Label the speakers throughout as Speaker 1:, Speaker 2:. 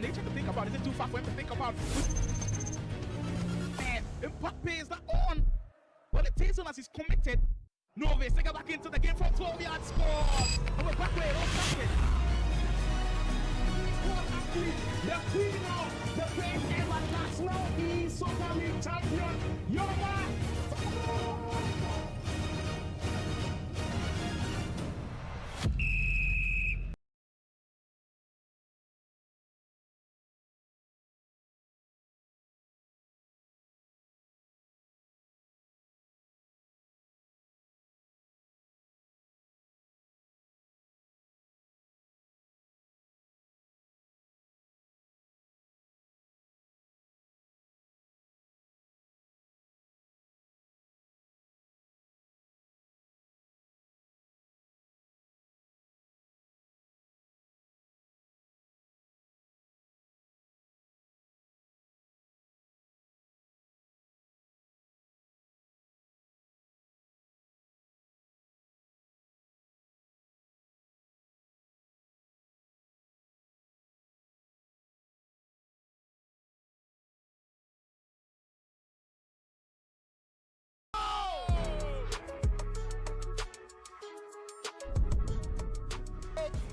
Speaker 1: nature to think about. Is it too far for him to think about? Man, Mbappe is not on. But it takes on as he's committed. Novis, they get back into the game from 12 yards, score. And we're back there, don't stop it. The queen of the best ever national Esoccer League champion, Yemi.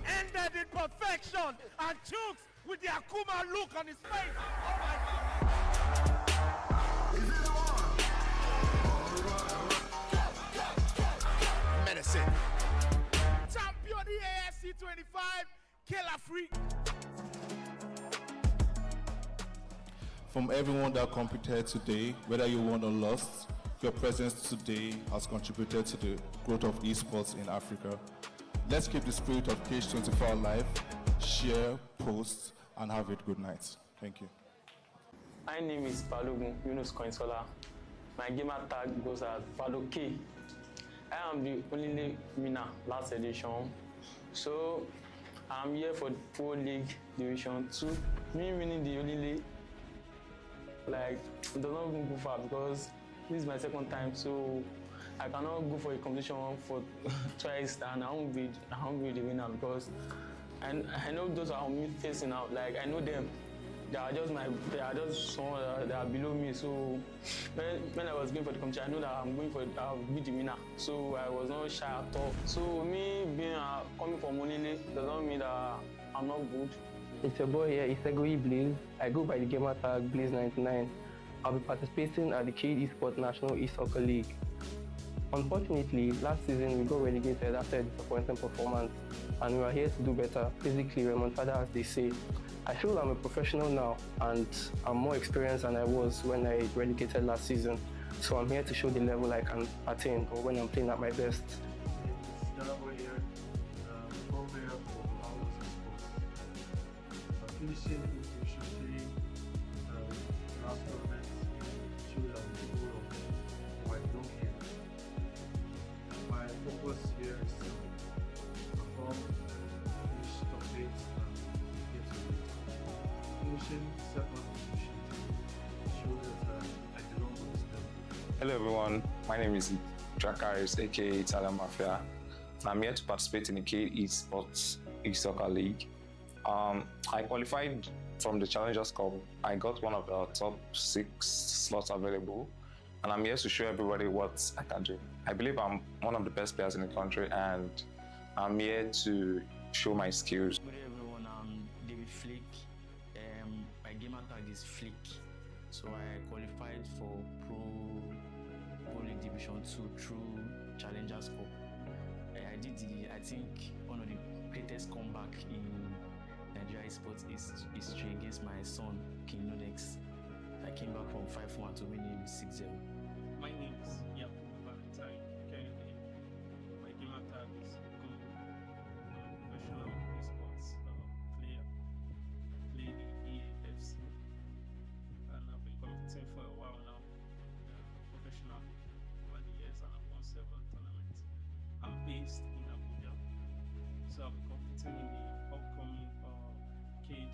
Speaker 1: Ended in perfection, and Chooks with the Akuma look on his face. Oh my God. Medicine. Champion EAFC 25, Killer Freak.
Speaker 2: From everyone that competed today, whether you won or lost, your presence today has contributed to the growth of esports in Africa. Let's keep the spirit of Cage24 alive, share, post, and have a good night. Thank you.
Speaker 3: My name is Balogun Yunus Koinsola. My gamer tag goes as Baloke. I am the only winner last edition. So I'm here for the Pro League Division 2. Me winning the only league, like, it does not even go far because this is my second time, so I cannot go for a competition for twice and I won't be the winner because I know those are me facing out. Like, I know them. They are just someone that are below me. So when I was going for the competition, I know that I'll be the winner. So I was not shy at all. So me being coming from Monile does not mean that I'm not good.
Speaker 4: It's your boy here, Isegoi Blaze. I go by the gamer tag Blaze99. I'll be participating at the Cade Esports National Esoccer League. Unfortunately, last season we got relegated after a disappointing performance, and we are here to do better. Physically, remontada, as they say. I feel I'm a professional now, and I'm more experienced than I was when I relegated last season. So I'm here to show the level I can attain, or when I'm playing at my best.
Speaker 5: DadaBoy here, player for Rhymez Sports. Finishing Intermission 3, last tournament, showed that we go of what I don't here. My focus here is to perform, finish top 8 and get to it. Finishing second position showed that I belong on this level.
Speaker 6: Hello everyone, my name is Dracarys, aka Italian Mafia. I'm here to participate in the Cade Esports Esoccer League. I qualified from the Challengers Cup. I got one of the top 6 slots available, and I'm here to show everybody what I can do. I believe I'm one of the best players in the country, and I'm here to show my skills.
Speaker 3: Good day everyone, I'm David Flick. My gamer tag is Flick. So I qualified for Pro League Division 2 through Challengers Cup. I did I think one of the greatest comeback in Nigeria esports history against my son, Konex. I came back from 5-1 to win him 6-0.
Speaker 5: My name is Yemi. My gamer tag is professional esports player. Play the EAFC, and I've been competing for a while now. Professional over the years, and I've won several tournaments. I'm based in Abuja, so I'll be competing in the upcoming Cade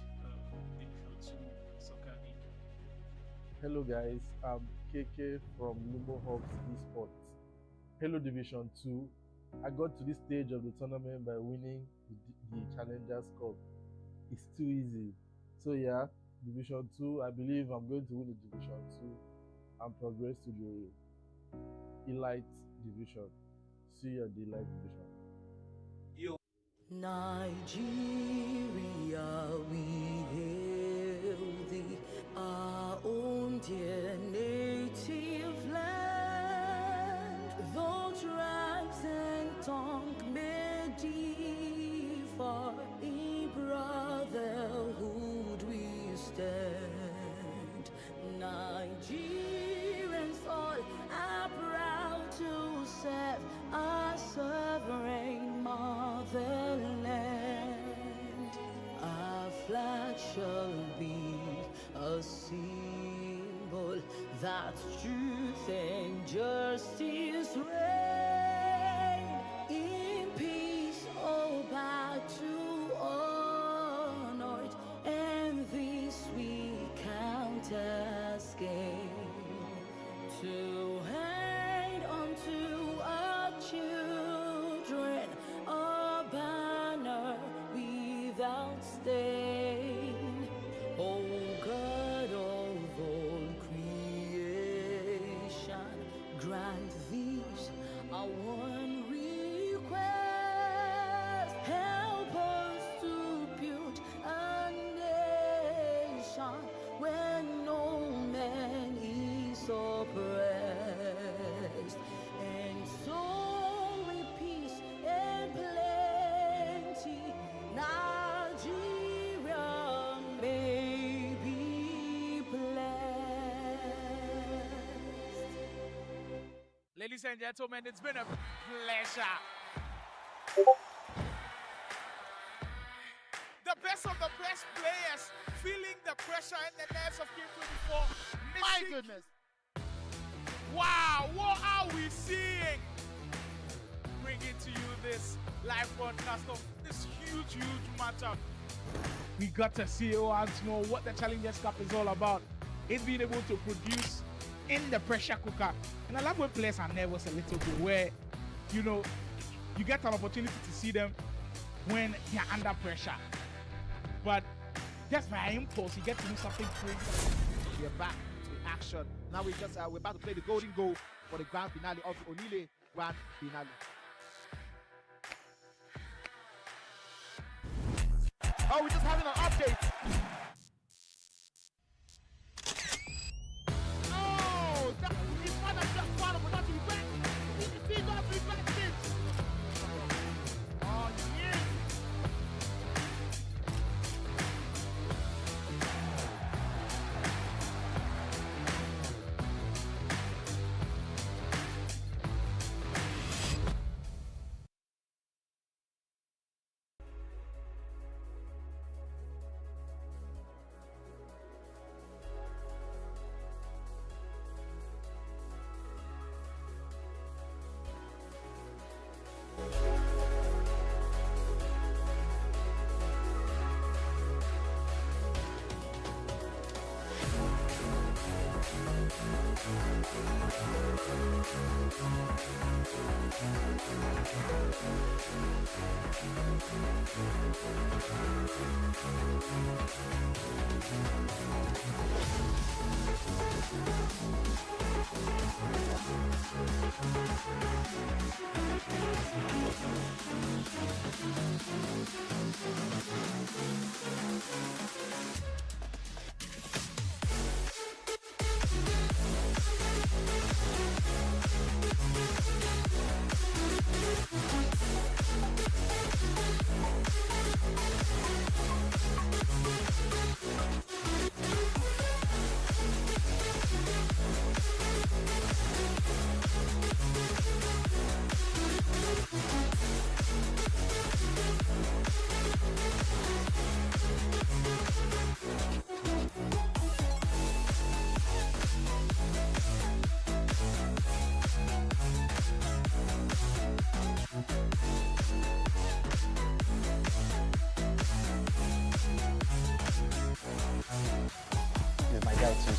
Speaker 5: Division 2 Soccer League.
Speaker 7: Hello guys, I'm KK from Lumbo Hubs Esports. Hello Division 2. I got to this stage of the tournament by winning the Challengers Cup. It's too easy. So yeah, Division 2, I believe I'm going to win the Division 2 and progress to the Elite Division. See you at the Elite Division.
Speaker 8: Nigeria, we hail thee, our own dear native land. Though tribes and tongue may differ, in brotherhood we stand. Nigerians all are proud to serve our sovereign motherland. Our flag shall be a symbol that truth and justice reign. In peace, oh, back to honor it, and this we count as gain. To hand unto our children a banner without stain. O God of all creation, grant these our one request. Help us to build a nation where no man is oppressed, and so with peace and plenty, Nigeria may be blessed.
Speaker 1: Ladies and gentlemen, it's been a pleasure. The best of the best players feeling the pressure and the nerves of Game 24. My goodness. Wow, what are we seeing? Bringing to you this live broadcast of this huge matchup. We got to see once more what the Challengers Cup is all about. It's being able to produce in the pressure cooker. And I love when players are nervous a little bit, where, you know, you get an opportunity to see them when they're under pressure. But just by impulse, you get to do something crazy.
Speaker 9: We're back to action. Now we're about to play the golden goal for the grand finale of the Onile Grand Finale. Oh, we're just having an update. Oh, it's not just part of it, not regret. It's not regret this. Oh, yeah.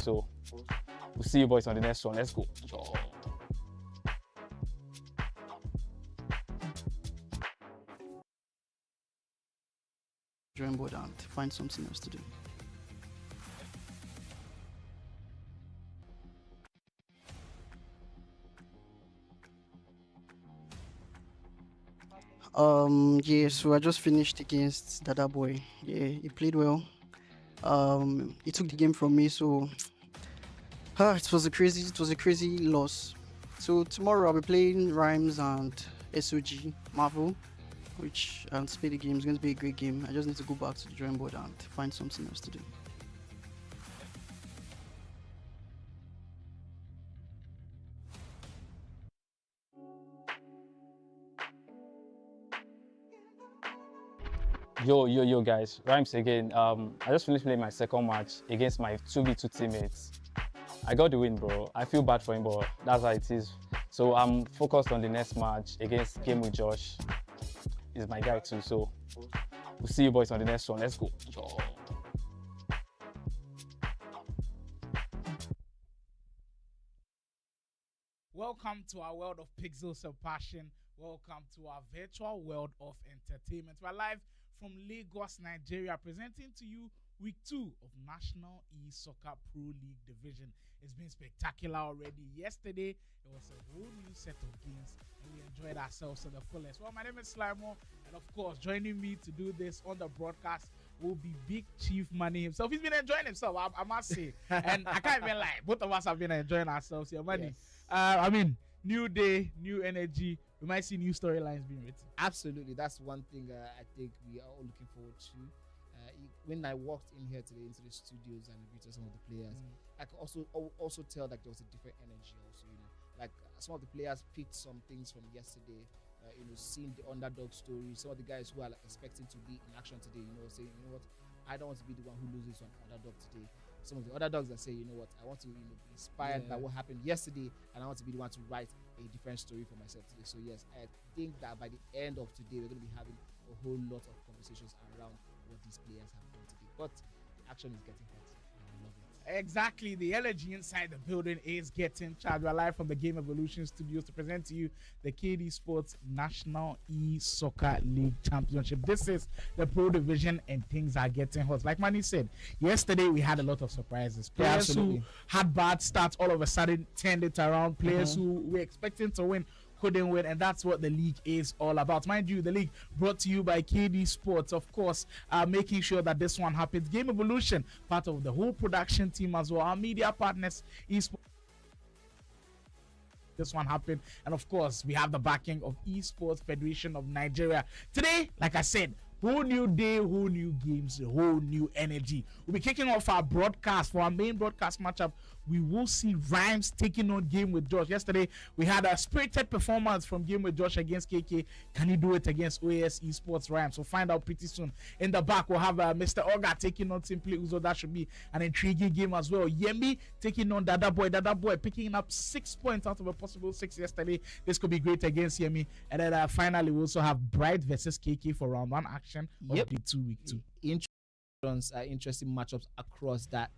Speaker 10: So we'll see you boys on the next one. Let's go.
Speaker 11: Dreamboard and find something else to do. Yeah, so I just finished against DadaBoy. Yeah, he played well. He took the game from me, so it was a crazy loss. So tomorrow I'll be playing Rhymes and SOG Marvel, which I anticipate the game is going to be a great game. I just need to go back to the drawing board and find something else to do.
Speaker 10: Yo, guys. Rhymes again. I just finished playing my second match against my 2v2 teammates. I got the win, bro. I feel bad for him, but that's how it is. So I'm focused on the next match against GameWithJosh. He's my guy too, so we'll see you boys on the next one. Let's go. Yo.
Speaker 1: Welcome to our world of pixels of passion. Welcome to our virtual world of entertainment. We're live from Lagos, Nigeria, presenting to you week 2 of National Esoccer Pro League Division. It's been spectacular already. Yesterday, it was a whole new set of games, and we enjoyed ourselves to the fullest. Well, my name is Slimo, and of course, joining me to do this on the broadcast will be Big Chief Money himself. He's been enjoying himself, I must say. And I can't even lie, both of us have been enjoying ourselves here. Money. Yes. New day, new energy. We might see new storylines being written.
Speaker 12: Absolutely. That's one thing I think we are all looking forward to. When I walked in here today into the studios and greeted some of the players, I could also tell that there was a different energy also, like some of the players picked some things from yesterday, seeing the underdog story, some of the guys who are like expecting to be in action today, saying, what, I don't want to be the one who loses on underdog today. Some of the underdogs that say, what, I want to be inspired by what happened yesterday, and I want to be the one to write a different story for myself today. So yes, I think that by the end of today, we're going to be having a whole lot of conversations around what these players have done today. But the action is getting hot. I love it.
Speaker 1: Exactly. The energy inside the building is getting charged. We're live from the Game Evolution Studios to present to you the KD Sports National E-Soccer League Championship. This is the Pro Division, and things are getting hot. Like Manny said, yesterday we had a lot of surprises. Players who had bad starts all of a sudden turned it around. Players who were expecting to win couldn't win, and that's what the league is all about. Mind you, the league brought to you by KD Sports, of course, making sure that this one happens. Game Evolution, part of the whole production team as well. Our media partners, esports. This one happened, and of course, we have the backing of Esports Federation of Nigeria. Today, like I said, whole new day, whole new games, a whole new energy. We'll be kicking off our broadcast. For our main broadcast matchup, we will see Rhymes taking on GameWithJosh. Yesterday, we had a spirited performance from GameWithJosh against KK. Can he do it against OAS Esports Rhymes? We'll find out pretty soon. In the back, we'll have Mr. Oga taking on Simply Uzo. That should be an intriguing game as well. Yemi taking on DadaBoy. DadaBoy picking up 6 points out of a possible 6 yesterday. This could be great against Yemi. And then finally, we also have Bright versus KK for round 1 action of the 2 week 2.
Speaker 12: Interesting matchups across that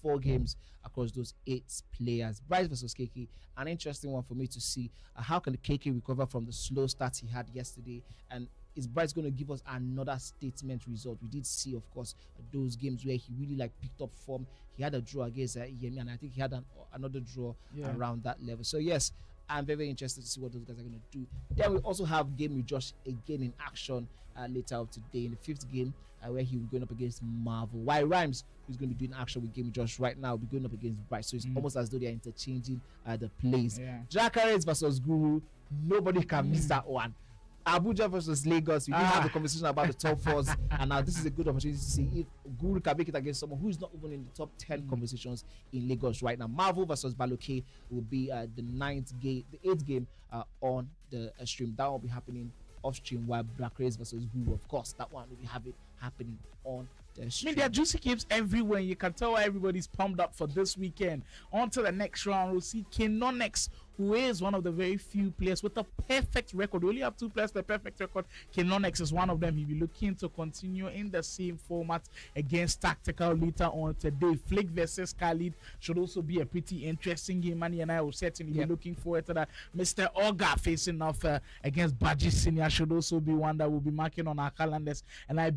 Speaker 12: 4 games across those 8 players. Bryce versus KK, an interesting one for me to see. How can the KK recover from the slow start he had yesterday, and is Bryce going to give us another statement result? We did see, of course, those games where he really picked up form. He had a draw against Yemi, and I think he had another draw around that level. So yes, I'm very, very interested to see what those guys are going to do. Then we also have GameWithJosh again in action later of today in the 5th game, where he will be going up against Marvel. While Rhymes, who's going to be doing action with GameWithJosh right now, will be going up against Bryce. So it's almost as though they are interchanging the plays. Dracarys versus Guru, nobody can miss that one. Abuja versus Lagos, we did have a conversation about the top 4s, and now this is a good opportunity to see if Guru can make it against someone who is not even in the top 10 conversations in Lagos right now. Marvel versus Baloke will be the 8th game on the stream. That will be happening off stream, while Dracarys versus Guru, of course, that one will be happening on the stream.
Speaker 1: There are juicy games everywhere. You can tell everybody's pumped up for this weekend. On to the next round, we'll see Konex, who is one of the very few players with a perfect record. We only have 2 players with a perfect record. Konex is one of them. He'll be looking to continue in the same format against Tactical later on today. Flick versus Khalid should also be a pretty interesting game. Manny and I will certainly be looking forward to that. Mr. Oga facing off against Baji Senior should also be one that we'll be marking on our calendars. And I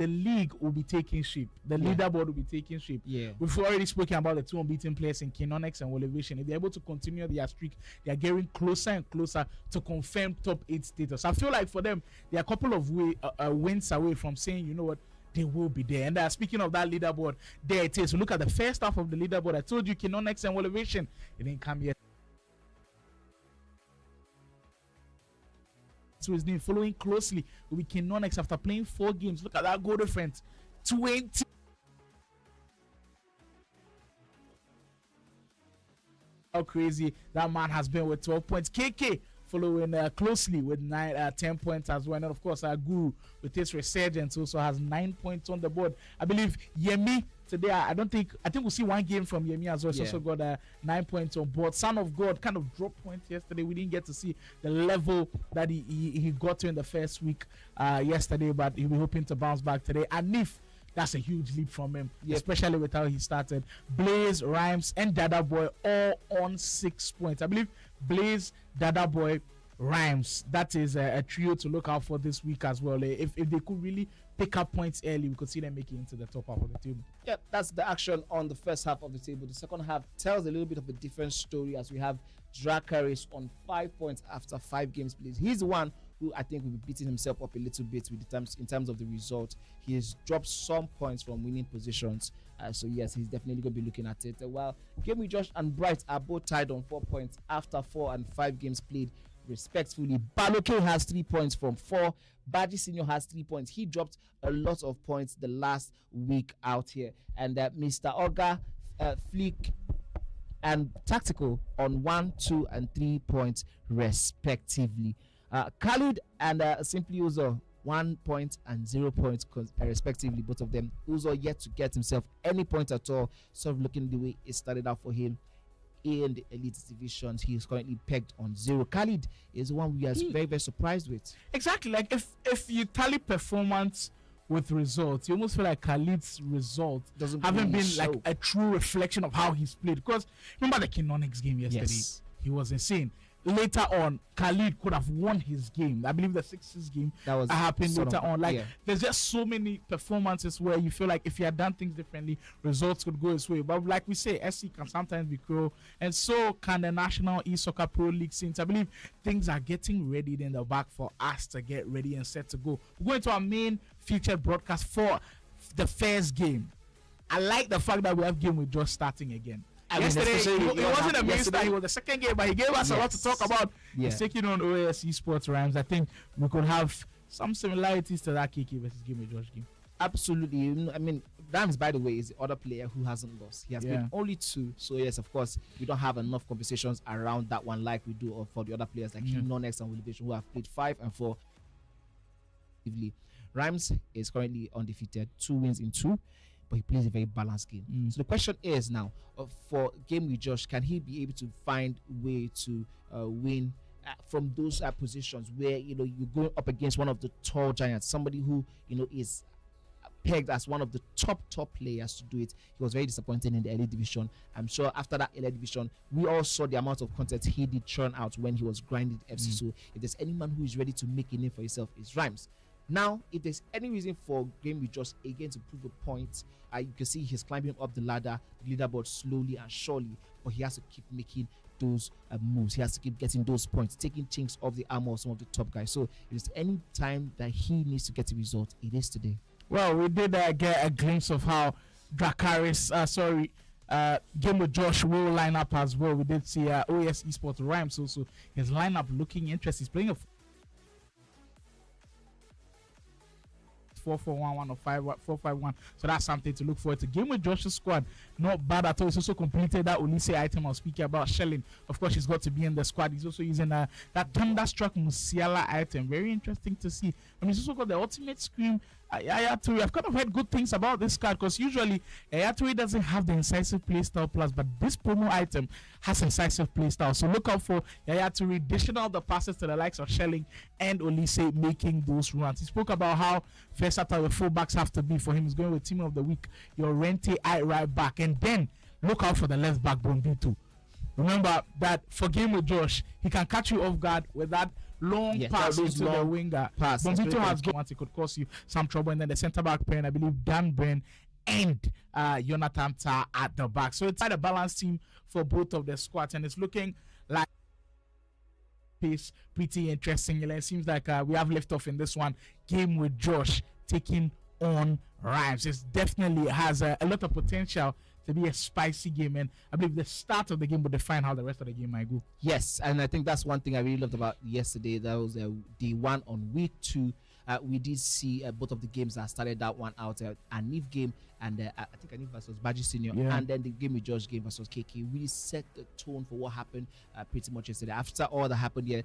Speaker 1: the league will be taking shape. The leaderboard will be taking shape.
Speaker 12: Yeah.
Speaker 1: We've already spoken about the 2 unbeaten players in Konex and Elevation. If they're able to continue their streak, they are getting closer and closer to confirm top 8 status. I feel like for them, they're a couple of wins away from saying, you know what, they will be there. And speaking of that leaderboard, there it is. So look at the first half of the leaderboard. I told you Konex and Elevation, it didn't come yet. So his name following closely will be Konex after playing 4 games. Look at that goal difference, 20. How crazy that man has been with 12 points. KK following closely with 10 points as well. And of course, our Guru with his resurgence also has 9 points on the board. I believe Yemi today, I think we'll see 1 game from Yemi as well. He's also got 9 points on board. Son of God kind of dropped points yesterday. We didn't get to see the level that he got to in the first week yesterday, but he'll be hoping to bounce back today. And if that's a huge leap from him, especially with how he started. Blaze, Rhymez, and DadaBoy all on 6 points. I believe Blaze, DadaBoy, Rhymez. That is a trio to look out for this week as well. If they could really pick up points early, we could see them making it into the top half of the table.
Speaker 12: Yeah, that's the action on the first half of the table. The second half tells a little bit of a different story as we have Dracarys on 5 points after 5 games played. He's the one who I think will be beating himself up a little bit with in terms of the result. He has dropped some points from winning positions. So yes, he's definitely going to be looking at it. While GameWithJosh and Bright are both tied on 4 points after 4 and 5 games played respectively. Baloke has 3 points from 4. Baji Senior has 3 points. He dropped a lot of points the last week out here. And Mr. Oga, Flick, and Tactical on 1, 2, and 3 points respectively. Khalid and Simply Uzo 1 point and 0 points respectively, both of them. Uzo yet to get himself any point at all, sort of looking the way it started out for him in the elite divisions. He is currently pegged on 0. Khalid is the one we are very, very surprised with.
Speaker 1: Exactly, like if you tally performance with results, you almost feel like Khalid's results haven't been like a true reflection of how he's played. Because remember the Konex game yesterday? He was insane. Later on, Khalid could have won his game. I believe the 6th game that happened later on. Like, there's just so many performances where you feel like if you had done things differently, results could go his way. But like we say, SC can sometimes be cruel, and so can the National Esoccer Pro League. Since I believe things are getting ready in the back for us to get ready and set to go. We're going to our main featured broadcast for the first game. I like the fact that we have GameWithJosh starting again. Yesterday, it wasn't a main star. He was the second game, but he gave us a lot to talk about. He's taking on OAS Sports Rhymes. I think we could have some similarities to that KK versus GameWithJosh game.
Speaker 12: Absolutely. I mean, Rhymes, by the way, is the other player who hasn't lost. He has played only 2. So, yes, of course, we don't have enough conversations around that one like we do for the other players like Konex and Elevation who have played 5 and 4. Rhymes is currently undefeated, 2 wins in 2. But he plays a very balanced game. So the question is now, for GameWithJosh, can he be able to find a way to win from those positions where you're going up against one of the tall giants, somebody who is pegged as one of the top players to do it. He was very disappointed in the elite division. I'm sure after that elite division, we all saw the amount of content he did churn out when he was grinding FC. So if there's any man who is ready to make a name for himself, it's Rhymes. Now, if there's any reason for GameWithJosh again to prove a point, you can see he's climbing up the ladder, the leaderboard slowly and surely, but he has to keep making those moves. He has to keep getting those points, taking chinks off the armor of some of the top guys. So if there's any time that he needs to get a result, it is today.
Speaker 1: Well, we did get a glimpse of how Dracarys, GameWithJosh will line up as well. We did see OAS Esports Rhymes also. His lineup looking interesting. He's playing a 4-4-1-1 or 5-4-5-1, so that's something to look forward to. GameWithJosh's squad, not bad at all. He's also completed that Olise item I was speaking about, shelling. Of course, he's got to be in the squad. He's also using that Thunderstruck Musiala item. Very interesting to see. And he's also got the Ultimate Scream Ayaturi. I've kind of heard good things about this card because usually Ayaturi doesn't have the incisive playstyle plus, but this promo item has incisive playstyle. So look out for Ayaturi dishing out the passes to the likes of Shelling and Olise making those runs. He spoke about how versatile the fullbacks have to be for him. He's going with Team of the Week, your Rente right back, and then look out for the left back Bombito. Remember that for Game with Josh, he can catch you off guard with that long pass into the winger. Bombito has gone once, it could cause you some trouble. And then the centre back pair, I believe Dan Bren and Jonathan Tah at the back. So it's quite a balanced team for both of the squads, and it's looking like pace pretty interesting. It seems like we have left off in this one. Game with Josh taking on Rhymez. It definitely has a lot of potential to be a spicy game, and I believe the start of the game will define how the rest of the game might go.
Speaker 12: Yes, and I think that's one thing I really loved about yesterday. That was day one on week 2. We did see both of the games that started that one out. Anif game and I think Anif versus Baji Senior, and then the Game with Josh game versus KK really set the tone for what happened pretty much yesterday. After all that happened here,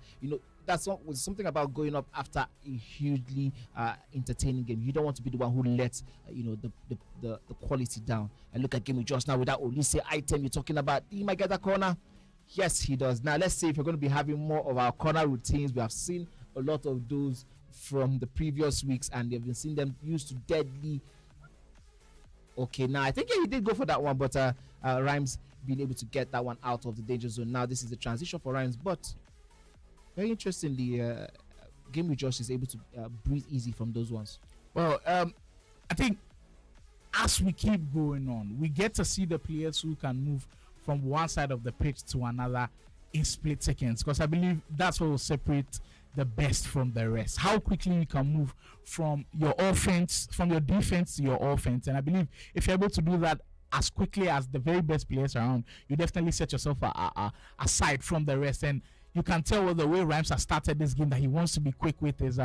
Speaker 12: that's what was something about going up after a hugely entertaining game. You don't want to be the one who lets the quality down. And look at Game with Josh now with that Olise item you're talking about. He might get a corner. Yes, he does. Now let's see if we're going to be having more of our corner routines. We have seen a lot of those from the previous weeks, and they've been seeing them used to deadly. Okay, now I think he did go for that one, but Rhymez being able to get that one out of the danger zone. Now this is the transition for Rhymez, but very interestingly, Game with Josh is able to breathe easy from those ones.
Speaker 1: Well, I think as we keep going on, we get to see the players who can move from one side of the pitch to another in split seconds, because I believe that's what will separate the best from the rest. How quickly you can move from your offense, from your defense to your offense. And I believe if you're able to do that as quickly as the very best players around, you definitely set yourself aside from the rest. And you can tell with the way Rhymez has started this game that he wants to be quick with his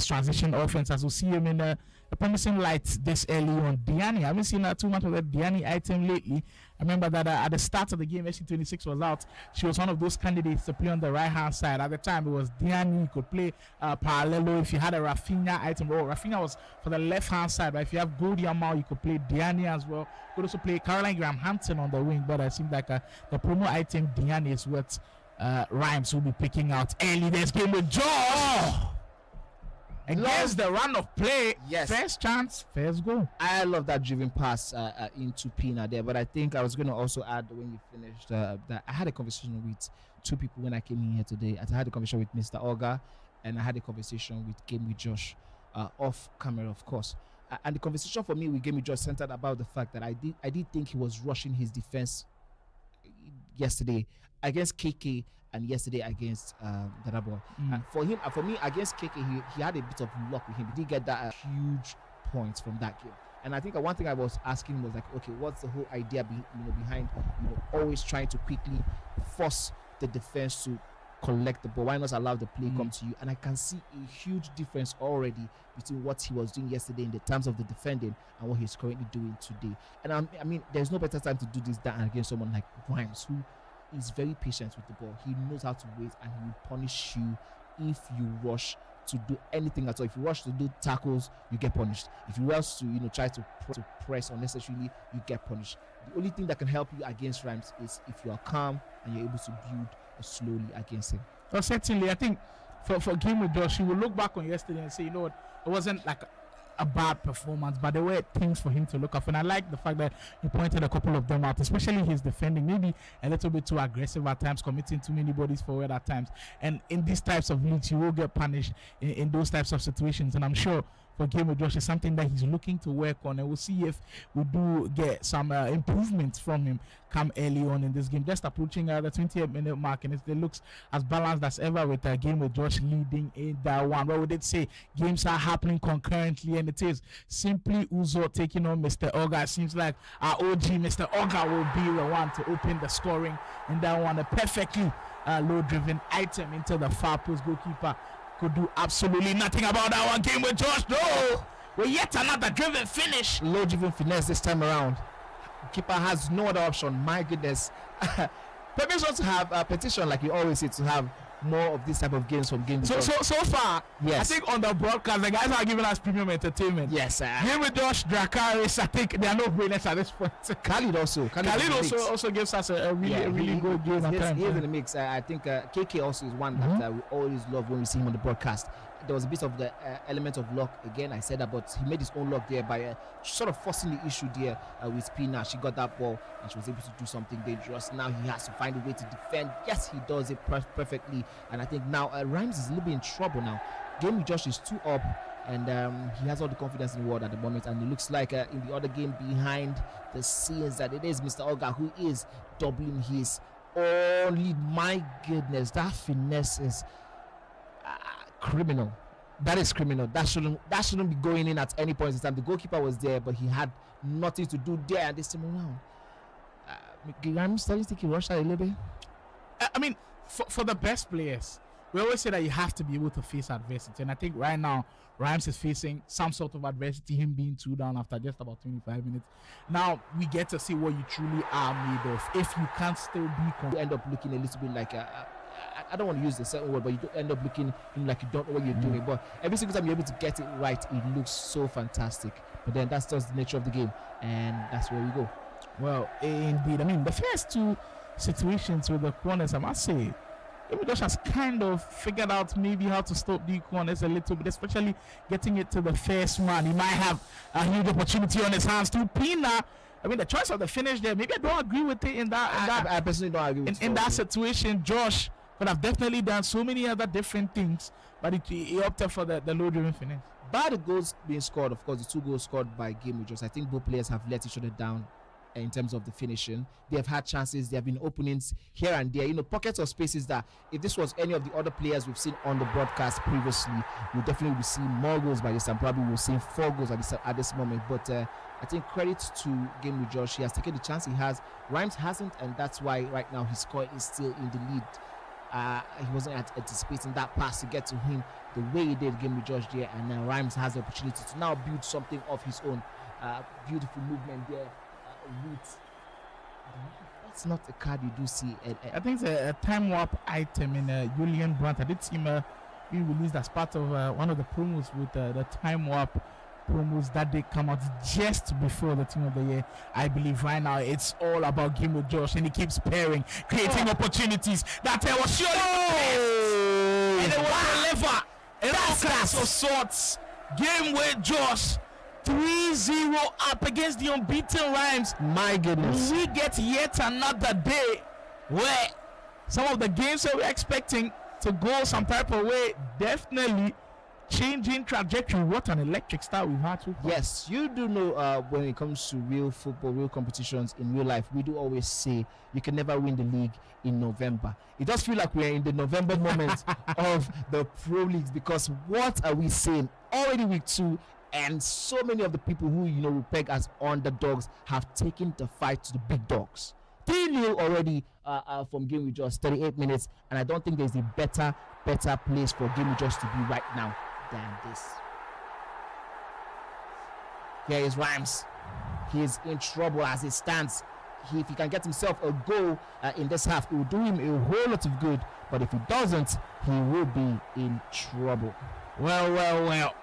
Speaker 1: transition offense, as we'll see him in a promising light this early on. Diani, I haven't seen too much of that Diani item lately. I remember that at the start of the game, SC26 was out. She was one of those candidates to play on the right-hand side. At the time, it was Diani. You could play Parallelo if you had a Rafinha item. Oh, Rafinha was for the left-hand side, but if you have Gold Yamal, you could play Diani as well. You could also play Caroline Graham-Hampton on the wing, but it seems like the promo item Diani is what Rhymez will be picking out early. This Game with Josh against the run of play.
Speaker 12: Yes,
Speaker 1: first chance, first goal.
Speaker 12: I love that driven pass into Pina there, but I think I was going to also add when you finished that I had a conversation with two people when I came in here today. I had a conversation with Mr. Oga, and I had a conversation with Game with Josh off camera, of course. And the conversation for me with Game with Josh centered about the fact that I did think he was rushing his defense yesterday against KK and yesterday against DadaBoy. For me against KK, he had a bit of luck with him. He did get that huge points from that game. And I think one thing I was asking was like, okay, what's the whole idea behind always trying to quickly force the defense to collect the ball? Why not allow the play come to you? And I can see a huge difference already between what he was doing yesterday in the terms of the defending and what he's currently doing today. And I mean, there's no better time to do this than against someone like Rhymez, who is very patient with the ball. He knows how to wait, and he will punish you if you rush to do anything at all. If you rush to do tackles, you get punished. If you rush to try to press unnecessarily, you get punished. The only thing that can help you against Rhymez is if you are calm and you're able to build slowly against him.
Speaker 1: Well, certainly, I think for Game with Josh, he will look back on yesterday and say, you know what, it wasn't like a bad performance, but there were things for him to look up. And I like the fact that you pointed a couple of them out, especially his defending, maybe a little bit too aggressive at times, committing too many bodies forward at times. And in these types of leagues, you will get punished in those types of situations. And I'm sure for Game with Josh is something that he's looking to work on, and we'll see if we do get some improvements from him come early on in this game. Just approaching the 28-minute mark, and it looks as balanced as ever with Game with Josh leading in that one. But we did say games are happening concurrently, and it is simply Uzo taking on Mr. Oga. It seems like our OG Mr. Oga will be the one to open the scoring in that one. A perfectly low-driven item into the far post. Goalkeeper could do absolutely nothing about that one. Game with Josh, no! Well, yet another driven finish.
Speaker 12: Low driven finesse this time around. Keeper has no other option. My goodness. Permission to have a petition, like you always say, to have more of this type of games from Game with Josh.
Speaker 1: So far,
Speaker 12: yes.
Speaker 1: I think on the broadcast, the guys are giving us premium entertainment.
Speaker 12: Yes, sir.
Speaker 1: Game with Josh, Dracarys, I think they are no brainers at this point.
Speaker 12: Khalid
Speaker 1: also gives us a really good game.
Speaker 12: He's in the mix. I think KK also is one that we always love when we see him on the broadcast. there was a bit of the element of luck again. I said that, but he made his own luck there by sort of forcing the issue there with Pina. She got that ball and she was able to do something dangerous. Now he has to find a way to defend. Yes, he does it perfectly, and I think now Rhymez is a little bit in trouble now. GameWithJosh is 2 up, and he has all the confidence in the world at the moment, and it looks like in the other game behind the scenes that it is Mr. Oga who is doubling his lead. My goodness, that finesse is criminal. That is criminal. That shouldn't be going in at any point in time. The goalkeeper was there, but he had nothing to do there this time around. I'm starting to think he rushed out a little bit.
Speaker 1: I mean, for the best players, we always say that you have to be able to face adversity, and I think right now Rhymez is facing some sort of adversity, him being 2 down after just about 25 minutes. Now we get to see what you truly are made of. If you can't still be,
Speaker 12: you end up looking a little bit like I don't want to use the certain word, but you end up looking like you don't know what you're doing. But every single time you're able to get it right, it looks so fantastic. But then that's just the nature of the game, and that's where we go.
Speaker 1: Well, indeed. I mean, the first 2 situations with the corners, I must say, GameWithJosh has kind of figured out maybe how to stop the corners a little bit, especially getting it to the first man. He might have a huge opportunity on his hands to Pina. I mean, the choice of the finish there, maybe I don't agree with it in that.
Speaker 12: I personally don't agree with it.
Speaker 1: In that situation, Josh could have definitely done so many other different things, but he opted for the low-driven finish.
Speaker 12: By the goals being scored, of course, the 2 goals scored by GameWithJosh, I think both players have let each other down in terms of the finishing. They have had chances, there have been openings here and there, pockets of spaces that if this was any of the other players we've seen on the broadcast previously, we definitely will see more goals by this time. Probably we'll see 4 goals at this moment, but I think credit to GameWithJosh. He has taken the chance he has. Rhymez hasn't, and that's why right now his score is still in the lead. He wasn't anticipating that pass to get to him the way he did GameWithJosh there, and now Rhymez has the opportunity to now build something of his own. Beautiful movement there. That's not a card you do see.
Speaker 1: I think it's a time warp item in Julian Brandt. I did see him being released as part of one of the promos with the time warp promos that they come out just before the Team of the Year. I believe right now it's all about GameWithJosh, and he keeps pairing, creating opportunities. That was surely and it was deliver in all class of sorts. GameWithJosh 3-0 up against the unbeaten Rhymez.
Speaker 12: My goodness.
Speaker 1: We get yet another day where some of the games that we're expecting to go some type of way definitely changing trajectory. What an electric start we've had so far.
Speaker 12: Yes, you do know when it comes to real football, real competitions in real life, we do always say you can never win the league in November. It does feel like we're in the November moment of the pro leagues, because what are we saying? Already week 2, and so many of the people who we peg as underdogs have taken the fight to the big dogs. 3-0 already from GameWithJosh, 38 minutes, and I don't think there's a better place for GameWithJosh to be right now than this. Here is Rhymez. He is in trouble as it stands. If he can get himself a goal in this half, it will do him a whole lot of good, but if he doesn't, he will be in trouble.
Speaker 1: Well.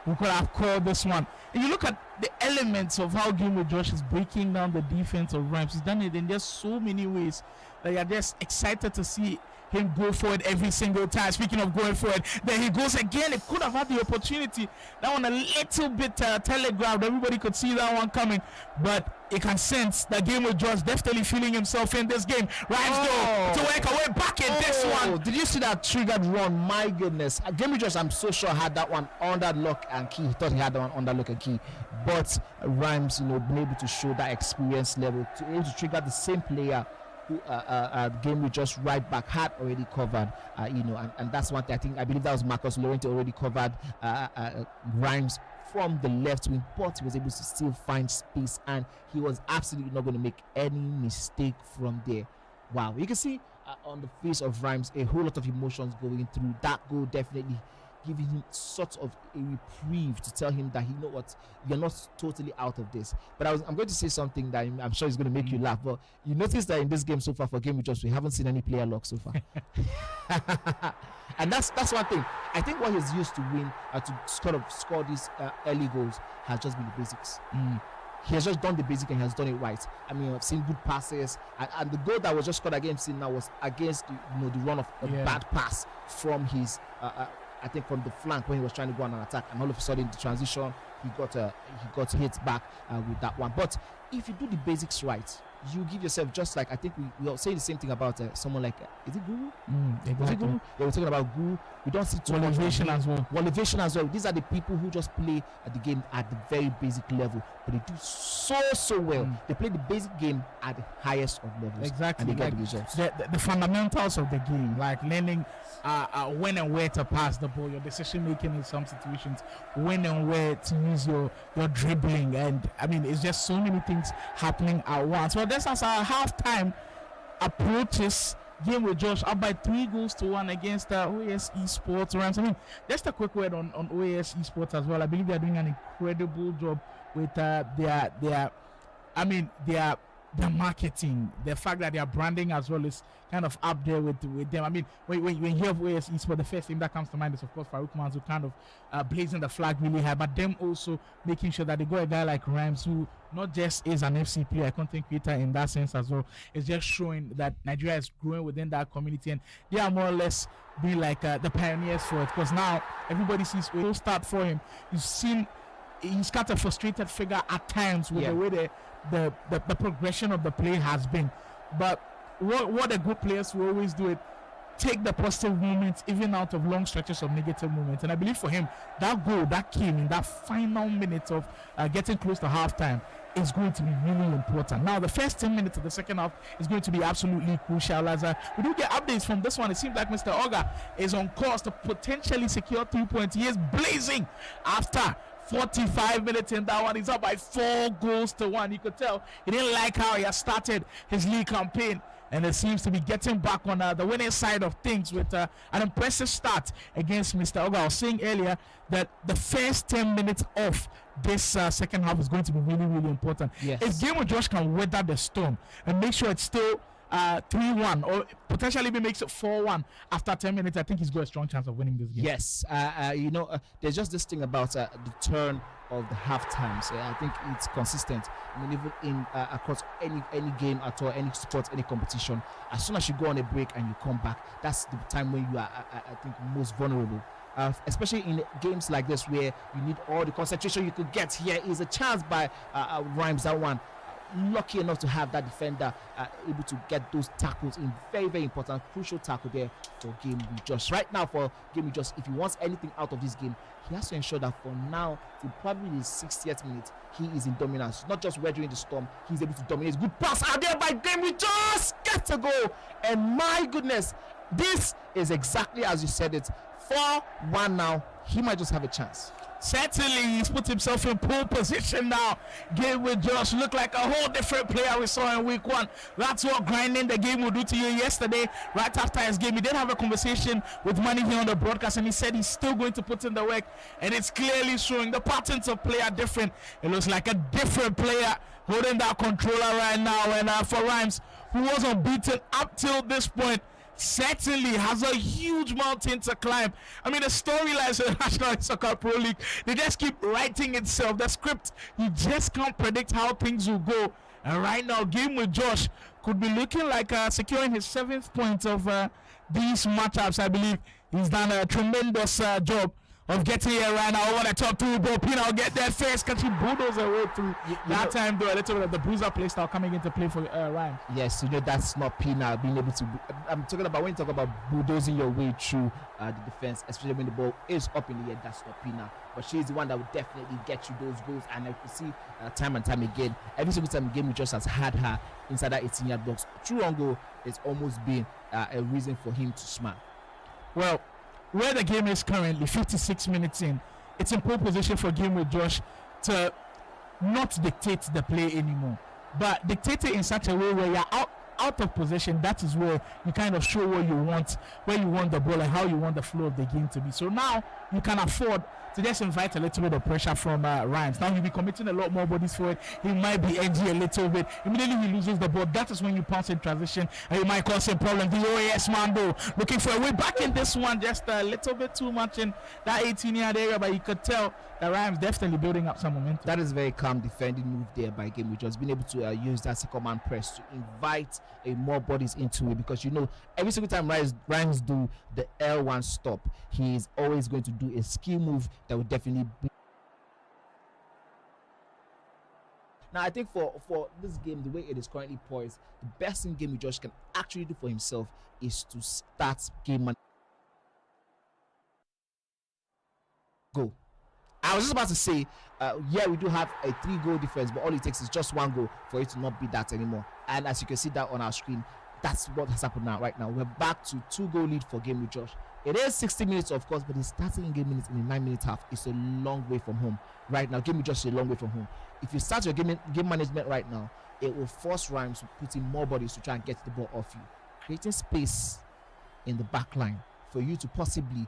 Speaker 1: We could have called this one. If you look at the elements of how GameWithJosh is breaking down the defense of Rhymez, he's done it in just so many ways that you're just excited to see him go forward every single time. Speaking of going forward, then he goes again. He could have had the opportunity. That one a little bit telegraphed. Everybody could see that one coming, but you can sense that GameWithJosh definitely feeling himself in this game. Rhymez though to work away back in this one.
Speaker 12: Did you see that triggered run? My goodness. GameWithJosh, I'm so sure, had that one under lock and key. He thought he had that one under lock and key, but Rhymez, been able to show that experience level to be able to trigger the same player who GameWithJosh right back had already covered, and that's one thing. I believe that was Marcus Llorente already covered Rhymez from the left wing, but he was able to still find space, and he was absolutely not going to make any mistake from there. Wow, you can see on the face of Rhymez a whole lot of emotions going through. That goal definitely giving him sort of a reprieve to tell him that, you're not totally out of this. But I'm going to say something that I'm sure is going to make you laugh, but you notice that in this game so far for GameWithJosh, we haven't seen any player lock so far. And that's one thing. I think what he's used to win, to sort of score these early goals, has just been the basics. He has just done the basic and he has done it right. I mean, I've seen good passes, and the goal that was just scored against him now was against the run of a bad pass from his I think from the flank when he was trying to go on an attack, and all of a sudden the transition he got hit back with that one. But if you do the basics right, you give yourself, just like I think we are saying the same thing about someone like is it Guru?
Speaker 1: Exactly.
Speaker 12: Was it Guru? Yeah, we're talking about Guru. We don't see too much
Speaker 1: Elevation as well.
Speaker 12: Elevation as well. These are the people who just play at the game at the very basic level, but they do so well. They play the basic game at the highest of levels.
Speaker 1: Exactly.
Speaker 12: And they get
Speaker 1: Like
Speaker 12: the results.
Speaker 1: the fundamentals of the game, like learning when and where to pass the ball, your decision making in some situations, when and where to use your dribbling, and I mean it's just so many things happening at once. Well, that's as our halftime approaches. Game with Josh up by 3-1 against OAS Esports. Rhymes. I mean, just a quick word on OAS Esports as well. I believe they are doing an incredible job with their marketing. The fact that their branding as well is kind of up there with them. I mean, when you hear of OAS Esports, the first thing that comes to mind is of course Farouk Manzo kind of blazing the flag really high, but them also making sure that they got a guy like Rhymes who not just is an FC player, content creator in that sense as well. It's just showing that Nigeria is growing within that community, and they are more or less being like the pioneers for it, because now everybody sees we'll start for him. You've seen he's got a frustrated figure at times with the way the progression of the play has been, but what the good players will always do it, take the positive moments even out of long stretches of negative moments. And I believe for him, that goal that came in that final minute of getting close to halftime is going to be really important. Now the first 10 minutes of the second half is going to be absolutely crucial. As we do get updates from this one, it seems like Mr. Oga is on course to potentially secure 3 points. He is blazing after 45 minutes in that one. He's up by 4-1. You could tell he didn't like how he has started his league campaign, and it seems to be getting back on the winning side of things with an impressive start against Mr. Oga. I was saying earlier that the first 10 minutes of this second half is going to be really, really important.
Speaker 12: Yes.
Speaker 1: If GameWithJosh can weather the storm and make sure it's still 3-1 or potentially even makes it 4-1 after 10 minutes, I think he's got a strong chance of winning this game.
Speaker 12: Yes, there's just this thing about the turn of the half times. I think it's consistent. I mean, even in across any game at all, any sport, any competition, as soon as you go on a break and you come back, that's the time when you are, I think, most vulnerable. Especially in games like this where you need all the concentration you could get. Here is a chance by Rhymes, that one. Lucky enough to have that defender able to get those tackles in. Very, very important, crucial tackle there for GameWithJosh. Right now for GameWithJosh, if he wants anything out of this game, he has to ensure that for now, till probably the 60th minute, he is in dominance. Not just weathering the storm, he's able to dominate. Good pass out there by GameWithJosh, gets a goal. And my goodness, this is exactly as you said it. 4-1 now, he might just have a chance.
Speaker 1: Certainly, he's put himself in pole position now. GameWithJosh look like a whole different player we saw in week 1. That's what grinding the game will do to you. Yesterday, right after his game, he did have a conversation with Manny here on the broadcast, and he said he's still going to put in the work, and it's clearly showing. The patterns of play are different. It looks like a different player holding that controller right now. And for Rhymes, who was unbeaten up till this point, certainly has a huge mountain to climb. I mean, the storylines in the National Soccer Pro League, they just keep writing itself. The script, you just can't predict how things will go. And right now, GameWithJosh could be looking like securing his 7th point of these matchups. I believe he's done a tremendous job of getting here right now over the top through ball. Pina will get there first. Can she bulldoze her way through? That time though, a little bit of the bruiser play style coming into play for Rhymes.
Speaker 12: Yes, that's not Pina being able to. I'm talking about when you talk about bulldozing your way through the defense, especially when the ball is up in the air. That's not Pina, but she's the one that will definitely get you those goals. And I can see time and time again, every single time GameWithJosh has had her inside that 18-yard box. True on goal, it's almost been a reason for him to smile.
Speaker 1: Well, where the game is currently, 56 minutes in, it's in pole position for GameWithJosh to not dictate the play anymore, but dictate it in such a way where you're out of possession. That is where you kind of show what you want, where you want the ball and how you want the flow of the game to be. So now you can afford to just invite a little bit of pressure from Rhymes. Now he'll be committing a lot more bodies for it. He might be edgy a little bit. Immediately he loses the ball. That is when you pounce in transition and you might cause him problems. The OAS man though, looking for a way back in this one, just a little bit too much in that 18-yard area, but you could tell that Rhymez definitely building up some momentum.
Speaker 12: That is very calm defending move there by GameWithJosh, being able to use that second man press to invite more bodies into it, because every single time Rhymez do the L1 stop, he is always going to do a skill move that will definitely Now, I think for this game, the way it is currently poised, the best thing GameWithJosh can actually do for himself is to start game man. Go. I was just about to say, yeah, we do have a 3-goal difference, but all it takes is just 1 goal for it to not be that anymore. And as you can see that on our screen, that's what has happened now. Right now, we're back to 2-goal lead for GameWithJosh. It is 60 minutes, of course, but it's starting in game minutes in a 9-minute half. It's a long way from home. Right now, GameWithJosh is a long way from home. If you start your game management right now, it will force Rhymez to put in more bodies to try and get the ball off you, creating space in the back line for you to possibly,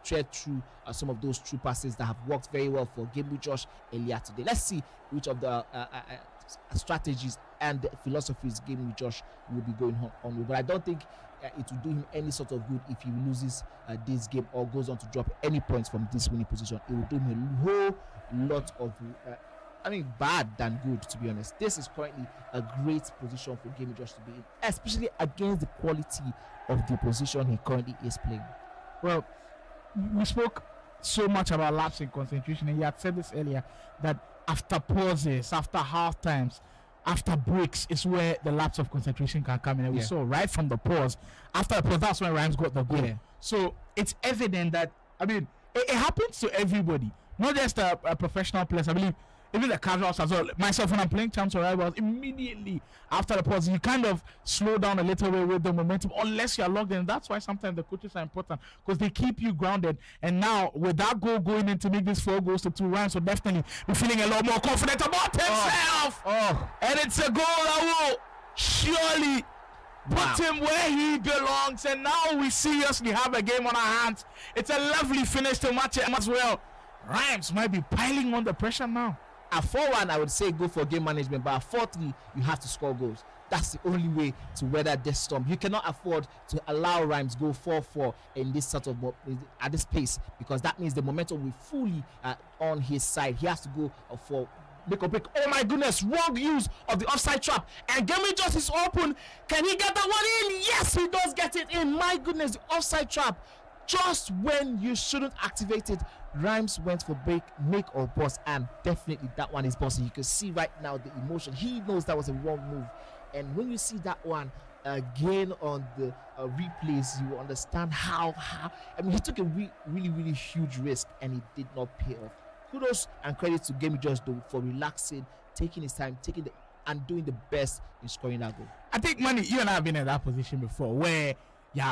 Speaker 12: tread through some of those true passes that have worked very well for GameWithJosh earlier today. Let's see which of the strategies and philosophies GameWithJosh will be going on with. But I don't think it will do him any sort of good if he loses this game or goes on to drop any points from this winning position. It will do him a whole lot of bad than good, to be honest. This is currently a great position for GameWithJosh to be in, especially against the quality of the position he currently is playing.
Speaker 1: Well, we spoke so much about lapse in concentration, and you had said this earlier, that after pauses, after half times, after breaks is where the lapse of concentration can come in. And we saw right from the pause, after the pause, that's when Rhymez got the goal. So it's evident that, it happens to everybody, not just a professional players. I believe even the casuals as well. Myself, when I'm playing champs or rivals, immediately after the pause, you kind of slow down a little bit with the momentum, unless you're logged in. That's why sometimes the coaches are important, because they keep you grounded. And now, with that goal going in to make this 4 goals to 2, Rhymez will definitely be feeling a lot more confident about himself. And it's a goal that will surely put him where he belongs. And now we seriously have a game on our hands. It's a lovely finish to match it as well. Rhymez might be piling on the pressure now.
Speaker 12: At 4-1, I would say go for game management, but at 4-3, you have to score goals. That's the only way to weather this storm. You cannot afford to allow Rhymez go 4-4 in this sort of at this pace, because that means the momentum will fully on his side. He has to go for make or break. Oh my goodness, wrong use of the offside trap, and GameWithJosh is open. Can he get that one in? Yes, he does get it in. My goodness, the offside trap, just when you shouldn't activate it, Rhymez went for break, make or bust, and definitely that one is busting. You can see right now the emotion. He knows that was a wrong move, and when you see that one again on the replays, you will understand how he took a really huge risk, and it did not pay off. Kudos and credit to GameWithJosh though for relaxing, taking his time, and doing the best in scoring that goal.
Speaker 1: I think, Manny, you and I have been in that position before, where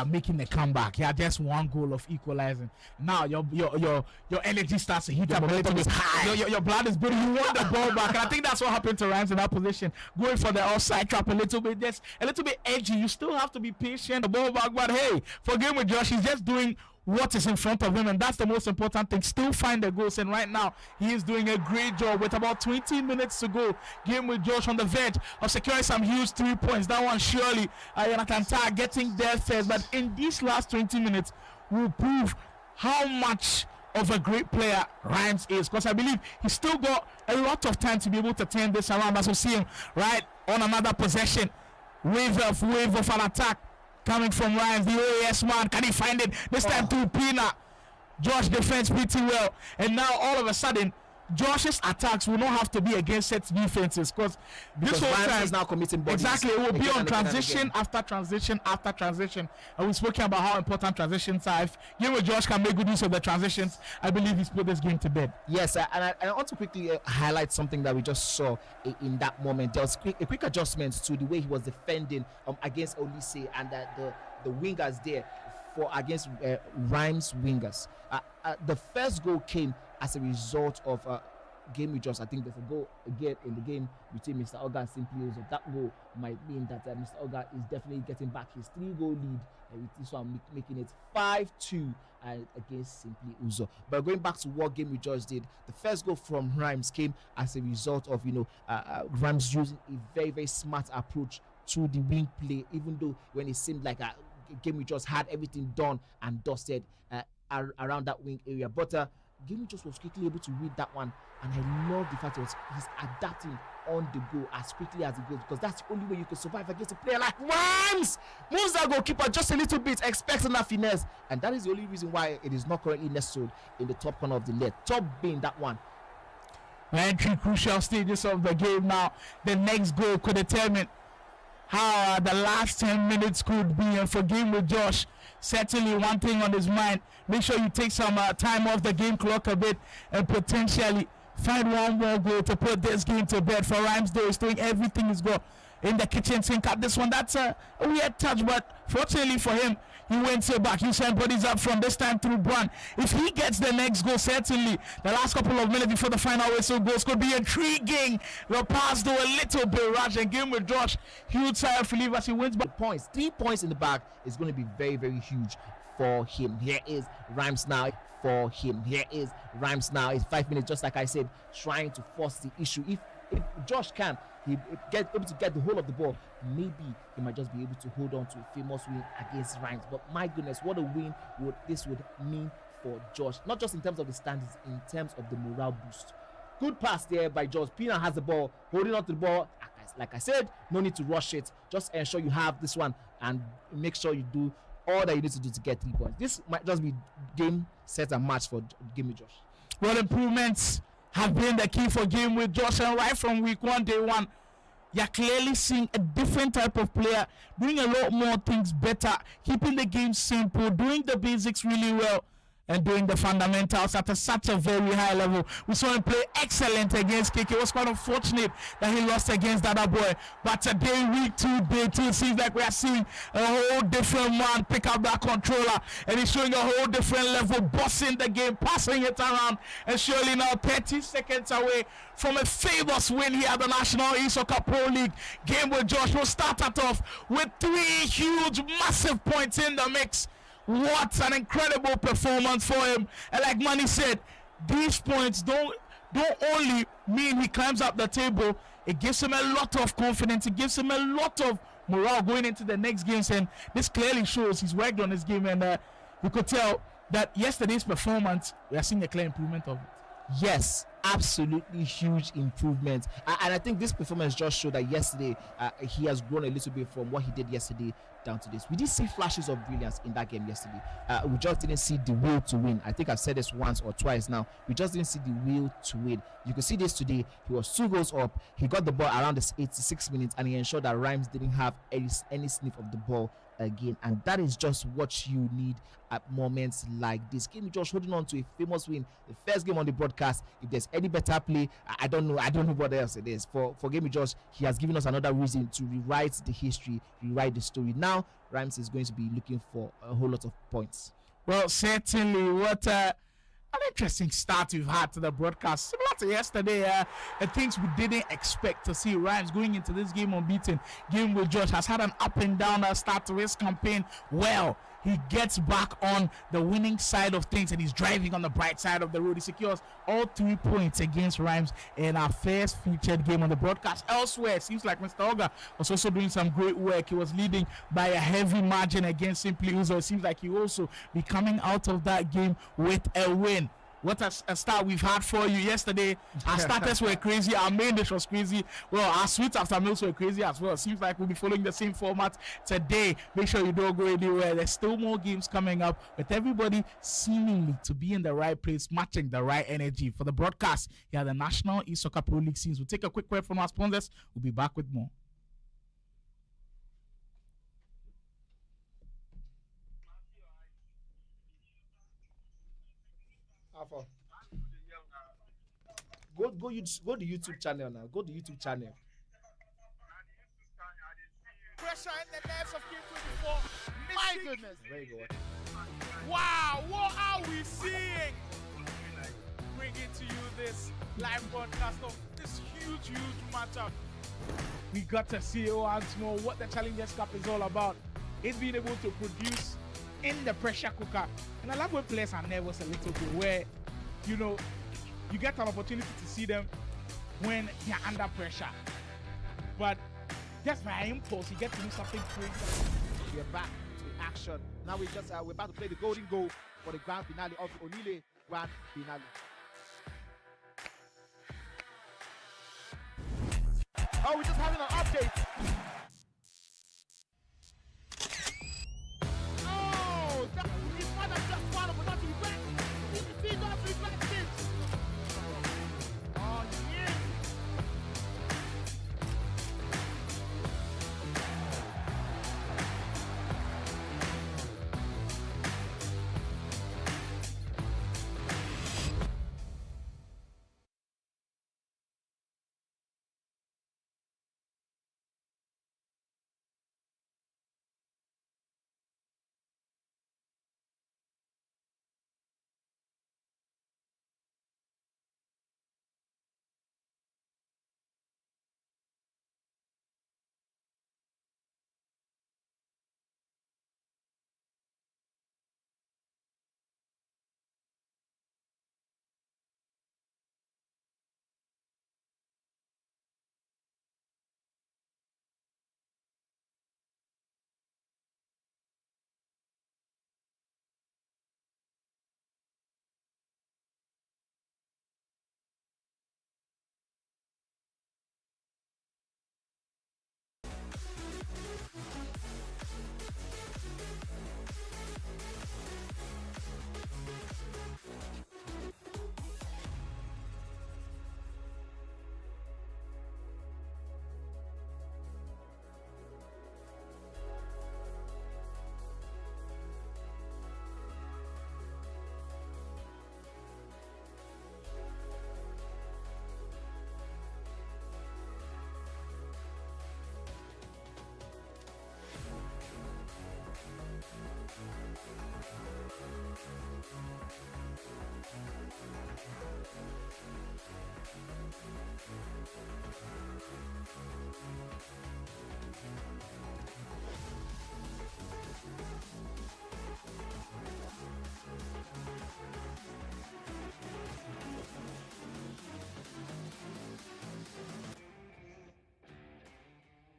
Speaker 1: making a comeback. Just 1 goal of equalizing. Now your energy starts to heat up a little bit. Your blood is beating. You want the ball back. And I think that's what happened to Rhymez in that position. Going for the offside trap a little bit. Just a little bit edgy. You still have to be patient. The ball back. But hey, for GameWithJosh, he's just doing what is in front of him, and that's the most important thing. Still find the goals, and right now he is doing a great job with about 20 minutes to go. GameWithJosh on the verge of securing some huge 3 points. That one surely Jonathan Tah getting there first, but in these last 20 minutes will prove how much of a great player Rhymez is, because I believe he's still got a lot of time to be able to turn this around. As we see him right on another possession, wave of an attack coming from Rhymez, the OAS man. Can he find it? This time through Pina. Josh defends pretty well. And now all of a sudden, Josh's attacks will not have to be against set defenses, because this whole time
Speaker 12: is now committing bodies.
Speaker 1: Exactly, it will be on transition after transition after transition. And we've spoken about how important transitions are. If GameWithJosh can make good use of the transitions, I believe he's put this game to bed.
Speaker 12: Yes, and I want to quickly highlight something that we just saw in that moment. There was a quick adjustment to the way he was defending against Olise and the wingers there against Rhymez wingers. The first goal came as a result of GameWithJosh. I think there's a goal again in the game between Mr. Oga and Simply Uzo. That goal might mean that Mr. Oga is definitely getting back his 3-goal lead, with this one making it 5-2 against Simply Uzo. But going back to what GameWithJosh did, the first goal from Rhymez came as a result of Rhymez using a very smart approach to the wing play, even though when it seemed like GameWithJosh had everything done and dusted around that wing area. But GameWithJosh was quickly able to read that one, and I love the fact that he's adapting on the go as quickly as he goes, because that's the only way you can survive against a player like Rhymez. Moves that goalkeeper just a little bit, expecting that finesse, and that is the only reason why it is not currently nestled in the top corner of the league. Top being that one.
Speaker 1: Entry crucial stages of the game now. The next goal could determine how the last 10 minutes could be. And for GameWithJosh, certainly one thing on his mind: make sure you take some time off the game clock a bit and potentially find one more goal to put this game to bed. For Rhymez, though, he's doing everything he's got in the kitchen sink at this one. That's a weird touch, but fortunately for him, he went so back. He sent bodies up from this time through Brun. If he gets the next goal, certainly the last couple of minutes before the final whistle goes could be intriguing. The pass, though, a little bit rushed, and GameWithJosh, huge sigh of relief as he wins back.
Speaker 12: Points, 3 points in the bag is going to be very, very huge for him. Here is Rhymez now. For him, here is Rhymez now. It's 5 minutes, just like I said, trying to force the issue. If Josh can, he get able to get the whole of the ball, maybe he might just be able to hold on to a famous win against Rhymez. But my goodness, what a win this would mean for Josh, not just in terms of the standings, in terms of the morale boost. Good pass there by Josh. Pina has the ball, holding on to the ball. Like I said, no need to rush it. Just ensure you have this one and make sure you do all that you need to do to get 3 points. This might just be game, set, and match for GameWithJosh.
Speaker 1: Well, improvements have been the key for GameWithJosh, and right from week 1, day 1, you're clearly seeing a different type of player, doing a lot more things better, keeping the game simple, doing the basics really well, and doing the fundamentals at such a very high level. We saw him play excellent against KK. It was quite unfortunate that he lost against DadaBoy. But today, week 2, day 2, it seems like we are seeing a whole different man pick up that controller. And he's showing a whole different level, bossing the game, passing it around. And surely now 30 seconds away from a famous win here at the National Esoccer Pro League. GameWithJosh will start it off with 3 huge, massive points in the mix. What an incredible performance for him. And like Manny said, these points don't only mean he climbs up the table, it gives him a lot of confidence, it gives him a lot of morale going into the next games, and this clearly shows he's worked on his game, and you could tell that yesterday's performance, we are seeing a clear improvement of it.
Speaker 12: Yes, absolutely huge improvement. And I think this performance just showed that yesterday he has grown a little bit from what he did yesterday down to this. We did see flashes of brilliance in that game yesterday. We just didn't see the will to win. I think I've said this once or twice now. We just didn't see the will to win. You can see this today. He was 2 goals up. He got the ball around the 86 minutes, and he ensured that Rhymez didn't have any sniff of the ball again. And that is just what you need at moments like this. GameWithJosh holding on to a famous win, the first game on the broadcast. If there's any better play, I don't know what else it is. For GameWithJosh, he has given us another reason to rewrite the history, rewrite the story. Now Rhymez is going to be looking for a whole lot of points.
Speaker 1: Well, certainly, what an interesting start we've had to the broadcast. Similar to yesterday, the things we didn't expect to see. Rhymez going into this game unbeaten. GameWithJosh has had an up and down start to his campaign. Well, he gets back on the winning side of things, and he's driving on the bright side of the road. He secures all 3 points against Rhymez in our first featured game on the broadcast. Elsewhere, it seems like Mr. Oga was also doing some great work. He was leading by a heavy margin against Simply Uzo. It seems like he will also be coming out of that game with a win. What a start we've had for you yesterday. Our starters were crazy. Our main dish was crazy. Well, our sweets after meals were crazy as well. Seems like we'll be following the same format today. Make sure you don't go anywhere. There's still more games coming up with everybody seemingly to be in the right place, matching the right energy. For the broadcast here at the National Esoccer Pro League scenes, we'll take a quick word from our sponsors. We'll be back with more.
Speaker 12: Go the YouTube channel now. Go to YouTube channel.
Speaker 9: Pressure in the nerves of Game 24. My goodness.
Speaker 12: Very good.
Speaker 9: Wow, what are we seeing? Bringing to you this live broadcast of this huge matchup.
Speaker 1: We got to see once more what the Challengers Cup is all about. It's being able to produce in the pressure cooker. And I love when players are nervous a little bit, where, you know, you get an opportunity to see them when they're under pressure. But just by impulse, you get to do something crazy.
Speaker 9: We're back to action. Now we're about to play the golden goal for the grand finale of Onile
Speaker 12: grand finale. Oh, we're just having an update. Oh, his mother just swallowed, but not regret. He does regret this. Oh, yeah.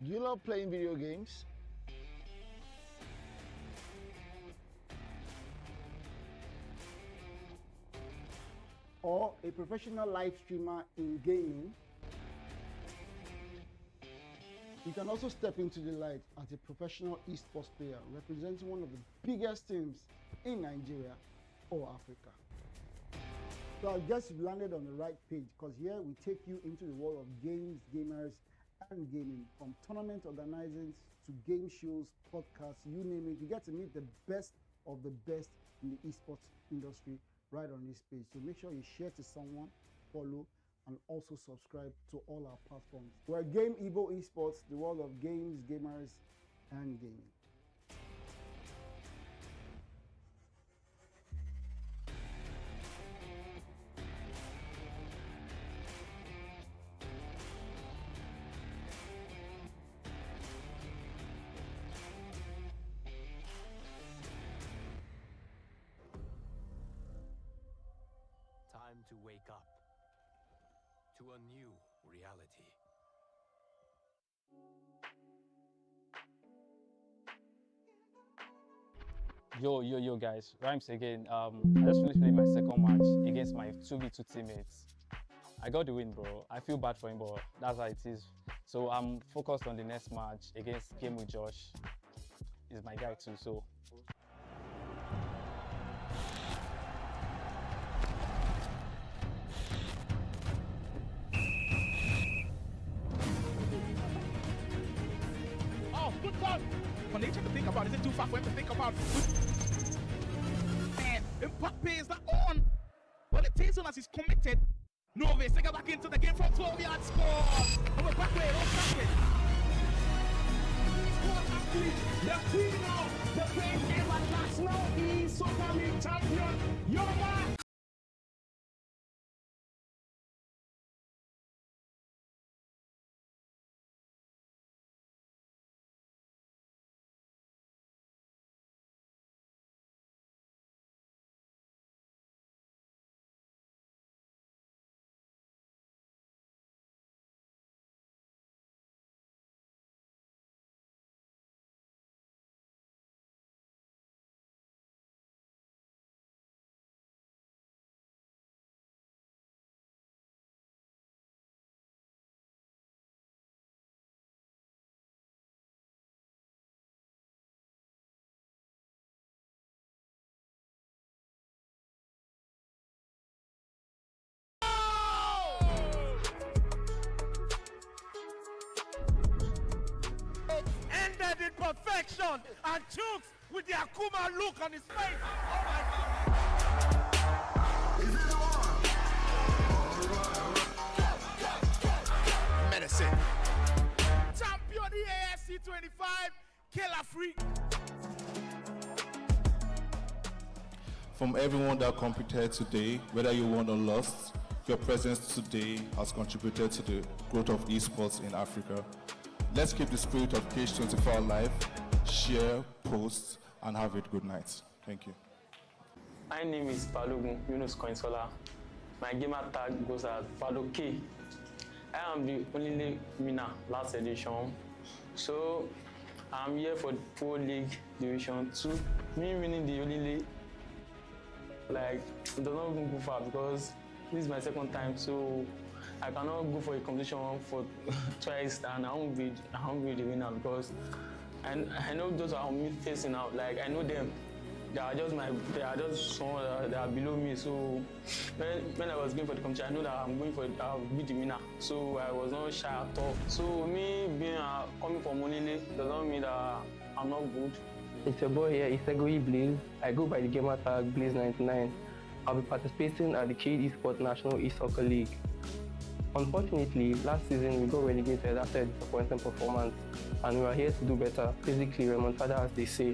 Speaker 13: Do you love playing video games? Or a professional live streamer in gaming? You can also step into the light as a professional esports player representing one of the biggest teams in Nigeria or Africa. So I guess you've landed on the right page, because here we take you into the world of games, gamers, and gaming. From tournament organizing to game shows, podcasts, you name it, you get to meet the best of the best in the esports industry right on this page. So make sure you share to someone, follow, and also subscribe to all our platforms. We're Game Evo Esports, the world of games, gamers, and gaming.
Speaker 14: Time to wake up to a new reality.
Speaker 10: Yo, guys, Rhymes again. I just finished playing my second match against my 2v2 teammates. I got the win, bro. I feel bad for him, but that's how it is. So I'm focused on the next match against GameWithJosh. He's my guy too, so.
Speaker 1: Oh, good call. When they try to think about, is it too far for him to think about? Man, Mbappe is not on. Well, it takes on as he's committed. Novis, they get back into the game from 12 yards, score. And we're back there, the queen of the great game at National Esoccer League champion, your man. ended in perfection, and Chooks with the Akuma look on his face. Oh my God.
Speaker 9: Medicine.
Speaker 1: Champion EAFC 25, Killer Freak.
Speaker 2: From everyone that competed today, whether you won or lost, your presence today has contributed to the growth of esports in Africa. Let's keep the spirit of Cage24 alive, share, post, and have a good night. Thank you.
Speaker 3: My name is Konex. My gamer tag goes as K. I am the only winner last edition. So I'm here for the Pro League Division 2. Me winning the only league, like, it does not even go far because this is my second time, so I cannot go for a competition for twice and I won't be the winner because I know those are me facing out. Like, I know them. They are just someone that are below me. So when I was going for the competition, I know that I'll be the winner. So I was not shy at all. So me being coming from Monile does not mean that I'm not good.
Speaker 4: It's your boy here, Esoccer Blaze. I go by the gamer tag Blaze99. I'll be participating at the Cade Esports National Esoccer League. Unfortunately, last season we got relegated after a disappointing performance, and we are here to do better. Physically, remontada, as they say.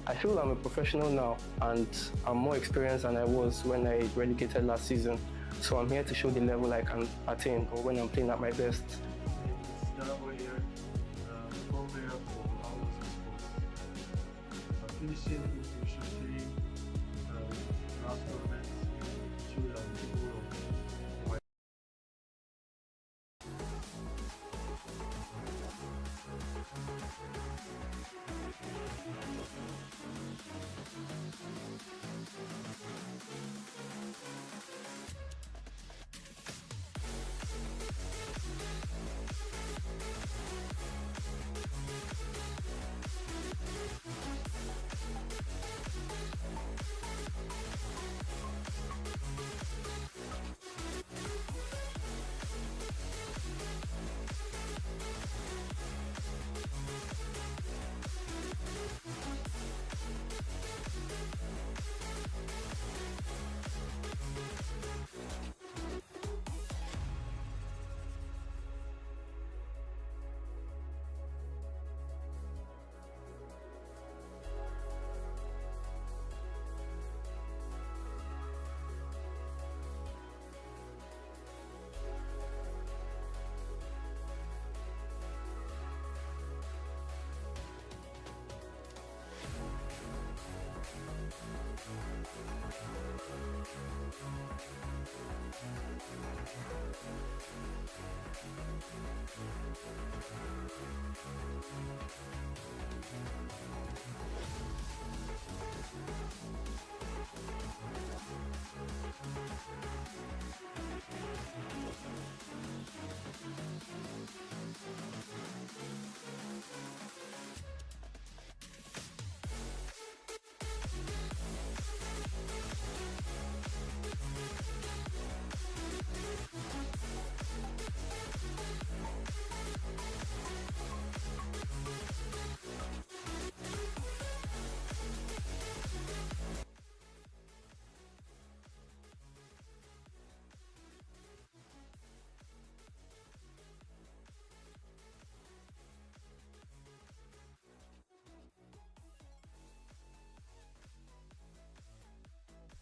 Speaker 4: I feel I'm a professional now, and I'm more experienced than I was when I relegated last season. So I'm here to show the level I can attain, or when I'm playing at my best.
Speaker 5: It's DadaBoy here, pro player for Rhymez Sports. Finishing Intermission 3, last tournament, showed that the goal of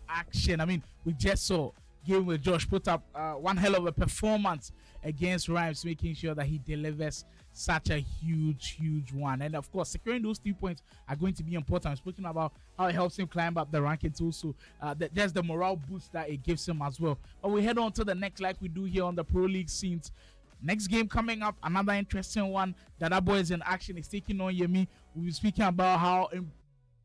Speaker 1: action. I mean, we just saw GameWithJosh put up one hell of a performance against Rhymez, making sure that he delivers such a huge one. And of course, securing those 3 points are going to be important. I'm speaking about how it helps him climb up the rankings also. There's the morale boost that it gives him as well. But we head on to the next, like we do here on the Pro League scenes. Next game coming up, another interesting one. DadaBoy is in action. He's taking on Yemi. We'll be speaking about how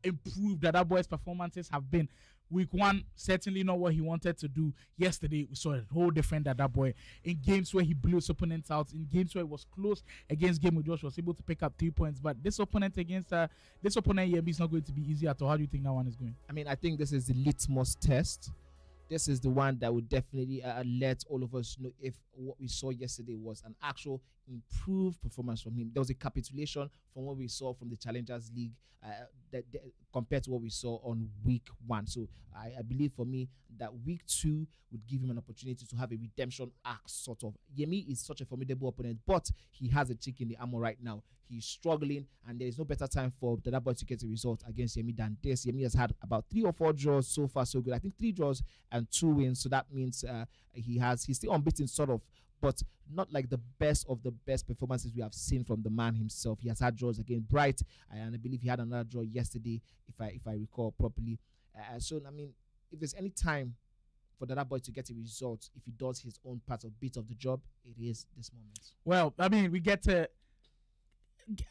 Speaker 1: improved DadaBoy's performances have been. Week 1, certainly not what he wanted to do. Yesterday, we saw a whole different DadaBoy in games where he blew his opponents out, in games where it was close against GameWithJosh, was able to pick up 3 points. But this opponent Yemi is not going to be easy at all. How do you think that one is going?
Speaker 12: I mean, I think this is the litmus test. This is the one that would definitely let all of us know if what we saw yesterday was an actual improved performance from him. There was a capitulation from what we saw from the Challengers League compared to what we saw on week 1. So I believe for me that week 2 would give him an opportunity to have a redemption arc sort of. Yemi is such a formidable opponent, but he has a chick in the armor right now. He's struggling, and there is no better time for DadaBoy to get a result against Yemi than this. Yemi has had about 3 or 4 draws so far, so good. I think 3 draws and 2 wins. So that means he's still unbeaten, sort of, but not like the best of the best performances we have seen from the man himself. He has had draws against Bright, and I believe he had another draw yesterday, if I recall properly. So I mean, if there's any time for DadaBoy to get a result, if he does his own part of bit of the job, it is this moment.
Speaker 1: Well, I mean, we get a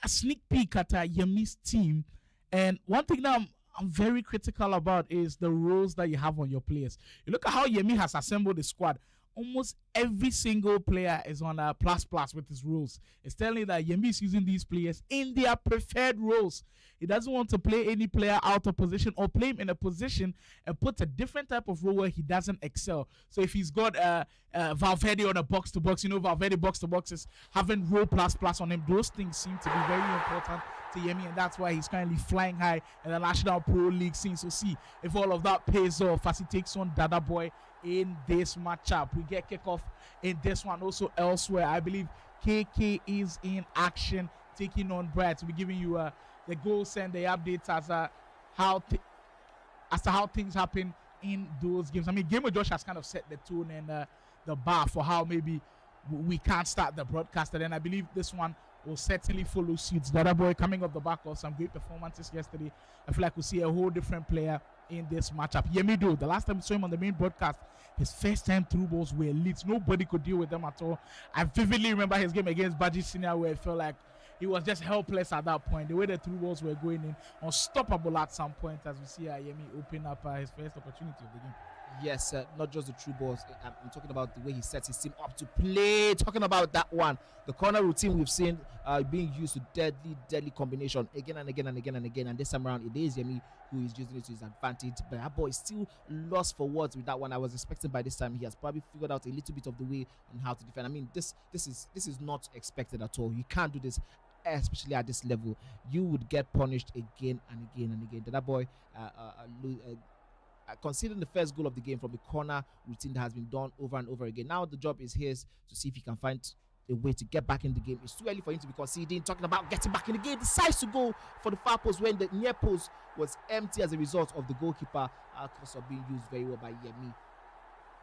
Speaker 1: sneak peek at Yemi's team, and one thing that I'm very critical about is the roles that you have on your players. You look at how Yemi has assembled the squad. Almost every single player is on a plus with his roles. It's telling that Yemi is using these players in their preferred roles. He doesn't want to play any player out of position or play him in a position and put a different type of role where he doesn't excel. So if he's got Valverde on a box-to-box, Valverde box-to-box is having role plus on him. Those things seem to be very important to Yemi, and that's why he's currently flying high in the National Pro League scene. So see if all of that pays off as he takes on DadaBoy in this matchup. We get kickoff in this one. Also elsewhere, I believe KK is in action taking on Brad. So we're giving you the goals and the updates as to how things happen in those games. I mean, GameWithJosh has kind of set the tone and the bar for how maybe we can't start the broadcast. And then I believe this one will certainly follow suits. DadaBoy coming off the back of some great performances yesterday. I feel like we'll see a whole different player in this matchup. Yemi, though, the last time we saw him on the main broadcast, his first time through balls were elite. Nobody could deal with them at all. I vividly remember his game against Baji Senior, where it felt like he was just helpless at that point. The way the through balls were going in, unstoppable at some point, as we see Yemi open up his first opportunity of the game.
Speaker 12: Yes, not just the true balls. I'm talking about the way he sets his team up to play. Talking about that one, the corner routine we've seen being used to deadly combination again and again. And this time around, it is Yemi who is using it to his advantage. But that boy is still lost for words with that one. I was expecting by this time he has probably figured out a little bit of the way on how to defend. I mean, this is not expected at all. You can't do this, especially at this level. You would get punished again and again. That boy. Considering the first goal of the game from the corner routine that has been done over and over again. Now the job is his to see if he can find a way to get back in the game. It's too early for him to be conceding. Talking about getting back in the game, decides to go for the far post when the near post was empty as a result of the goalkeeper also being used very well by Yemi.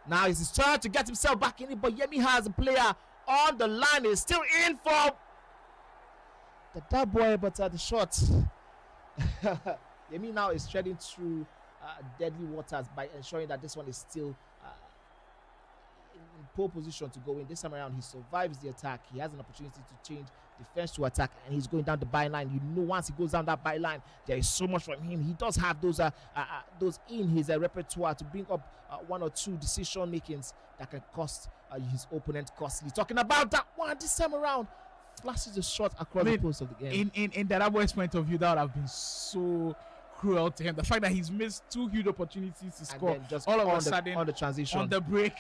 Speaker 12: Now it's his turn to get himself back in it, but Yemi has a player on the line. Is still in for DadaBoy, but the shot. Yemi now is treading through deadly waters by ensuring that this one is still in pole position to go in. This time around, he survives the attack. He has an opportunity to change defense to attack, and he's going down the byline. Once he goes down that byline, there is so much from him. He does have those in his repertoire to bring up 1 or 2 decision makings that can cost his opponent costly. Talking about that one this time around, flashes a shot across the post of the game.
Speaker 1: In DadaBoy's point of view, that would have been so cruel to him. The fact that he's missed 2 huge opportunities to score,
Speaker 12: just
Speaker 1: all of a sudden
Speaker 12: on the transition,
Speaker 1: on the break,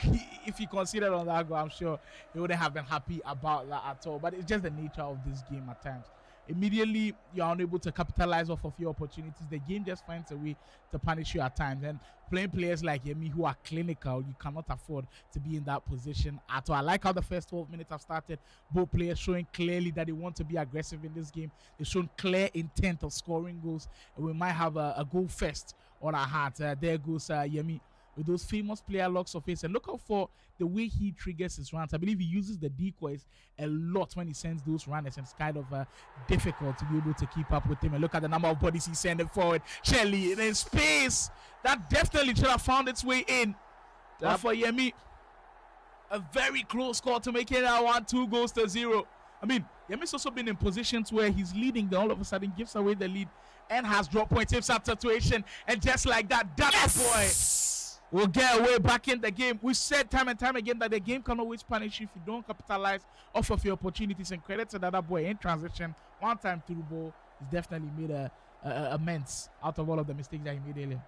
Speaker 1: if he considered on that goal, I'm sure he wouldn't have been happy about that at all. But it's just the nature of this game at times. Immediately you're unable to capitalize off of your opportunities. The game just finds a way to punish you at times. And playing players like Yemi who are clinical, you cannot afford to be in that position at all. I like how the first 12 minutes have started. Both players showing clearly that they want to be aggressive in this game. They've shown clear intent of scoring goals. And we might have a goal first on our hands. There goes Yemi with those famous player locks of his. And look out for the way he triggers his runs. I believe he uses the decoys a lot when he sends those runners, and it's kind of difficult to be able to keep up with him. And look at the number of bodies he's sending forward. Shelly in space. That definitely should have found its way in. For Yemi, a very close call to make it 1-2 goals to 0. I mean, Yemi's also been in positions where he's leading, then all of a sudden gives away the lead and has drop point tips at situation. And just like that, DadaBoy will get away back in the game. We said time and time again that the game can always punish you if you don't capitalize off of your opportunities. And credit to DadaBoy in transition. One time through ball, he's definitely made a amends out of all of the mistakes that he made earlier.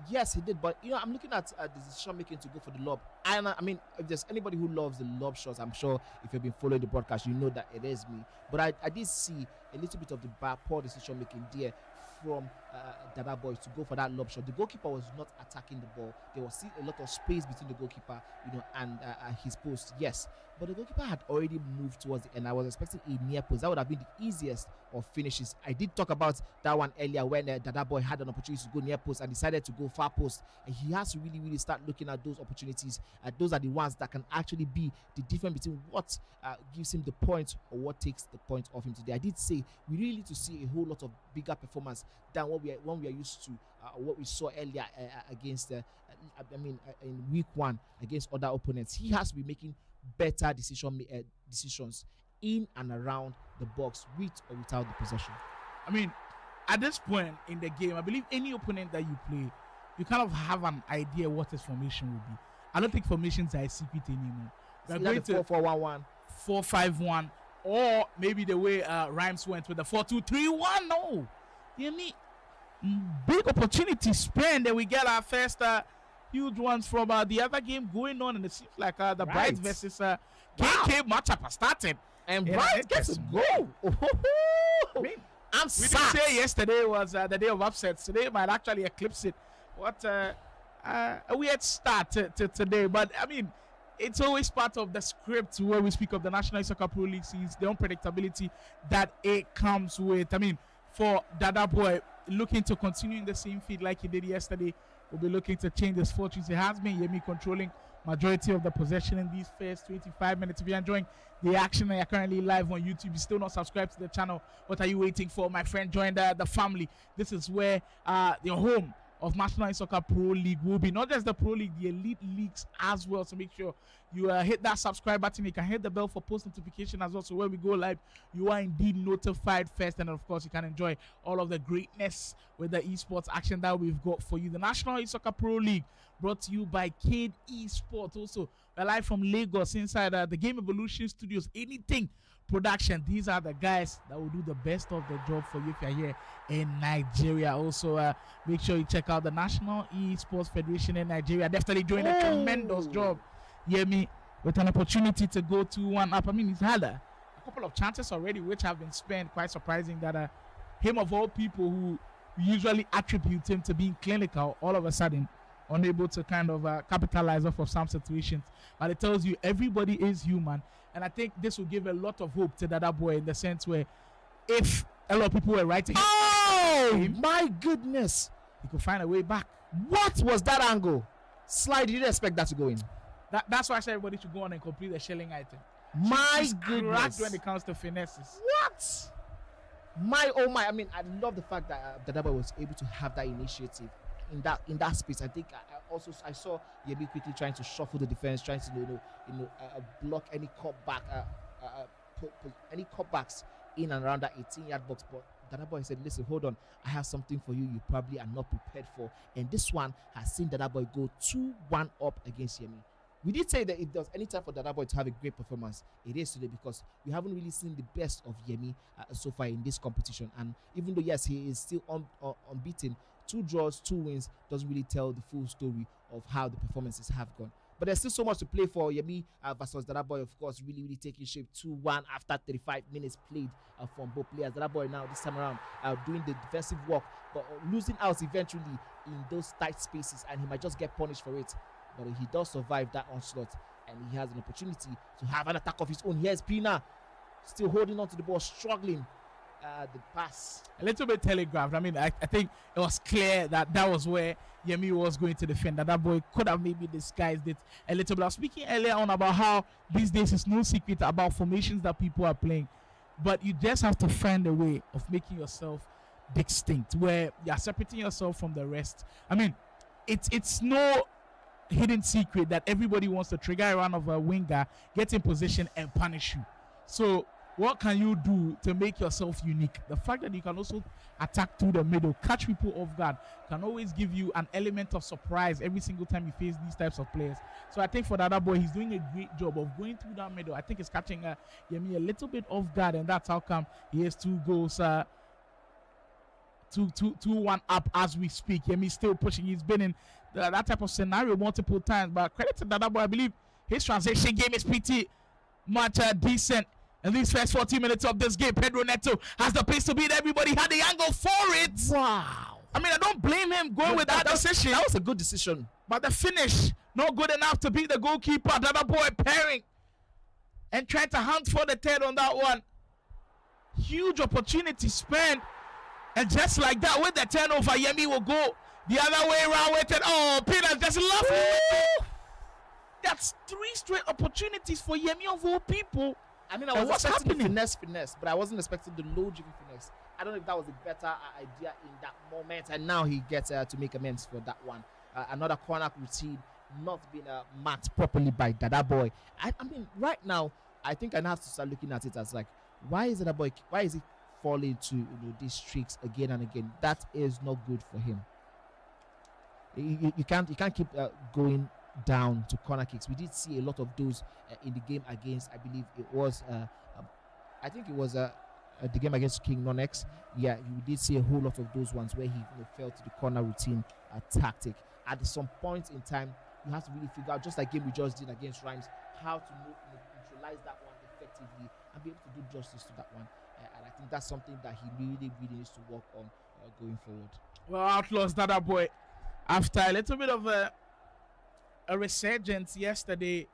Speaker 12: Yes, he did. But I'm looking at the decision making to go for the lob. And I mean, if there's anybody who loves the lob shots, I'm sure if you've been following the broadcast, you know that it is me. But I did see a little bit of the poor decision making there from DadaBoy to go for that lob shot. The goalkeeper was not attacking the ball. There was still a lot of space between the goalkeeper, and his post. Yes, but the goalkeeper had already moved towards the end. I was expecting a near post. That would have been the easiest of finishes. I did talk about that one earlier when DadaBoy had an opportunity to go near post and decided to go far post. And he has to really, really start looking at those opportunities. Those are the ones that can actually be the difference between what gives him the point or what takes the point off him today. I did say we really need to see a whole lot of bigger performance than what we are used to, what we saw earlier against, in week 1 against other opponents. He has to be making better decisions in and around the box with or without the possession.
Speaker 1: I mean, at this point in the game, I believe any opponent that you play, you kind of have an idea what his formation will be. I don't think formations are a secret anymore. We're going to
Speaker 12: 4-4-1-1,
Speaker 1: 4-5-1, or maybe the way Rhymez went with the 4-2-3-1. No, Yemi, big opportunity spent, and we get our first huge ones from the other game going on, and it seems like the Bright versus KK matchup has started.
Speaker 12: And Bright gets a goal.
Speaker 1: I mean, we did say yesterday was the day of upsets. Today might actually eclipse it. What a weird start to today, but I mean, it's always part of the script where we speak of the National Esoccer Pro League series, the unpredictability that it comes with. I mean, for DadaBoy, looking to continue in the same feed like he did yesterday, will be looking to change his fortunes. It has been Yemi controlling majority of the possession in these first 25 minutes. If you're enjoying the action and you're currently live on YouTube, you're still not subscribed to the channel, what are you waiting for, my friend? Join the family. This is where your home of National Esoccer Pro League will be. Not just the Pro League, the Elite Leagues as well. So make sure you hit that subscribe button. You can hit the bell for post notification as well. So when we go live, you are indeed notified first. And of course, you can enjoy all of the greatness with the esports action that we've got for you. The National Esoccer Pro League brought to you by Cade Esports. Also, we're live from Lagos inside the Game Evolution Studios. Anything production, these are the guys that will do the best of the job for you if you're here in Nigeria. Also, make sure you check out the National Esports Federation in Nigeria. Definitely doing a tremendous job, Yemi, with an opportunity to go 2-1 up. I mean, he's had a couple of chances already which have been spent. Quite surprising that him of all people who usually attribute him to being clinical, all of a sudden unable to kind of capitalize off of some situations. But it tells you everybody is human. And I think this will give a lot of hope to DadaBoy in the sense where if a lot of people were writing,
Speaker 12: oh my goodness,
Speaker 1: he could find a way back.
Speaker 12: What was that angle? Slide, you didn't expect that to go in.
Speaker 1: That's why I said everybody should go on and complete the shelling item.
Speaker 12: My goodness.
Speaker 1: When it comes to finesses.
Speaker 12: What? I mean, I love the fact that DadaBoy was able to have that initiative in that space. I think I saw Yemi quickly trying to shuffle the defense, trying to block any cutbacks in and around that 18-yard box. But DadaBoy said, "Listen, hold on. I have something for you probably are not prepared for." And this one has seen DadaBoy go 2-1 up against Yemi. We did say that if there's any time for DadaBoy to have a great performance, it is today, because we haven't really seen the best of Yemi so far in this competition. And even though, yes, he is still unbeaten, 2 draws, 2 wins doesn't really tell the full story of how the performances have gone. But there's still so much to play for. Yemi versus DadaBoy, of course, really taking shape. 2-1 after 35 minutes played from both players. DadaBoy now this time around doing the defensive work, but losing out eventually in those tight spaces, and he might just get punished for it. But he does survive that onslaught, and he has an opportunity to have an attack of his own. Here's Pina, still holding on to the ball, struggling. The pass
Speaker 1: a little bit telegraphed. I mean, I think it was clear that was where Yemi was going to defend. DadaBoy could have maybe disguised it a little bit. I was speaking earlier on about how these days it's no secret about formations that people are playing, but you just have to find a way of making yourself distinct, where you're separating yourself from the rest. I mean, it's no hidden secret that everybody wants to trigger a run of a winger, get in position and punish you. So what can you do to make yourself unique? The fact that you can also attack through the middle, catch people off guard, can always give you an element of surprise every single time you face these types of players. So I think for DadaBoy, he's doing a great job of going through that middle. I think he's catching Yemi a little bit off guard, and that's how come he has 2 goals 2-1 up as we speak. Yemi's still pushing. He's been in that type of scenario multiple times. But credit to DadaBoy, I believe his transition game is pretty much decent. In these first 40 minutes of this game, Pedro Neto has the pace to beat everybody. Had the angle for it.
Speaker 12: Wow.
Speaker 1: I mean, I don't blame him going with that decision.
Speaker 12: That was a good decision.
Speaker 1: But the finish, not good enough to beat the goalkeeper. DadaBoy pairing and trying to hunt for the third on that one. Huge opportunity spent. And just like that, with the turnover, Yemi will go the other way around with it. Oh, Peter just lovely. That's 3 straight opportunities for Yemi of all people.
Speaker 12: I mean, I was expecting the finesse, but I wasn't expecting the low-jigging finesse. I don't know if that was a better idea in that moment. And now he gets to make amends for that one. Another corner routine not being marked properly by DadaBoy. I mean, right now, I think I have to start looking at it as like, why is he falling to these streaks again and again? That is not good for him. You can't keep going down to corner kicks. We did see a lot of those in the game against, I believe it was the game against King Konex. Yeah, you did see a whole lot of those ones where he fell to the corner routine tactic. At some point in time, you have to really figure out, just like GameWithJosh did against Rhymez, how to neutralize that one effectively and be able to do justice to that one. And I think that's something that he really needs to work on going forward.
Speaker 1: Well, Outlaws DadaBoy, after a little bit of a resurgence yesterday,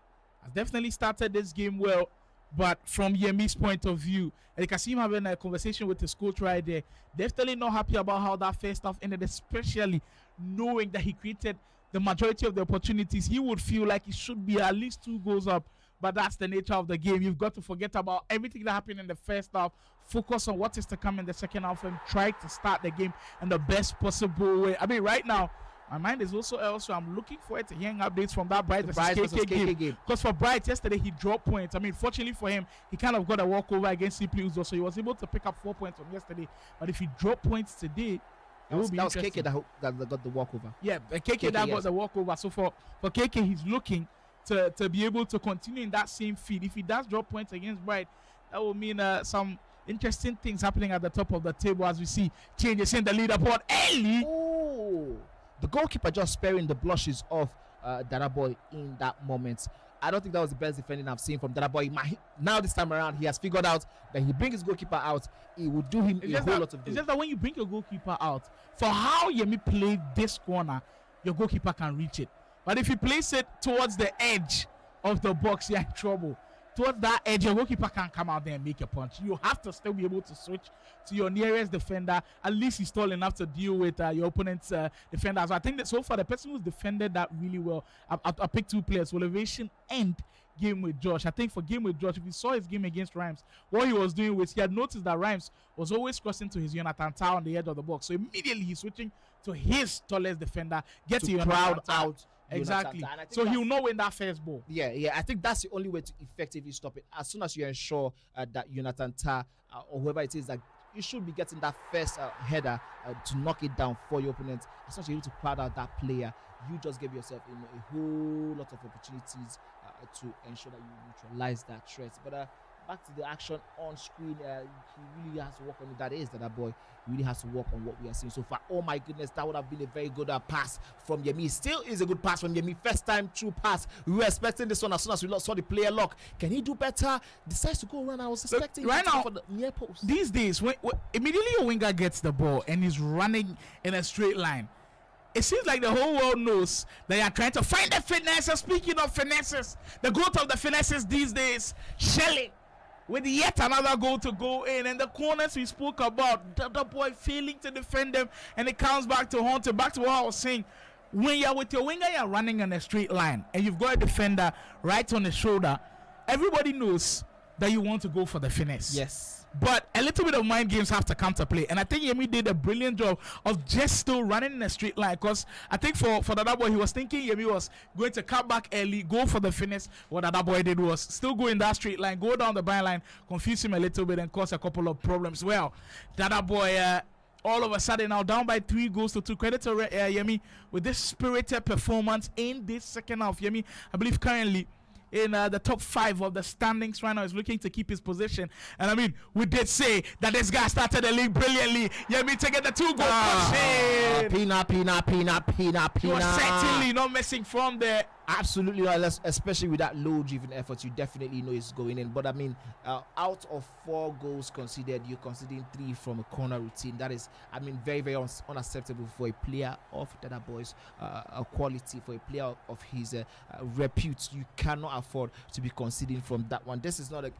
Speaker 1: has definitely started this game well. But from Yemi's point of view, and you can see him having a conversation with his coach right there, definitely not happy about how that first half ended, especially knowing that he created the majority of the opportunities. He would feel like he should be at least 2 goals up, but that's the nature of the game. You've got to forget about everything that happened in the first half, focus on what is to come in the second half, and try to start the game in the best possible way. I mean, right now, my mind is also elsewhere. I'm looking forward to hearing updates from that Bright versus KK game. Because for Bright, yesterday he dropped points. I mean, fortunately for him, he kind of got a walkover against CP Uzo, so he was able to pick up 4 points from yesterday. But if he dropped points today, it will be
Speaker 12: that was KK that got the walkover.
Speaker 1: Yeah, KK that got the walkover. So for KK, he's looking to be able to continue in that same feed. If he does drop points against Bright, that will mean some interesting things happening at the top of the table as we see changes in the leaderboard early.
Speaker 12: Oh. The goalkeeper just sparing the blushes of DadaBoy in that moment. I don't think that was the best defending I've seen from DadaBoy. Now this time around, he has figured out that he brings his goalkeeper out, it will do him a whole lot of good.
Speaker 1: It's just that when you bring your goalkeeper out, for how Yemi played this corner, your goalkeeper can reach it. But if you place it towards the edge of the box, you're in trouble. Towards that edge, your goalkeeper can't come out there and make a punch. You have to still be able to switch to your nearest defender. At least he's tall enough to deal with your opponent's defender. So I think that so far the person who's defended that really well, I picked 2 players, Elevation and GameWithJosh. I think for GameWithJosh, if you saw his game against Rhymez, what he was doing was he had noticed that Rhymez was always crossing to his Jonathan Tah on the edge of the box. So immediately he's switching to his tallest defender, get to crowd out. Exactly. So he'll know when that first ball.
Speaker 12: Yeah. I think that's the only way to effectively stop it. As soon as you ensure that Jonathan Tah or whoever it is, that you should be getting that first header to knock it down for your opponent. As soon as you're able to crowd out that player, you just give yourself a whole lot of opportunities to ensure that you neutralize that threat. But back to the action on screen, he really has to work on it. That is DadaBoy. He really has to work on what we are seeing so far. Oh my goodness, that would have been a very good pass from Yemi. Still is a good pass from Yemi. First time true pass. We were expecting this one as soon as we saw the player lock. Can he do better? Decides to go around. I was expecting
Speaker 1: right now
Speaker 12: for the near post.
Speaker 1: These days, when immediately a winger gets the ball and is running in a straight line, it seems like the whole world knows they are trying to find the finesses. Speaking of finesses, the growth of the finesses these days, Shelly with yet another goal to go in, and the corners we spoke about, DadaBoy failing to defend them, and it comes back to haunt it. Back to what I was saying, when you're with your winger, you're running in a straight line, and you've got a defender right on the shoulder, everybody knows that you want to go for the finesse.
Speaker 12: Yes.
Speaker 1: But a little bit of mind games have to come to play. And I think Yemi did a brilliant job of just still running in a straight line. Because I think for DadaBoy, he was thinking Yemi was going to cut back early, go for the finesse. What DadaBoy did was still go in that straight line, go down the byline, confuse him a little bit, and cause a couple of problems. Well, DadaBoy, all of a sudden now down by 3 goals to 2. Credit to Yemi with this spirited performance in this second half. Yemi, I believe currently in the top 5 of the standings right now. He's looking to keep his position. And I mean, we did say that this guy started the league brilliantly. Yemi to get the 2 goals.
Speaker 12: Pina.
Speaker 1: He was certainly not missing from there.
Speaker 12: Absolutely not, especially with that low-driven effort. You definitely know it's going in. But I mean, out of 4 goals conceded, you're conceding 3 from a corner routine. That is, I mean, very, very unacceptable for a player of DadaBoy's quality, for a player of his repute. You cannot afford to be conceding from that one. This is not a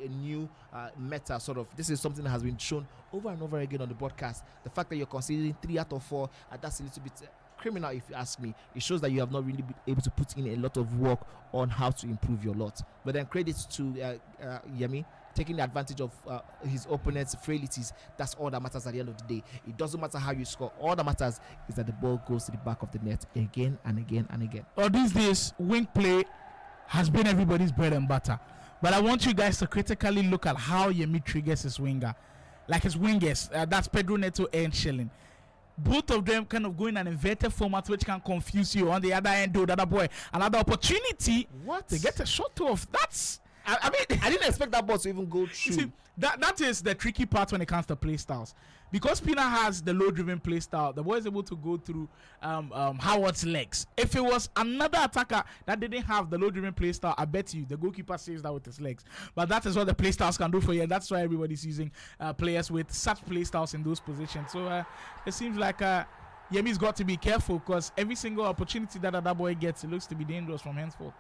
Speaker 12: new meta sort of. This is something that has been shown over and over again on the broadcast. The fact that you're conceding 3 out of 4, that's a little bit criminal, if you ask me. It shows that you have not really been able to put in a lot of work on how to improve your lot. But then credit to Yemi, taking advantage of his opponent's frailties. That's all that matters at the end of the day. It doesn't matter how you score. All that matters is that the ball goes to the back of the net again and again and again.
Speaker 1: These days, wing play has been everybody's bread and butter. But I want you guys to critically look at how Yemi triggers his winger. Like his wingers, that's Pedro Neto and Shilling. Both of them kind of go in an inverted format which can confuse you. On the other end, DadaBoy, another opportunity to get a shot off. That's,
Speaker 12: I mean, I didn't expect that ball to even go through.
Speaker 1: See, that is the tricky part when it comes to play styles. Because Pina has the low-driven play style, the boy is able to go through Howard's legs. If it was another attacker that didn't have the low-driven play style, I bet you the goalkeeper saves that with his legs. But that is what the play styles can do for you, and that's why everybody's using players with such play styles in those positions. So it seems like Yemi's got to be careful, because every single opportunity that DadaBoy gets, it looks to be dangerous from henceforth.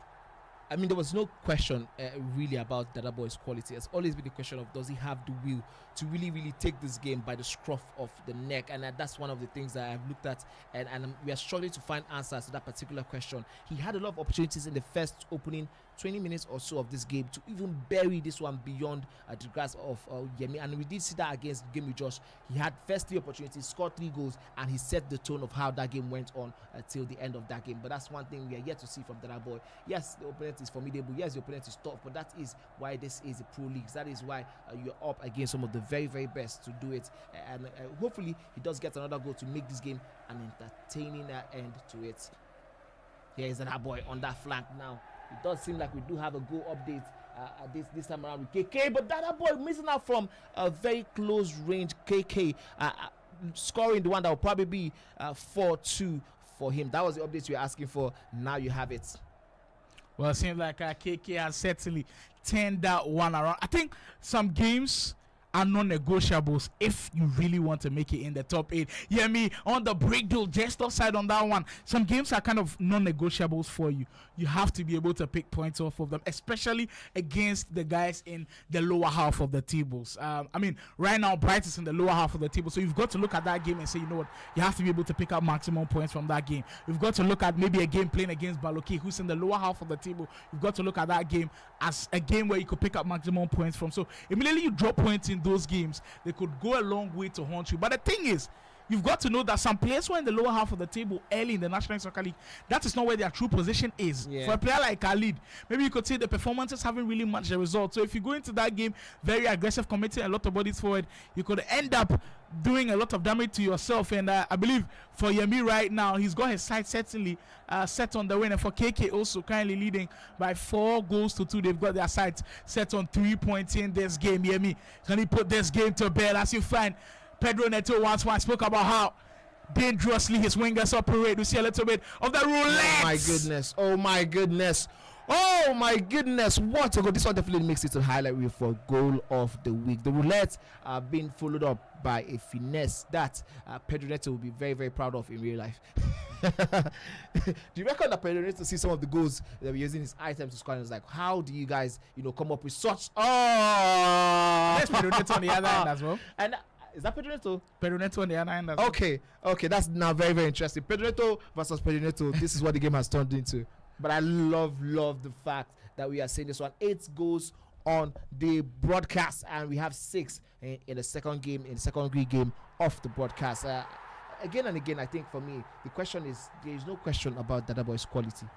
Speaker 12: I mean, there was no question really about DadaBoy's quality. It's always been a question of, does he have the will to really take this game by the scruff of the neck? And that's one of the things that I've looked at, and we are struggling to find answers to that particular question. He had a lot of opportunities in the first opening 20 minutes or so of this game to even bury this one beyond the grasp of Yemi. And we did see that against GameWithJosh. He had first 3 opportunities, scored 3 goals, and he set the tone of how that game went on till the end of that game. But that's one thing we are yet to see from DadaBoy. Yes, the opponent is formidable. Yes, the opponent is tough, but that is why this is a pro league. That is why you're up against some of the very, very best to do it. And hopefully he does get another goal to make this game an entertaining end to it. Here is DadaBoy on that flank now. It does seem like we do have a goal update this time around with KK, but DadaBoy missing out from a very close range. KK scoring the one that will probably be 4-2 for him. That was the update you were asking for. Now you have it.
Speaker 1: Well, it seems like KK has certainly turned that one around. I think some games are non-negotiables if you really want to make it in the top 8. Yemi on the breakdown, just offside on that one. Some games are kind of non-negotiables for you. You have to be able to pick points off of them, especially against the guys in the lower half of the tables. I mean, right now Bright is in the lower half of the table, so you've got to look at that game and say, you know what, you have to be able to pick up maximum points from that game. You've got to look at maybe a game playing against Baloke, who's in the lower half of the table. You've got to look at that game as a game where you could pick up maximum points from. So immediately you drop points in those games, they could go a long way to haunt you. But the thing is, you've got to know that some players who are in the lower half of the table early in the National Soccer League, that is not where their true position is.
Speaker 12: Yeah.
Speaker 1: For a player like Khalid, maybe you could say the performances haven't really matched the result. So if you go into that game very aggressive, committing a lot of bodies forward, you could end up doing a lot of damage to yourself. And I believe for Yemi right now, he's got his sights certainly set on the win. And for KK also currently leading by 4-2. They've got their sights set on 3 points in this game. Yemi, can he put this game to bed? As you find Pedro Neto once more spoke about how dangerously his wingers operate. We see a little bit of the roulette.
Speaker 12: Oh my goodness. Oh my goodness. Oh my goodness. What a goal. This one definitely makes it to highlight reel for goal of the week. The roulette being followed up by a finesse that Pedro Neto will be very, very proud of in real life. Do you reckon that Pedro Neto see some of the goals that we're using his items to score? And it's like, how do you guys, come up with such? Oh,
Speaker 1: there's Pedro Neto on the other end as well.
Speaker 12: And is that Pedro Neto?
Speaker 1: Pedro Neto on the other end as
Speaker 12: okay, well. Okay, that's now very, very interesting. Pedro Neto versus Pedro Neto. This is what the game has turned into. But I love the fact that we are seeing this one. 8 goals on the broadcast, and we have 6 in the second game, in the second game of the broadcast. Again and again, I think for me, the question is, there is no question about DadaBoy's quality.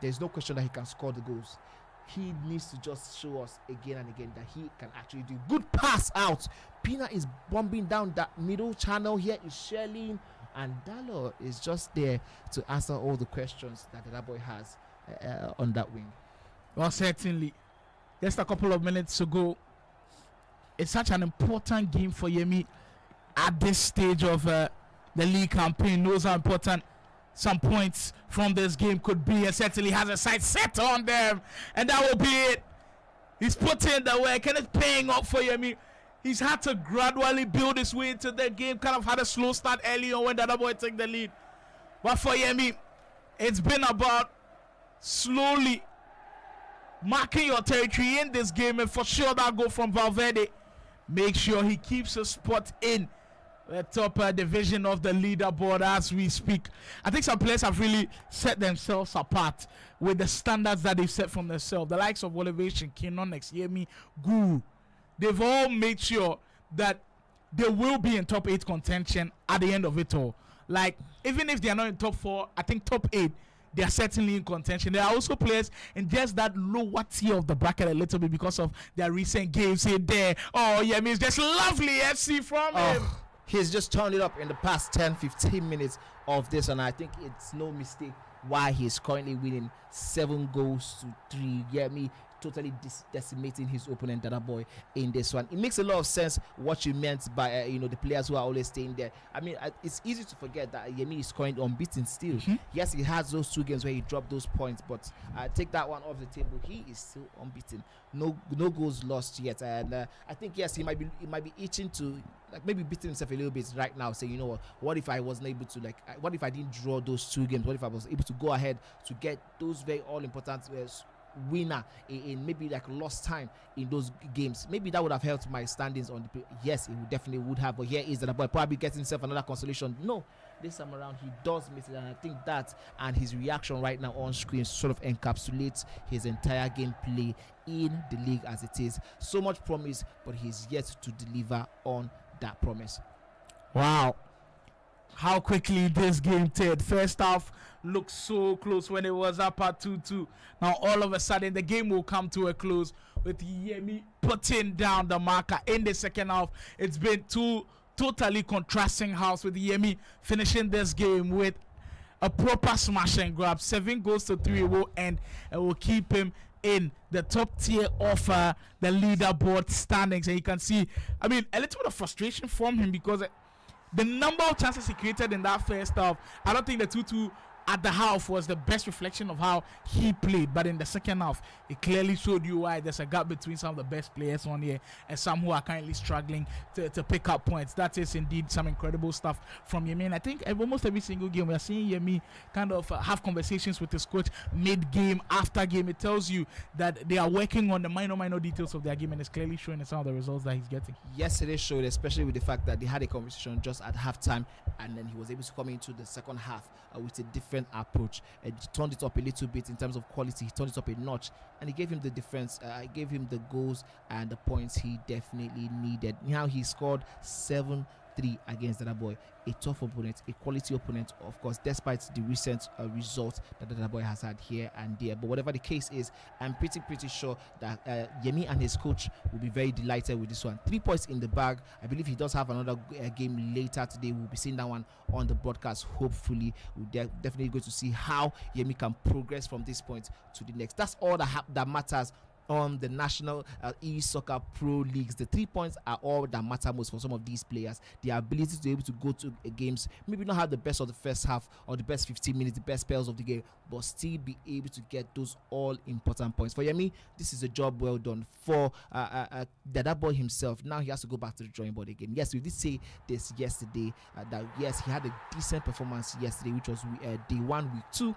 Speaker 12: There is no question that he can score the goals. He needs to just show us again and again that he can actually do good pass out. Pina is bombing down that middle channel. Here is Shelling, and Dalo is just there to answer all the questions that DadaBoy has on that wing.
Speaker 1: Well, certainly. Just a couple of minutes ago, it's such an important game for Yemi at this stage of the league campaign. Knows how important some points from this game could be, and certainly has a sight set on them, and that will be it. He's put in the work, and it's paying off for Yemi. He's had to gradually build his way into the game, kind of had a slow start early on when DadaBoy took the lead. But for Yemi, it's been about slowly marking your territory in this game, and for sure that goal from Valverde, make sure he keeps a spot in the top division of the leaderboard as we speak. I think some players have really set themselves apart with the standards that they've set from themselves. The likes of Elevation, Konex, Yemi, Guru. They've all made sure that they will be in top 8 contention at the end of it all. Like, even if they are not in top 4, I think top 8, they are certainly in contention. There are also players in just that lower tier of the bracket a little bit because of their recent games in there. Oh, Yemi is just lovely FC from him.
Speaker 12: He's just turned it up in the past 10-15 minutes of this, and I think it's no mistake why he's currently winning 7 goals to 3. Yemi totally decimating his opponent DadaBoy in this one. It makes a lot of sense what you meant by the players who are always staying there. I mean, it's easy to forget that Yemi is currently unbeaten still. Yes, he has those 2 games where he dropped those points, but take that one off the table, he is still unbeaten. No goals lost yet, and I think yes, he might be itching to maybe beating himself a little bit right now, saying, you know what if I wasn't able to what if I didn't draw those 2 games? What if I was able to go ahead to get those very all important winner in maybe lost time in those games? Maybe that would have helped my standings on the yes, it definitely would have. But here is DadaBoy probably getting himself another consolation. No, this time around he does miss it, and I think that and his reaction right now on screen sort of encapsulates his entire gameplay in the league as it is. So much promise, but he's yet to deliver on that promise.
Speaker 1: Wow, how quickly this game turned. First half looked so close when it was up at 2-2. Now all of a sudden the game will come to a close with Yemi putting down the marker in the second half. It's been 2 totally contrasting halves, with Yemi finishing this game with a proper smash and grab. 7 goals to 3 will end and will keep him in the top tier of the leaderboard standings. And you can see, I mean, a little bit of frustration from him because the number of chances he created in that first half, I don't think the 2-2 at the half was the best reflection of how he played, but in the second half it clearly showed you why there's a gap between some of the best players on here and some who are currently struggling to pick up points. That is indeed some incredible stuff from Yemi, and I think almost every single game we are seeing Yemi kind of have conversations with his coach mid-game, after game. It tells you that they are working on the minor details of their game, and it's clearly showing in some of the results that he's getting.
Speaker 12: Yesterday showed, especially with the fact that they had a conversation just at halftime, and then he was able to come into the second half with a different approach, and he turned it up a little bit in terms of quality. He turned it up a notch, and he gave him the difference. I gave him the goals and the points he definitely needed. Now he scored 7-3 against DadaBoy, a tough opponent, a quality opponent, of course, despite the recent result that DadaBoy has had here and there. But whatever the case is, I'm pretty sure that Yemi and his coach will be very delighted with this one. 3 points in the bag. I believe he does have another game later today. We'll be seeing that one on the broadcast. Hopefully, we're definitely going to see how Yemi can progress from this point to the next. That's all that matters on the national Esoccer Pro Leagues. The 3 points are all that matter most for some of these players. The ability to be able to go to games, maybe not have the best of the first half or the best 15 minutes, the best spells of the game, but still be able to get those all important points. For Yemi, this is a job well done. For DadaBoy himself, now he has to go back to the drawing board again. Yes, we did say this yesterday, that yes, he had a decent performance yesterday, which was day 1, week 2.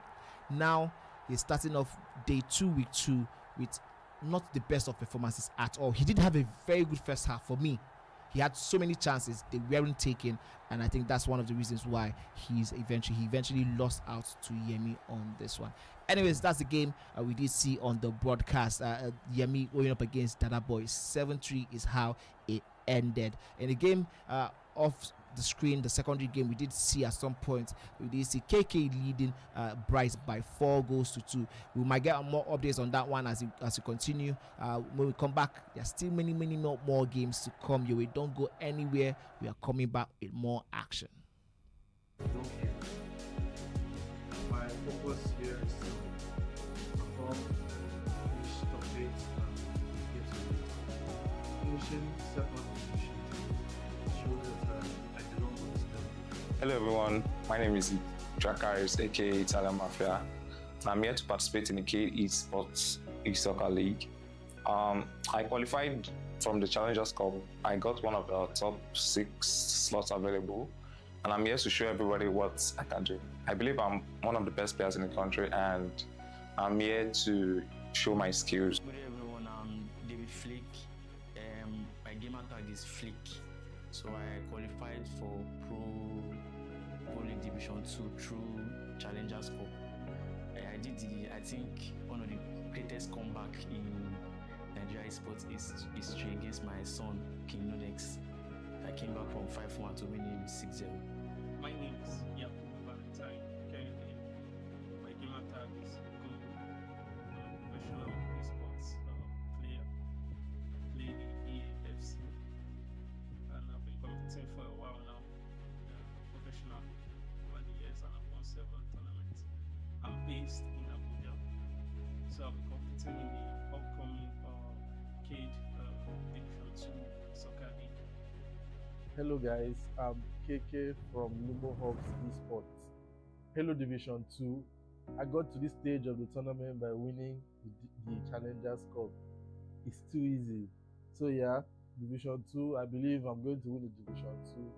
Speaker 12: Now he's starting off day 2, week 2 with not the best of performances at all. He did have a very good first half for me. He had so many chances, they weren't taken, and I think that's one of the reasons why he eventually lost out to Yemi on this one. Anyways, that's the game we did see on the broadcast. Yemi going up against DadaBoy. 7-3 is how it ended. In the game off the screen, the secondary game, we did see at some point, we did see KK leading Bryce by 4 goals to 2. We might get more updates on that one as we continue. When we come back, there's still many more games to come. We don't go anywhere. We are coming back with more action.
Speaker 5: My focus here is to perform, great get to finishing second on Division 2 showed that I belong on this level.
Speaker 6: Hello everyone, my name is Dracarys, aka Italian Mafia. I'm here to participate in the K Esports Esoccer League. I qualified from the Challengers Cup. I got one of the top 6 slots available, and I'm here to show everybody what I can do. I believe I'm one of the best players in the country, and I'm here to show my skills.
Speaker 15: Good day everyone, I'm David Flick. My gamer tag is Flick. So I qualified for Pro League Division 2 through Challengers Cup. I did I think one of the greatest comeback in Nigeria sports history against my son, King Konex. I came back from 5-1 to win him 6-0.
Speaker 16: My name is Yaku Valentine. Currently, my gamer tag is Go. Professional esports player. Play the EAFC. And I've been competing for a while now. Professional over the years, and I've won several tournaments. I'm based in Abuja, so I'll be competing in the upcoming Cade Division 2 Soccer League.
Speaker 7: Hello guys, I'm KK from Lumo Hubs Esports. Hello Division 2. I got to this stage of the tournament by winning the Challengers Cup. It's too easy. So yeah, Division 2, I believe I'm going to win the Division 2.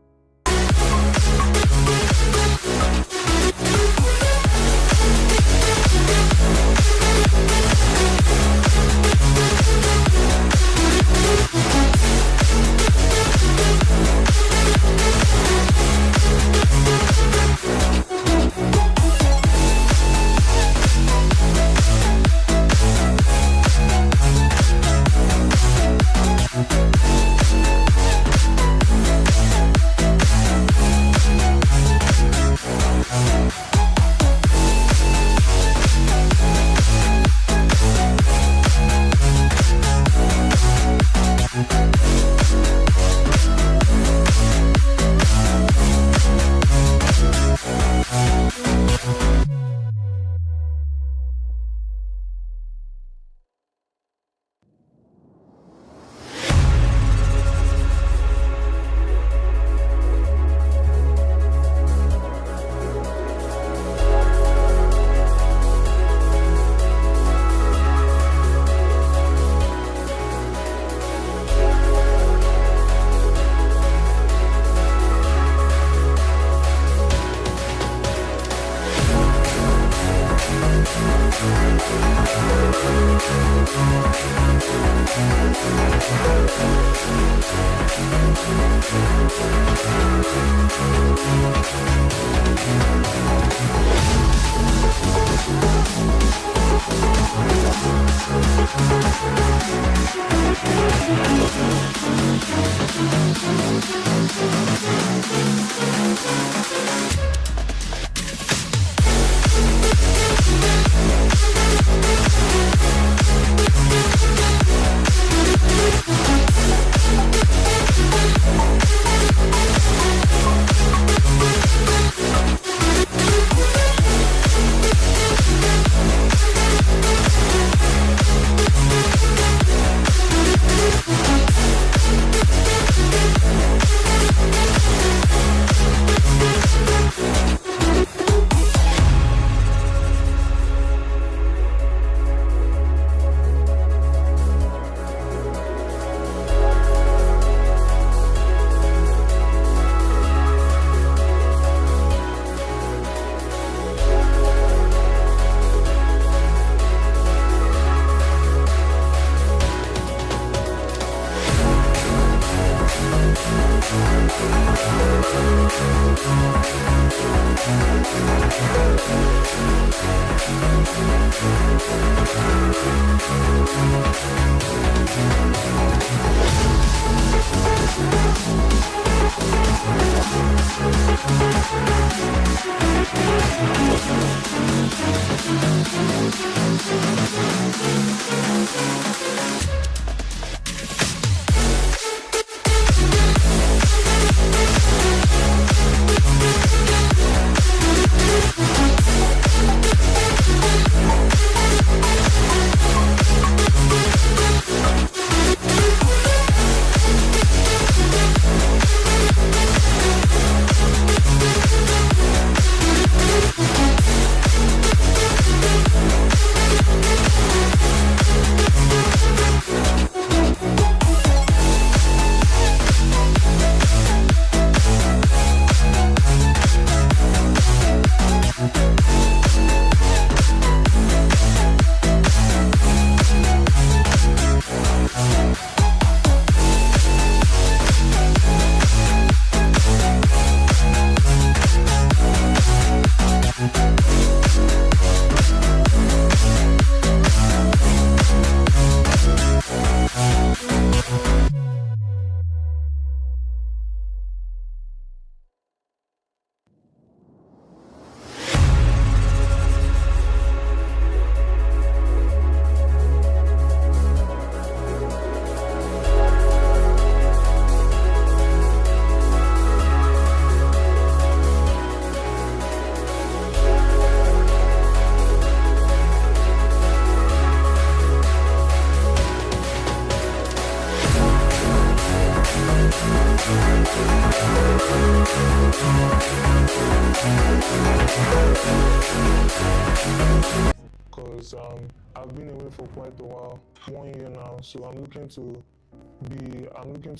Speaker 17: I've been away for quite a while, 1 year now, so I'm looking to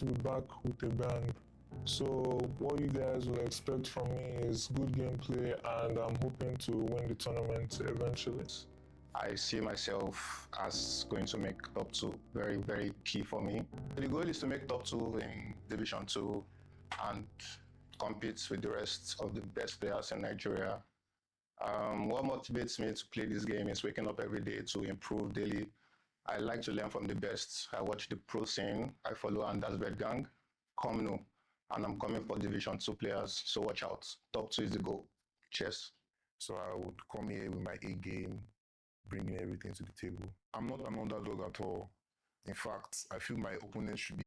Speaker 17: be back with a bang. So what you guys will expect from me is good gameplay, and I'm hoping to win the tournament eventually.
Speaker 18: I see myself as going to make top 2. Very, very key for me. The goal is to make top 2 in Division 2 and compete with the rest of the best players in Nigeria. What motivates me to play this game is waking up every day to improve daily. I like to learn from the best. I watch the pro scene. I follow Anders Gang, Komno, and I'm coming for Division 2 players, so watch out. Top 2 is the goal. Cheers.
Speaker 19: So I would come here with my A game, bringing everything to the table. I'm not an underdog at all. In fact, I feel my opponent should be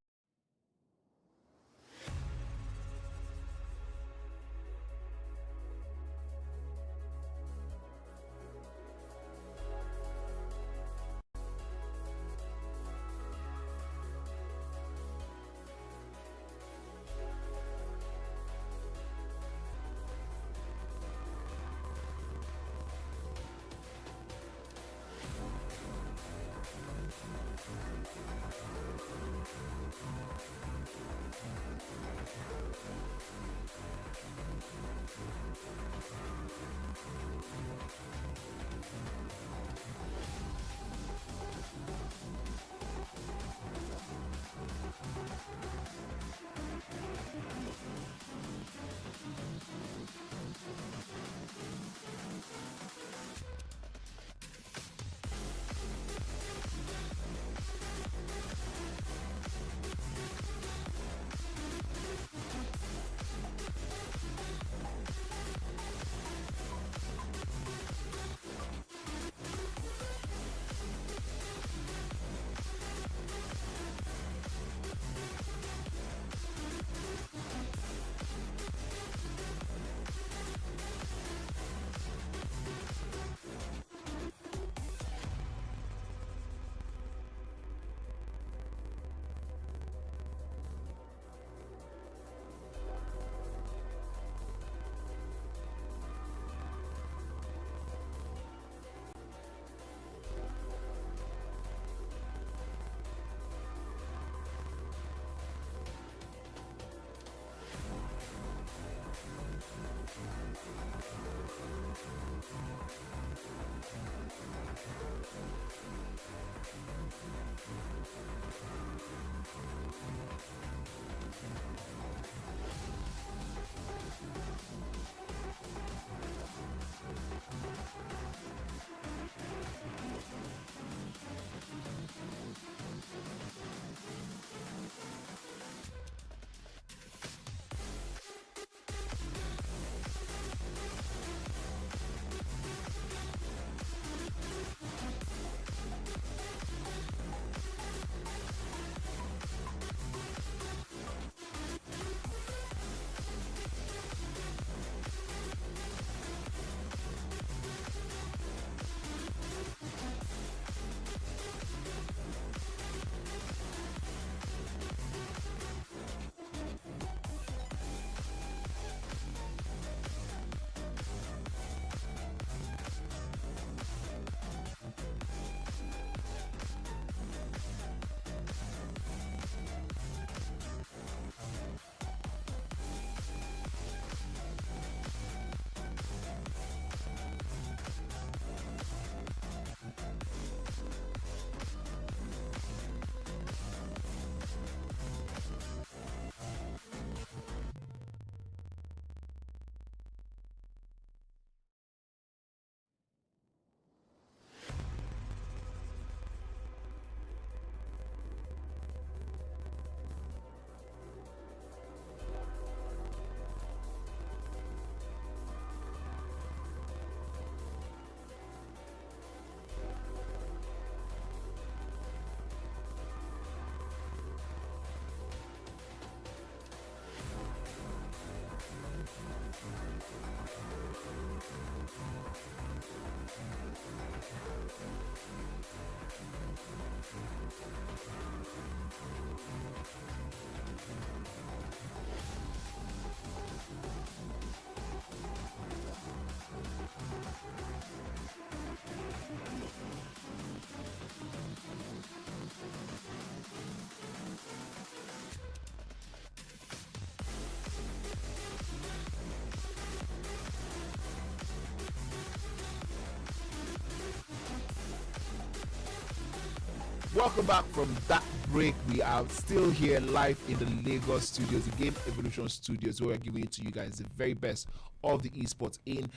Speaker 12: welcome back from that break. We are still here live in the Lagos studios, the Game Evolution studios, where we're giving it to you guys the very best of the esports in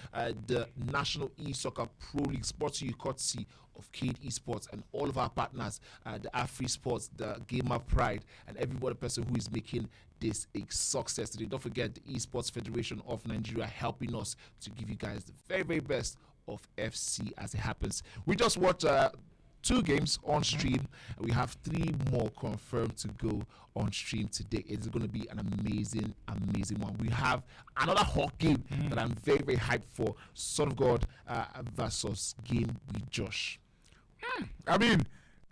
Speaker 12: the National Esoccer Pro League, brought to you courtesy of Cade Esports and all of our partners, the Afri Sports, the Gamer Pride, and every other person who is making this a success today. Don't forget the Esports Federation of Nigeria helping us to give you guys the very, very best of FC as it happens. We just watched 2 games on stream. We have 3 more confirmed to go on stream today. It's going to be an amazing, amazing one. We have another hot game that I'm very, very hyped for. Son of God versus GameWithJosh.
Speaker 1: I mean,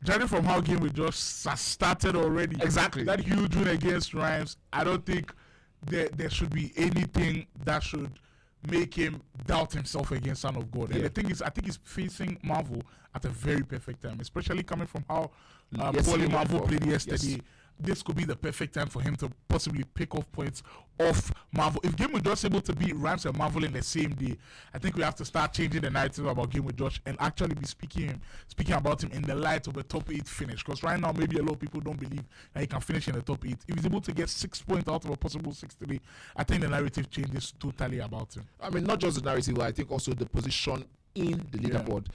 Speaker 1: judging from how GameWithJosh has started already,
Speaker 12: exactly
Speaker 1: that huge win against Rhymez, I don't think there should be anything that should make him doubt himself against Son of God. And the thing is, I think he's facing Marvel at a very perfect time, especially coming from how poorly Marvel played yesterday.
Speaker 12: Yes.
Speaker 1: This could be the perfect time for him to possibly pick off points off Marvel. If GameWithJosh is able to beat Rhymez and Marvel in the same day, I think we have to start changing the narrative about GameWithJosh and actually be speaking about him in the light of a top 8 finish. Because right now, maybe a lot of people don't believe that he can finish in the top 8. If he's able to get 6 points out of a possible 6 today, I think the narrative changes totally about him.
Speaker 12: I mean, not just the narrative, I think also the position in the leaderboard.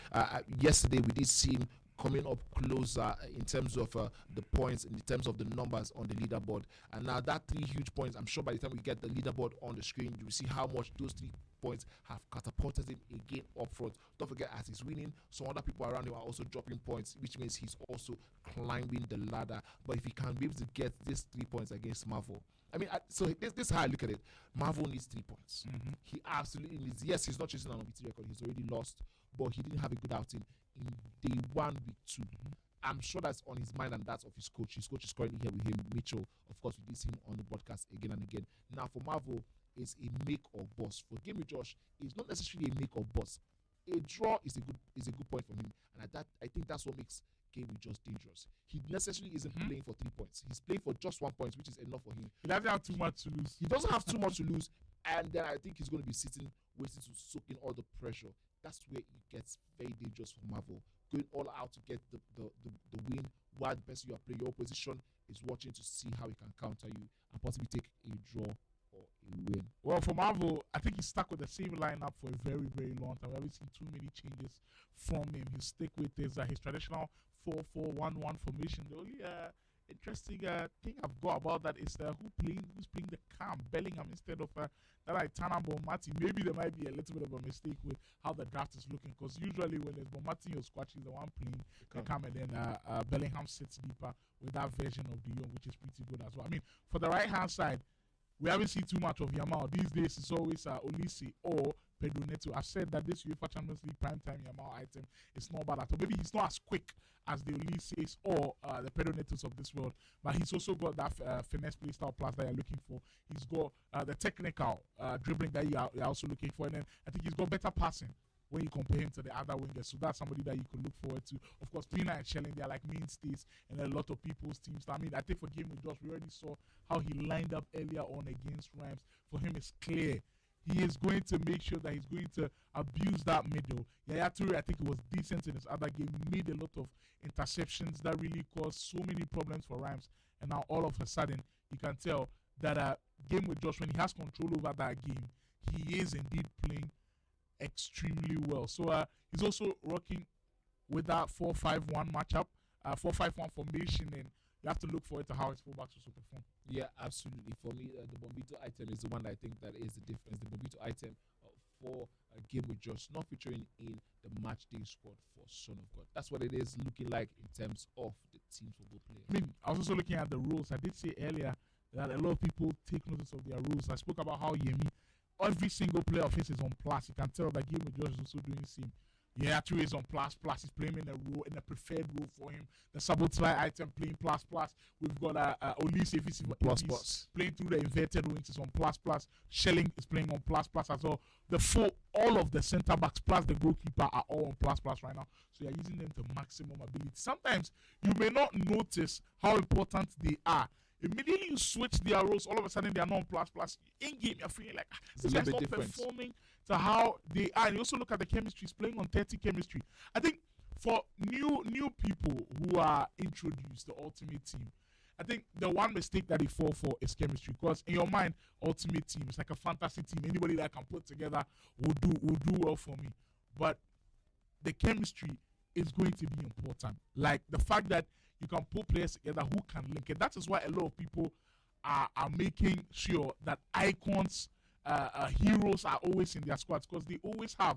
Speaker 12: Yesterday, we did see him coming up closer in terms of the points, in terms of the numbers on the leaderboard. And now that 3 huge points, I'm sure by the time we get the leaderboard on the screen, you will see how much those 3 points have catapulted him again up front. Don't forget, as he's winning, some other people around him are also dropping points, which means he's also climbing the ladder. But if he can be able to get these 3 points against Marvel, I mean, so this is how I look at it. Marvel needs 3 points. He absolutely needs. Yes, he's not chasing an unbeaten record. He's already lost, but he didn't have a good outing in day 1, week 2. I'm sure that's on his mind and that's of his coach. His coach is currently here with him, Mitchell. Of course, we see him on the broadcast again and again. Now, for Marvel, it's a make or bust. For GameWithJosh, it's not necessarily a make or bust. A draw is a good point for him, and I think that's what makes GameWithJosh dangerous. He necessarily isn't playing for 3 points. He's playing for just 1 point, which is enough for him.
Speaker 1: He doesn't have too much to lose.
Speaker 12: He doesn't have too much to lose, and then I think he's going to be sitting, waiting to soak in all the pressure. That's where it gets very dangerous for Marvel. Going all out to get the win, while the person you are playing, your opposition is watching to see how he can counter you and possibly take a draw or a win.
Speaker 1: Well, for Marvel, I think he's stuck with the same lineup for a very, very long time. We haven't seen too many changes from him. He'll stick with his traditional 4-4-1-1 formation. The only interesting thing I've got about that is who's playing the Cam, Bellingham instead of that Tana Bonmati. Maybe there might be a little bit of a mistake with how the draft is looking, because usually when there's Bonmati or Squatch is the one playing the Cam, and then Bellingham sits deeper with that version of De Jong, which is pretty good as well. I mean, for the right hand side, we haven't seen too much of Yamal. These days, it's always Olise or Pedro Neto. I've said that this UEFA Champions League primetime Yamal item is not bad at all. Maybe he's not as quick as the Olises or the Pedro Netos of this world, but he's also got that finesse play style plus that you're looking for. He's got the technical dribbling that you're also looking for, and then I think he's got better passing when you compare him to the other wingers. So that's somebody that you could look forward to. Of course, Pina and Shelling, they're like mainstays in a lot of people's teams. I mean, I think for GameWithJosh, we already saw how he lined up earlier on against Rhymez. For him, it's clear he is going to make sure that he's going to abuse that middle. Yaya Toure, I think he was decent in his other game, made a lot of interceptions that really caused so many problems for Rhymez. And now all of a sudden, you can tell that GameWithJosh, when he has control over that game, he is indeed playing extremely well. So he's also rocking with that 4-5-1 matchup, 4-5-1 formation, and you have to look forward to how his fullbacks also perform.
Speaker 12: Yeah, absolutely. For me, the Bombito item is the one I think that is the difference. The Bombito item for GameWithJosh, not featuring in the match day squad for Son of God. That's what it is looking like in terms of the team's football players.
Speaker 1: I mean, I was also looking at the rules. I did say earlier that a lot of people take notice of their rules. I spoke about how Yemi, every single player of his is on plus. You can tell that GameWithJosh is also doing the same. Yeah, Toure is on plus. He's playing in a preferred role for him. The Sabotai item playing plus. We've got Olise if he's playing through the inverted wings is on plus. Shelling is playing on plus as well. All of the center backs plus the goalkeeper are all on plus right now. So you're using them to maximum ability. Sometimes you may not notice how important they are. Immediately you switch their roles, all of a sudden they are not on plus. In game, you're feeling like this guy's not performing to how they are. And you also look at the chemistry. He's playing on 30 chemistry. I think for new people who are introduced to Ultimate Team, I think the one mistake that they fall for is chemistry. Because in your mind, Ultimate Team is like a fantasy team. Anybody that I can put together will do well for me. But the chemistry is going to be important. Like the fact that you can put players together who can link it. That is why a lot of people are making sure that icons, heroes are always in their squads, because they always have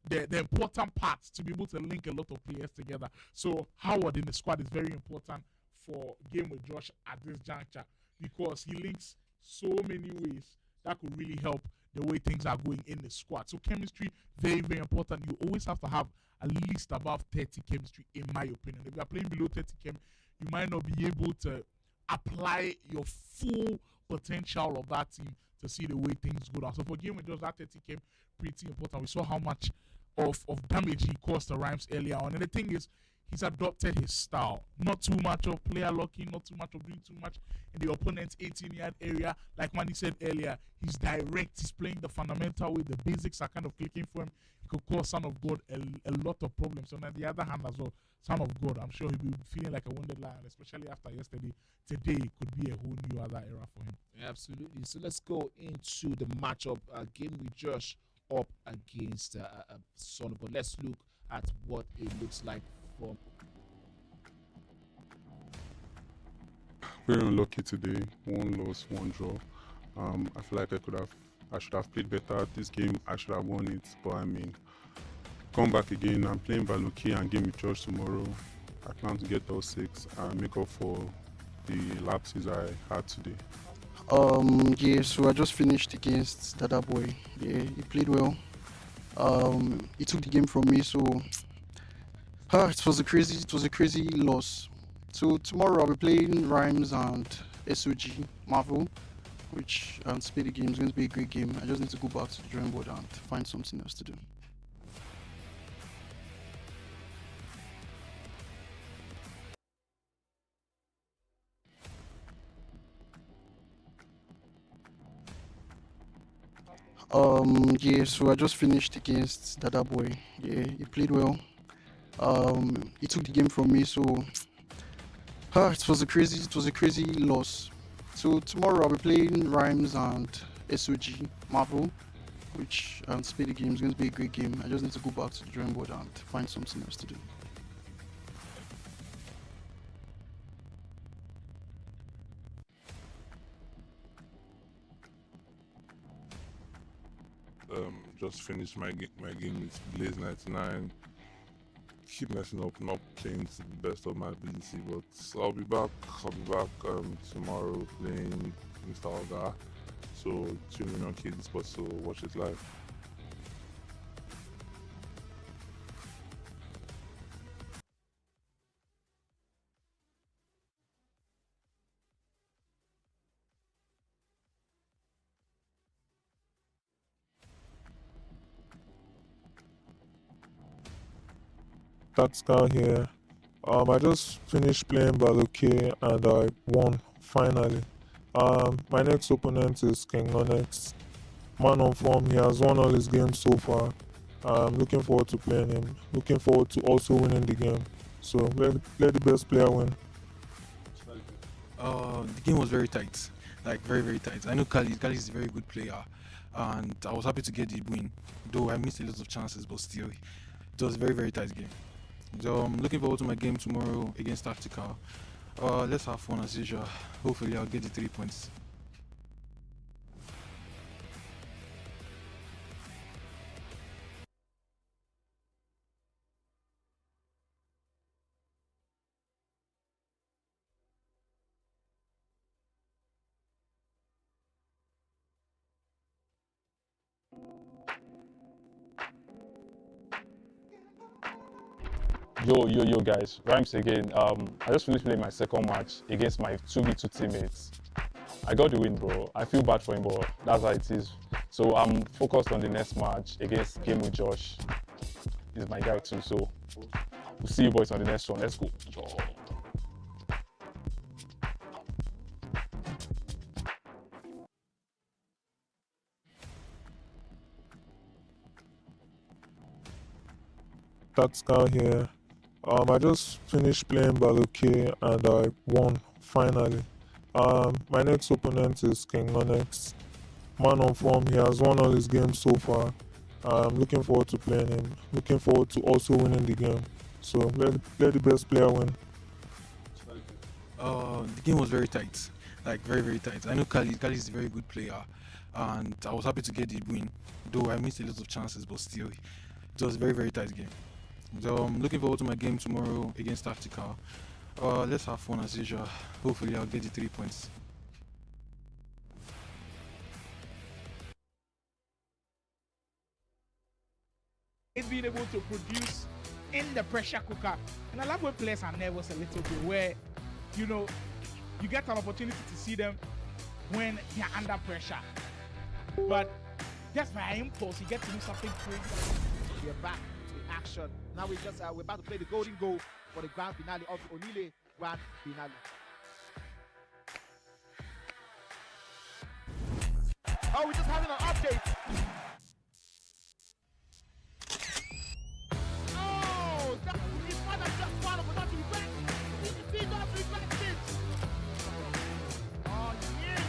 Speaker 1: the important parts to be able to link a lot of players together. So Howard in the squad is very important for GameWithJosh at this juncture, because he links so many ways that could really help the way things are going in the squad. So chemistry, very, very important. You always have to have at least above 30 chemistry, in my opinion. If you are playing below 30 chem, you might not be able to apply your full potential of that team to see the way things go down. So for GameWithJosh, that 30 chem, pretty important. We saw how much of damage he caused to Rhymez earlier on. And the thing is, he's adopted his style. Not too much of player locking, not too much of doing too much in the opponent's 18-yard area. Like Manny said earlier, he's direct. He's playing the fundamental way. The basics are kind of clicking for him. He could cause Son of God a lot of problems. And on the other hand as well, Son of God, I'm sure he'll be feeling like a wounded lion, especially after yesterday. Today could be a whole new other era for him.
Speaker 12: Absolutely. So let's go into the matchup. GameWithJosh up against Son of God. Let's look at what it looks like from.
Speaker 20: Very unlucky today. 1 loss, 1 draw. I feel like I should have played better at this game. I should have won it, but I mean, come back again. I'm playing Valoki and GameWithJosh tomorrow. I plan to get all 6 and make up for the lapses I had today.
Speaker 11: Yeah, so I just finished against DadaBoy. Yeah, he played well. He took the game from me, so it was a crazy loss. So tomorrow I'll be playing Rhymez and SOG Marvel, which anticipate the game is going to be a great game. I just need to go back to the drawing board and find something else to do. Yeah, so I just finished against DadaBoy. Yeah, he played well. He took the game from me, so it was a crazy loss. So tomorrow I'll be playing Rhymez and SOG Marvel, which anticipate the game is going to be a great game. I just need to go back to the drawing board and find something else to do.
Speaker 20: Just finished my game with Blaze 99. Keep messing up, not playing to the best of my ability, but I'll be back tomorrow playing Mr. Oga. So tune in on KD Sports to watch it live.
Speaker 17: Tactical here. I just finished playing Valoki and I won finally. My next opponent is Konex. Man on form, he has won all his games so far. I'm looking forward to playing him. Looking forward to also winning the game. So let the best player win.
Speaker 21: The game was very tight, like very tight. I know Kali is a very good player, and I was happy to get the win. Though I missed a lot of chances, but still, it was a very tight game. So I'm looking forward to my game tomorrow against Tactical. Let's have fun as usual. Hopefully I'll get the 3 points.
Speaker 10: Yo guys, Rhymez again. I just finished playing my second match against my 2v2 teammates. I got the win, bro. I feel bad for him, but that's how it is. So I'm focused on the next match against GameWithJosh. He's my guy too, so we'll see you boys on the next one. Let's go.
Speaker 17: Tactical here. I just finished playing Baloke and I won finally. My next opponent is Konex. Man on form, he has won all his games so far. I'm looking forward to playing him. Looking forward to also winning the game. So let the best player win.
Speaker 21: The game was very tight, like very very tight. I know Kali is a very good player, and I was happy to get the win. Though I missed a lot of chances, but still, it was a very very tight game. So I'm looking forward to my game tomorrow against Tactical. Let's have fun as usual. Hopefully, I'll get the 3 points.
Speaker 1: It's being able to produce in the pressure cooker. And I love when players are nervous a little bit, where you know you get an opportunity to see them when they're under pressure. But just by impulse, you get to do something crazy.
Speaker 8: We're back to action. Now we're about to play the golden goal for the grand finale of the Onile Grand Finale. Oh, we're just having an update. Oh, it's more than just one of not regret. He does regret it. Oh, yes.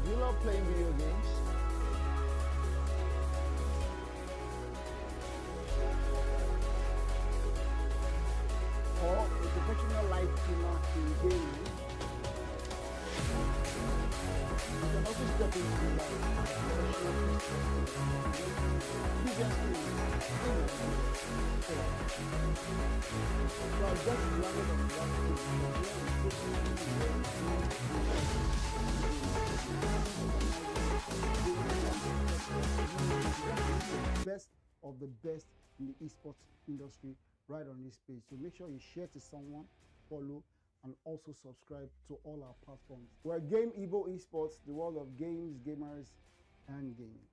Speaker 13: Do you love playing video games? Or a professional life streamer in gaming? You can also step into the life as a professional previously so I just landed on the best of the best in the esports industry right on this page. So make sure you share to someone, follow, and also subscribe to all our platforms. We're Game Evo Esports, the world of games, gamers, and gaming.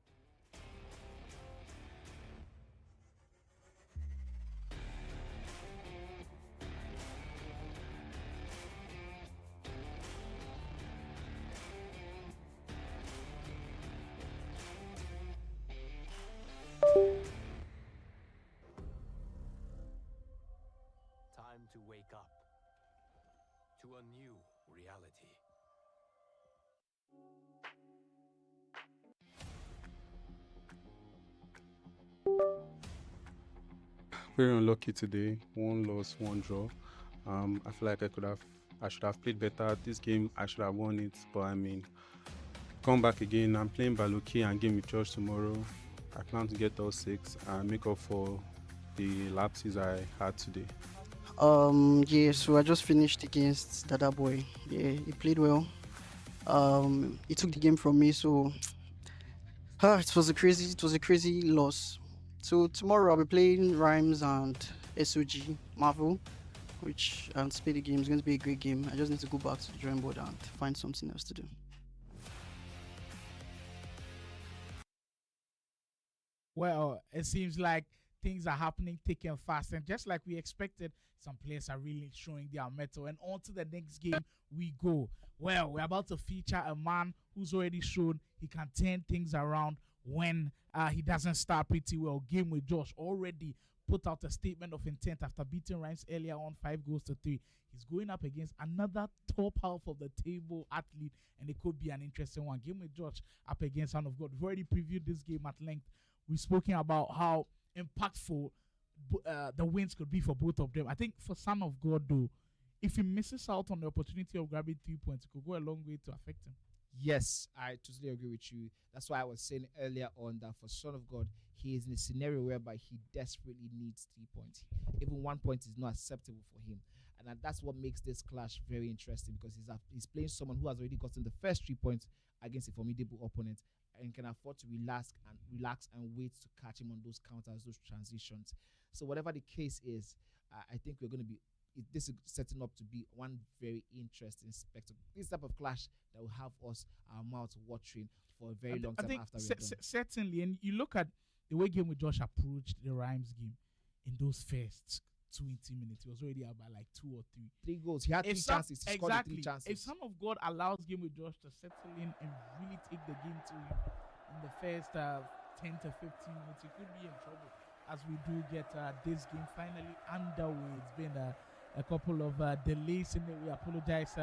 Speaker 14: Time to wake up to a new reality.
Speaker 20: Very unlucky today. 1 loss, 1 draw. I feel like I should have played better. This game I should have won it, but I mean, come back again. I'm playing Baloke and GameWithJosh tomorrow. I plan to get all 6 and make up for the lapses I had today.
Speaker 11: Yeah, so I just finished against DadaBoy. Yeah, he played well. He took the game from me, so it was a crazy loss. So tomorrow I'll be playing Rhymez and SOG Marvel, which I anticipate the game is going to be a great game. I just need to go back to the drawing board and find something else to do.
Speaker 1: Well, it seems like things are happening thick and fast, and just like we expected, some players are really showing their mettle. And on to the next game we go. Well, we're about to feature a man who's already shown he can turn things around when he doesn't start pretty well. GameWithJosh already put out a statement of intent after beating Rhymez earlier on 5-3. He's going up against another top half of the table athlete, and it could be an interesting one. GameWithJosh up against Son of God. We've already previewed this game at length. We've spoken about how impactful the wins could be for both of them. I think for Son of God, though, if he misses out on the opportunity of grabbing 3 points, it could go a long way to affect him.
Speaker 12: Yes, I totally agree with you. That's why I was saying earlier on that for Son of God, he is in a scenario whereby he desperately needs 3 points. Even 1 point is not acceptable for him. And that's what makes this clash very interesting, because he's playing someone who has already gotten the first 3 points against a formidable opponent and can afford to relax and wait to catch him on those counters, those transitions. So whatever the case is, I think we're going to be, this is setting up to be one very interesting spectacle. This type of clash that will have us, our mouths watering for a very long time after we're done.
Speaker 1: Certainly, and you look at the way GameWithJosh approached the Rhymez game in those first 20 minutes. He was already out by like 2 or 3.
Speaker 12: 3 goals. He had 3 chances. He scored 3 chances.
Speaker 1: If Son of God allows GameWithJosh to settle in and really take the game to him in the first 10 to 15 minutes, he could be in trouble. As we do get this game finally underway. It's been a couple of delays in it. We apologize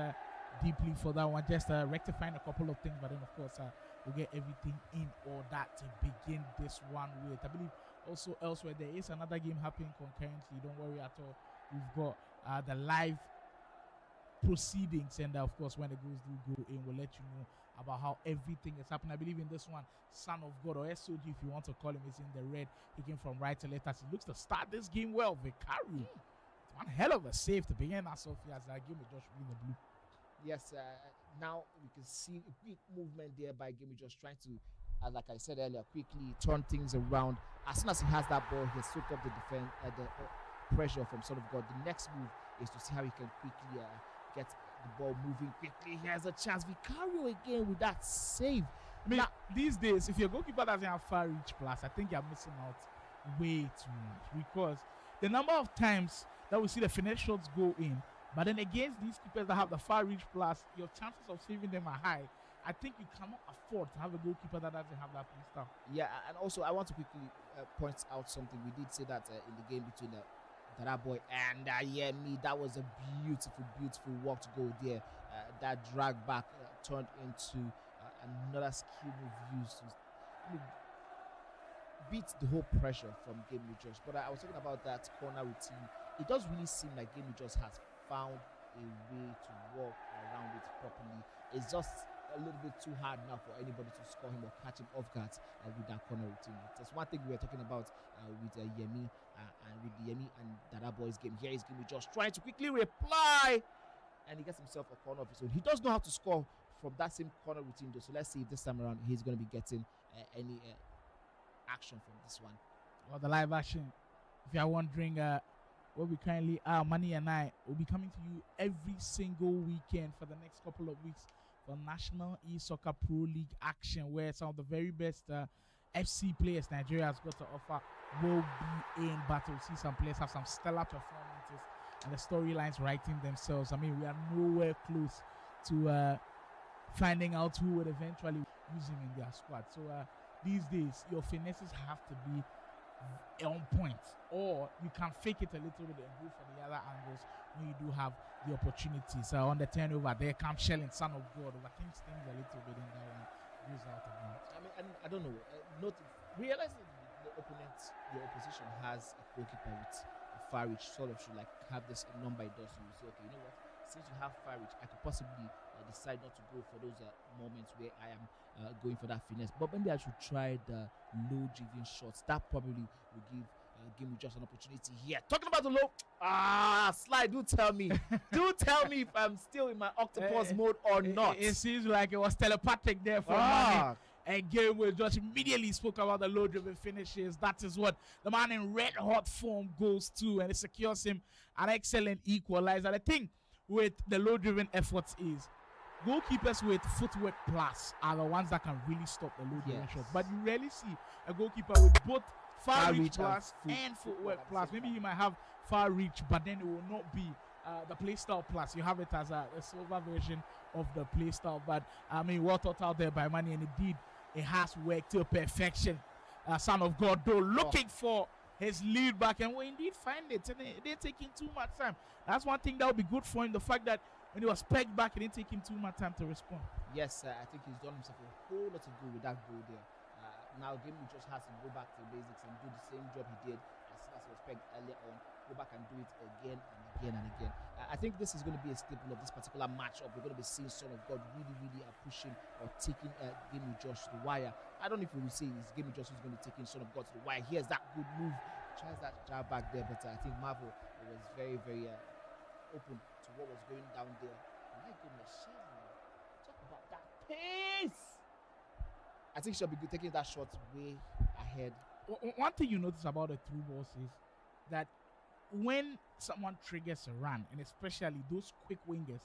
Speaker 1: deeply for that one. Just rectifying a couple of things, but then of course we'll get everything in order to begin this one with. I believe also elsewhere there is another game happening concurrently. Don't worry at all. We've got the live proceedings, and of course when the goals do go in, we'll let you know about how everything is happening. I believe in this one, Son of God, or SOG if you want to call him, is in the red. He came from right to left as he looks to start this game well. Vicari, one hell of a save to begin as Sophia as GameWithJosh in the blue.
Speaker 12: Yes, now we can see a quick movement there by GameWithJosh trying to, like I said earlier, quickly turn things around. As soon as he has that ball, he has soaked up the defense, the pressure from Son of God. The next move is to see how he can quickly get the ball moving quickly. He has a chance. Vicario again with that save.
Speaker 1: I mean, these days, if your goalkeeper doesn't have far reach plus, I think you're missing out way too much, because the number of times that we see the finesse shots go in, but then against these keepers that have the far reach plus, your chances of saving them are high. I think you cannot afford to have a goalkeeper that doesn't have that play style.
Speaker 12: Yeah, and also I want to quickly point out something. We did say that in the game between DadaBoy and Yemi, that was a beautiful walk to go there. That drag back turned into another skill move used to beat the whole pressure from GameWithJosh. But I was talking about that corner routine. It does really seem like GameWithJosh has found a way to walk around it properly. It's just a little bit too hard now for anybody to score him or catch him off guard with that corner routine. That's one thing we were talking about with Yemi and with Yemi and DadaBoy's game. Here is GameWithJosh trying to quickly reply, and he gets himself a corner of his own. He does know how to score from that same corner routine though. So let's see if this time around he's going to be getting any action from this one.
Speaker 1: Well, the live action, if you're wondering where we currently are, Money and I will be coming to you every single weekend for the next couple of weeks for National Esoccer Pro League action, where some of the very best FC players Nigeria has got to offer will be in battle. See some players have some stellar performances and the storylines writing themselves. I mean, we are nowhere close to finding out who would eventually use him in their squad. So these days, your finesses have to be on point, or you can fake it a little bit and go for the other angles when you do have the opportunities. On the turnover, there comes Shelling, Son of God, overthinks things a little bit in that one. Goes out of bounds.
Speaker 12: I mean, I don't know. Realizing the opposition has a goalkeeper with a far reach, sort of should like have this number it does. So you say, okay, you know what? Since you have far reach, I could possibly I decide not to go for those moments where I am going for that finesse. But maybe I should try the low-driven shots. That probably will give GameWithJosh an opportunity here. Talking about the low, slide. Do tell me if I'm still in my octopus mode or not.
Speaker 1: It seems like it was telepathic there for Mane. And GameWithJosh immediately spoke about the low-driven finishes. That is what the man in red-hot form goes to, and it secures him an excellent equalizer. The thing with the low-driven efforts is goalkeepers with footwork plus are the ones that can really stop the low-driven shots. But you rarely see a goalkeeper with both far reach plus and footwork plus. Maybe he might have far reach, but then it will not be the playstyle plus. You have it as a silver version of the playstyle. But I mean, well thought out there by Mane, and indeed it has worked to perfection. Son of God, though, looking for his lead back, and we indeed find it, and it didn't take him too much time. That's one thing that would be good for him, the fact that when he was pegged back, it didn't take him too much time to respond.
Speaker 12: Yes, I think he's done himself a whole lot of good with that goal there. Now GameWithJosh has to go back to the basics and do the same job he did as soon as he was pegged earlier on. Go back and do it again and again and again. I think this is going to be a staple of this particular matchup. We're going to be seeing Son of God really pushing or taking GameWithJosh to the wire. I don't know if we will see it's GameWithJosh who's going to be taking Son of God to the wire. Here's that good move. Tries that jab back there, but I think Marvel was very open to what was going down there. My goodness, talk about that pace. I think she'll be taking that shot way ahead.
Speaker 1: One thing you notice about the through balls is that when someone triggers a run, and especially those quick wingers,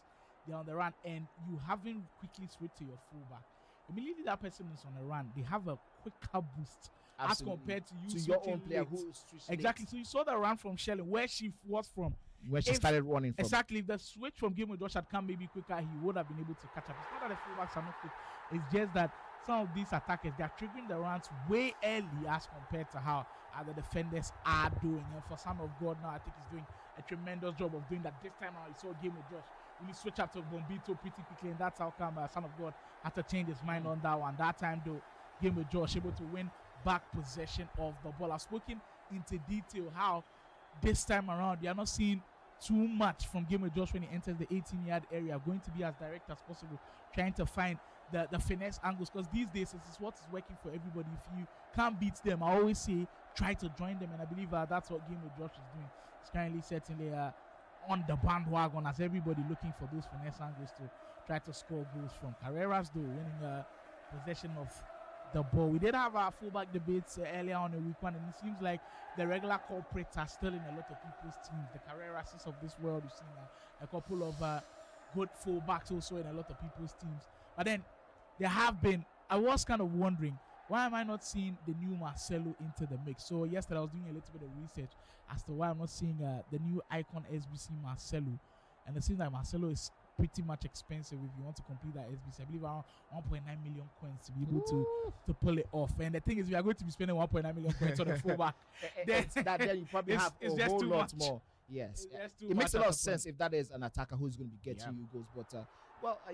Speaker 1: they're on the run, and you haven't quickly switched to your fullback. Immediately that person is on a run, they have a quicker boost. Absolutely. As compared to you
Speaker 12: your own player who
Speaker 1: exactly. So you saw the run from Shelley, where she was from.
Speaker 12: Where she started running from.
Speaker 1: Exactly. If the switch from GameWithJosh had come maybe quicker, he would have been able to catch up. It's not that the fullbacks are not quick. It's just that some of these attackers, they are triggering the runs way early as compared to how the defenders are doing. And for Son of God now, I think he's doing a tremendous job of doing that. This time around, you saw GameWithJosh really switch up to Bombito pretty quickly, and that's how come Son of God had to change his mind on that one. That time, though, GameWithJosh able to win back possession of the ball. I've spoken into detail how this time around they are not seeing too much from GameWithJosh when he enters the 18-yard area, going to be as direct as possible, trying to find the finesse angles, because these days this is what is working for everybody. If you can't beat them, I always say try to join them, and I believe that's what GameWithJosh is doing. He's currently certainly on the bandwagon as everybody looking for those finesse angles to try to score goals from. Carreras, though, winning possession of the ball. We did have our fullback debates earlier on in week one, and it seems like the regular culprits are still in a lot of people's teams. The Carreras of this world, you've seen a couple of good fullbacks also in a lot of people's teams. But then there have been, I was kind of wondering, why am I not seeing the new Marcelo into the mix? So yesterday I was doing a little bit of research as to why I'm not seeing the new icon SBC Marcelo. And it seems like Marcelo is pretty much expensive if you want to complete that SBC. I believe around 1.9 million coins to be able to pull it off. And the thing is, we are going to be spending 1.9 million coins on the fullback.
Speaker 12: Then you probably have a whole lot more. Yes, it makes a lot of sense if that is an attacker who's going to be getting you goals. But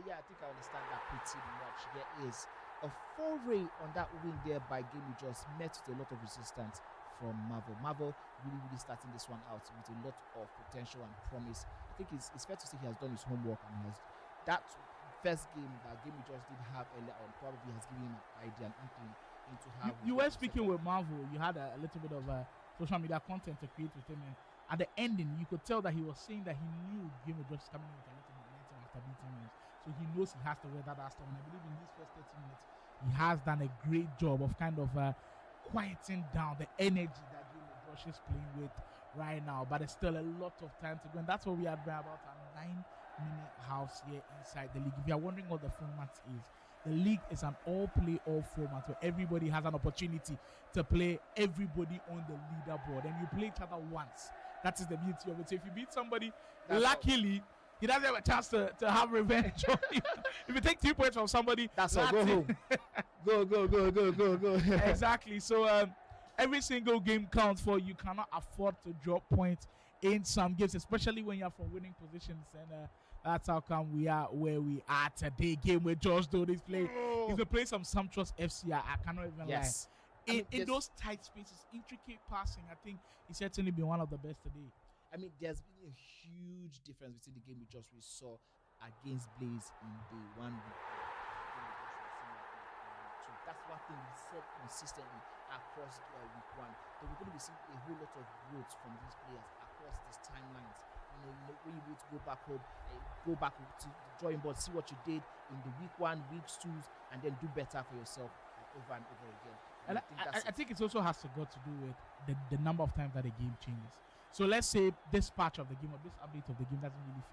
Speaker 12: yeah, I think I understand that pretty much. There is a foray on that wing there by GameWithJosh, met with a lot of resistance from Marvel really starting this one out with a lot of potential and promise. I think it's fair to say he has done his homework, and he has that first game that GameWithJosh did have earlier on probably has given him an idea and inkling into how
Speaker 1: you were speaking with Marvel. You had a little bit of social media content to create with him, and at the ending you could tell that he was saying that he knew GameWithJosh was coming in with a little momentum after beating him, so he knows he has to wear that storm. And I believe in these first 30 minutes he has done a great job of kind of quieting down the energy that GameWithJosh is playing with right now. But there's still a lot of time to go, and that's what we had about a 9-minute house here inside the league. If you're wondering what the format is, the league is an all format where everybody has an opportunity to play everybody on the leaderboard, and you play each other once. That is the beauty of it. So if you beat somebody, luckily he doesn't have a chance to have revenge on you. If you take 2 points from somebody,
Speaker 12: that's all. Go home. Go.
Speaker 1: Exactly. So every single game counts for you. Cannot afford to drop points in some games, especially when you're from winning positions. And that's how come we are where we are today. GameWithJosh, though, he's been playing some sumptuous FC. I cannot even lie. In those tight spaces, intricate passing, I think he's certainly been one of the best today.
Speaker 12: I mean, there's been a huge difference between the GameWithJosh we saw against Blaze in the 1 week. So that's one thing we said consistently across week 1. That we're going to be seeing a whole lot of growth from these players across these timelines. You know, when you need to go back home, go back to the drawing board, see what you did in the week 1, week 2s, and then do better for yourself over and over again.
Speaker 1: And I think it also has to go to do with the number of times that the game changes. So let's say this patch of the game or this update of the game doesn't really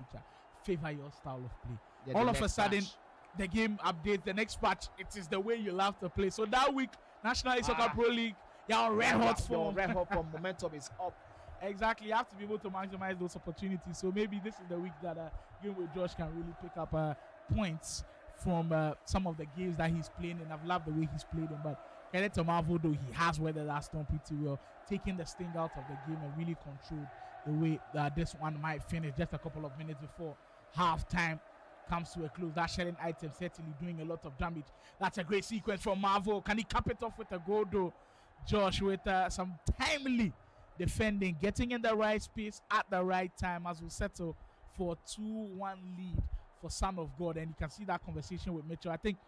Speaker 1: favor your style of play.
Speaker 12: Yeah,
Speaker 1: all of a sudden, the game updates, the next patch, it is the way you love to play. So that week, National Esoccer Pro League, you're on red hot form.
Speaker 12: Red hot form, momentum is up.
Speaker 1: Exactly, you have to be able to maximize those opportunities. So maybe this is the week that GameWithJosh can really pick up points from some of the games that he's playing, and I've loved the way he's played them. But credit to Marvel, though, he has weathered that storm pretty well, taking the sting out of the game and really controlled the way that this one might finish just a couple of minutes before halftime comes to a close. That shelling item certainly doing a lot of damage. That's a great sequence from Marvel. Can he cap it off with a goal, though? Josh with some timely defending, getting in the right space at the right time as we settle for 2-1 lead for Son of God. And you can see that conversation with Mitchell. I think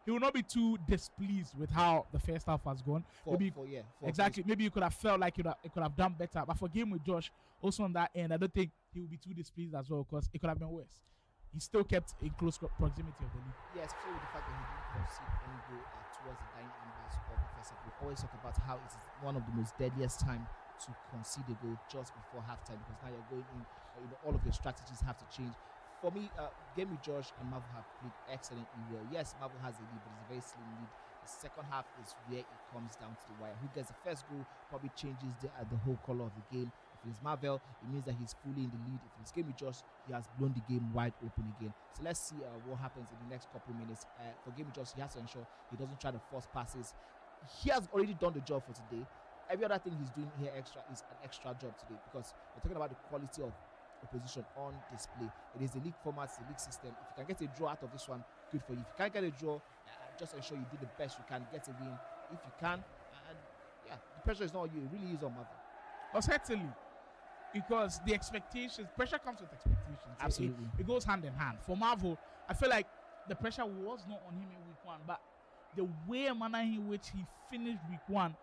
Speaker 1: he will not be too displeased with how the first half has gone. Exactly. Maybe you could have felt like it could have done better. But for GameWithJosh, also on that end, I don't think he will be too displeased as well, because it could have been worse. He still kept in close proximity of the league.
Speaker 12: Yeah, especially with the fact that he didn't concede any goal towards the dying embers of the first half. We always talk about how it's one of the most deadliest time to concede a goal just before halftime, because now you're going in, all of your strategies have to change. For me, GameWithJosh and Marvel have played excellently well. Yes, Marvel has a lead, but it's a very slim lead. The second half is where it comes down to the wire. Who gets the first goal probably changes the whole color of the game. If it's Marvel, it means that he's fully in the lead. If it's GameWithJosh, he has blown the game wide open again. So let's see what happens in the next couple of minutes. For GameWithJosh, he has to ensure he doesn't try to force passes. He has already done the job for today. Every other thing he's doing here extra is an extra job today, because we're talking about the quality of opposition on display. It is the league format, the league system. If you can get a draw out of this one, good for you. If you can't get a draw, just ensure you do the best you can, get a win if you can. And yeah, the pressure is not on you, it really is on Marvel.
Speaker 1: Oh, certainly, because the expectations, pressure comes with expectations.
Speaker 12: Absolutely.
Speaker 1: It goes hand in hand. For Marvel, I feel like the pressure was not on him in week 1, but the way and manner in which he finished week 1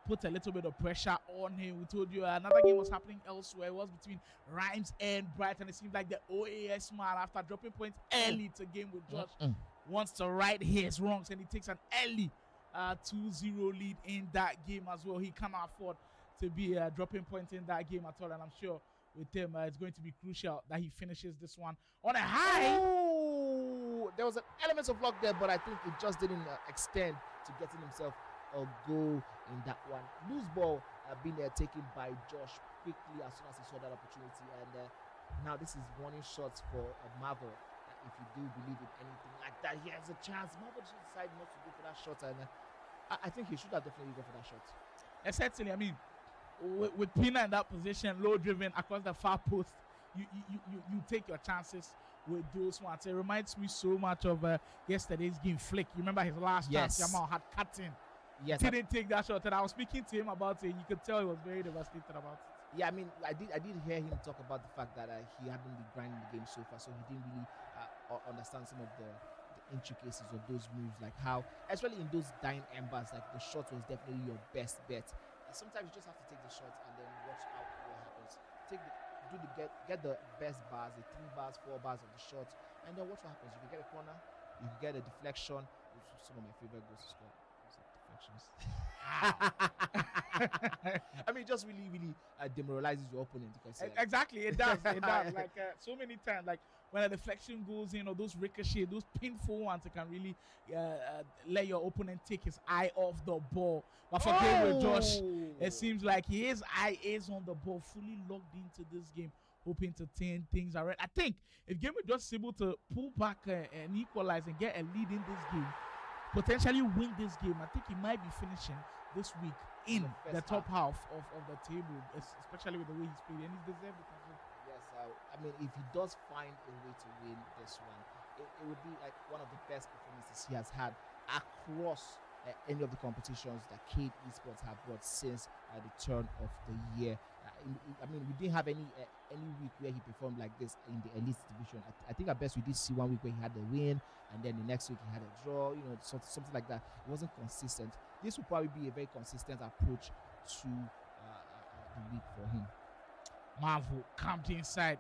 Speaker 1: put a little bit of pressure on him. We told you another game was happening elsewhere. It was between Rhymez and Brighton. It seemed like the OAS man, after dropping points early to GameWithJosh, wants to right his wrongs, and he takes an early 2-0 lead in that game as well. He cannot afford to be dropping points in that game at all, and I'm sure with him it's going to be crucial that he finishes this one on a high.
Speaker 12: Oh, there was an element of luck there, but I think it just didn't extend to getting himself a goal in that one. Loose ball being taken by Josh quickly as soon as he saw that opportunity, and now this is warning shots for Marvel. If you do believe in anything like that, he has a chance. Marvel just decided not to go for that shot, and I think he should have definitely gone for that shot.
Speaker 1: And certainly, I mean, with Pina in that position, low driven across the far post, you take your chances with those ones. It reminds me so much of yesterday's game, Flick. You remember his last chance? Jamal had cut in.
Speaker 12: Yes,
Speaker 1: didn't take that shot, and I was speaking to him about it. You could tell he was very devastated about it.
Speaker 12: Yeah, I mean, I did hear him talk about the fact that he hadn't been grinding the game so far, so he didn't really understand some of the intricacies of those moves, like how, especially in those dying embers, like the shot was definitely your best bet. Sometimes you just have to take the shot and then watch out what happens. Get the best bars, the 3 bars, 4 bars of the shot, and then watch what happens. You can get a corner, you can get a deflection, which is some of my favorite goals to score. I mean, it just really demoralizes your opponent, because
Speaker 1: exactly, it does. It does. Like so many times, like when a deflection goes in, or those ricochet, those painful ones, it can really let your opponent take his eye off the ball. But for GameWithJosh, it seems like his eye is on the ball, fully logged into this game, hoping to turn things around. I think if GameWithJosh is able to pull back and equalize and get a lead in this game, potentially win this game, I think he might be finishing this week in the top half of the table, especially with the way he's played, and he's deserved it as well.
Speaker 12: Yes, I mean, if he does find a way to win this one, it would be like one of the best performances he has had across any of the competitions that Cade Esports have brought since the turn of the year. we didn't have any week where he performed like this in the elite division. I think at best we did see 1 week where he had a win, and then the next week he had a draw. Something like that. It wasn't consistent. This will probably be a very consistent approach to the week for him.
Speaker 1: Marvel camped inside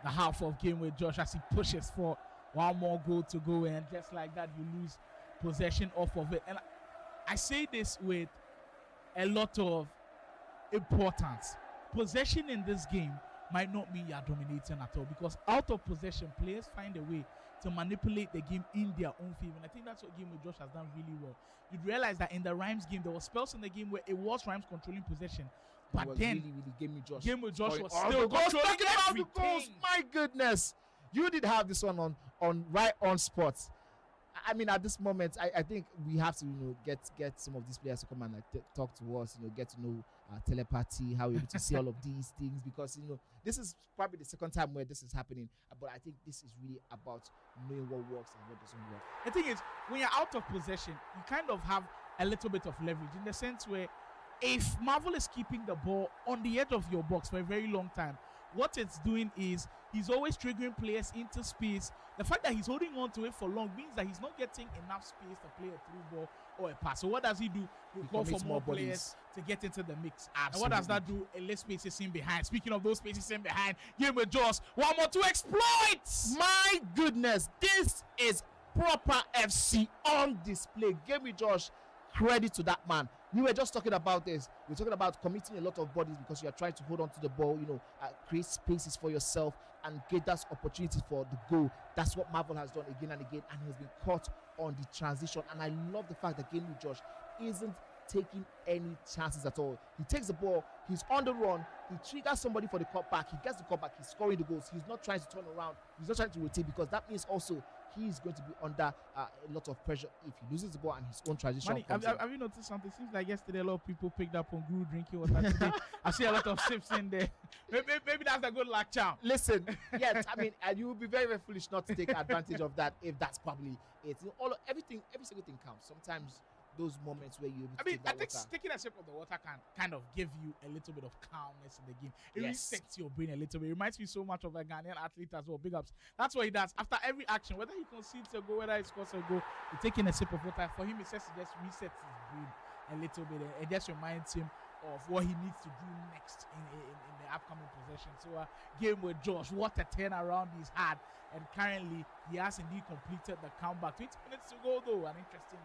Speaker 1: the half of Game with Josh as he pushes for one more goal to go, and just like that you lose possession off of it. And I say this with a lot of importance. Possession in this game might not mean you're dominating at all, because out of possession, players find a way to manipulate the game in their own favor. And I think that's what Game with Josh has done really well. You'd realize that in the Rhymez game, there were spells in the game where it was Rhymez controlling possession, but then
Speaker 12: really Game with
Speaker 1: Josh was
Speaker 12: all
Speaker 1: still
Speaker 12: the goals,
Speaker 1: controlling
Speaker 12: talking about the
Speaker 1: everything.
Speaker 12: goals. My goodness, you did have this one on right on spot. I mean, at this moment, I think we have to get some of these players to come and talk to us. Get to know telepathy, how we're able to see all of these things, because this is probably the second time where this is happening. But I think this is really about knowing what works and what doesn't work.
Speaker 1: The thing is, when you're out of possession, you kind of have a little bit of leverage, in the sense where if Marvel is keeping the ball on the edge of your box for a very long time, what it's doing is he's always triggering players into space. The fact that he's holding on to it for long means that he's not getting enough space to play a through ball or a pass. So what does he do? He calls for more players to get into the mix.
Speaker 12: Absolutely.
Speaker 1: And what does that do? It lets spaces in behind. Speaking of those spaces in behind, Game with Josh, one more to exploit.
Speaker 12: My goodness, this is proper FC on display. Game with Josh, credit to that man. We were just talking about this. We're talking about committing a lot of bodies because you are trying to hold on to the ball, create spaces for yourself and get that opportunity for the goal. That's what Marvel has done again and again, and he has been caught on the transition. And I love the fact that Game with Josh isn't taking any chances at all. He takes the ball, he's on the run, he triggers somebody for the cutback, he gets the cutback, he's scoring the goals. He's not trying to turn around, he's not trying to rotate, because that means also he's going to be under a lot of pressure if he loses the ball and his own transition comes in.
Speaker 1: Have you noticed something? Seems like yesterday a lot of people picked up on Guru drinking water today. I see a lot of sips in there. Maybe that's a good luck charm.
Speaker 12: Listen, yes, I mean, and you will be very, very foolish not to take advantage of that if that's probably it. Every single thing counts. Sometimes those moments where you're able to take that
Speaker 1: I think
Speaker 12: water.
Speaker 1: taking a sip of the water can kind of give you a little bit of calmness in the game. It resets your brain a little bit. It reminds me so much of a Ghanaian athlete as well. Big ups. That's what he does. After every action, whether he concedes a goal, whether he scores a goal, he's taking a sip of water. For him, it just resets his brain a little bit. It just reminds him of what he needs to do next in the upcoming possession. So Game with Josh, what a turnaround he's had. And currently, he has indeed completed the comeback. 20 minutes to go, though. An interesting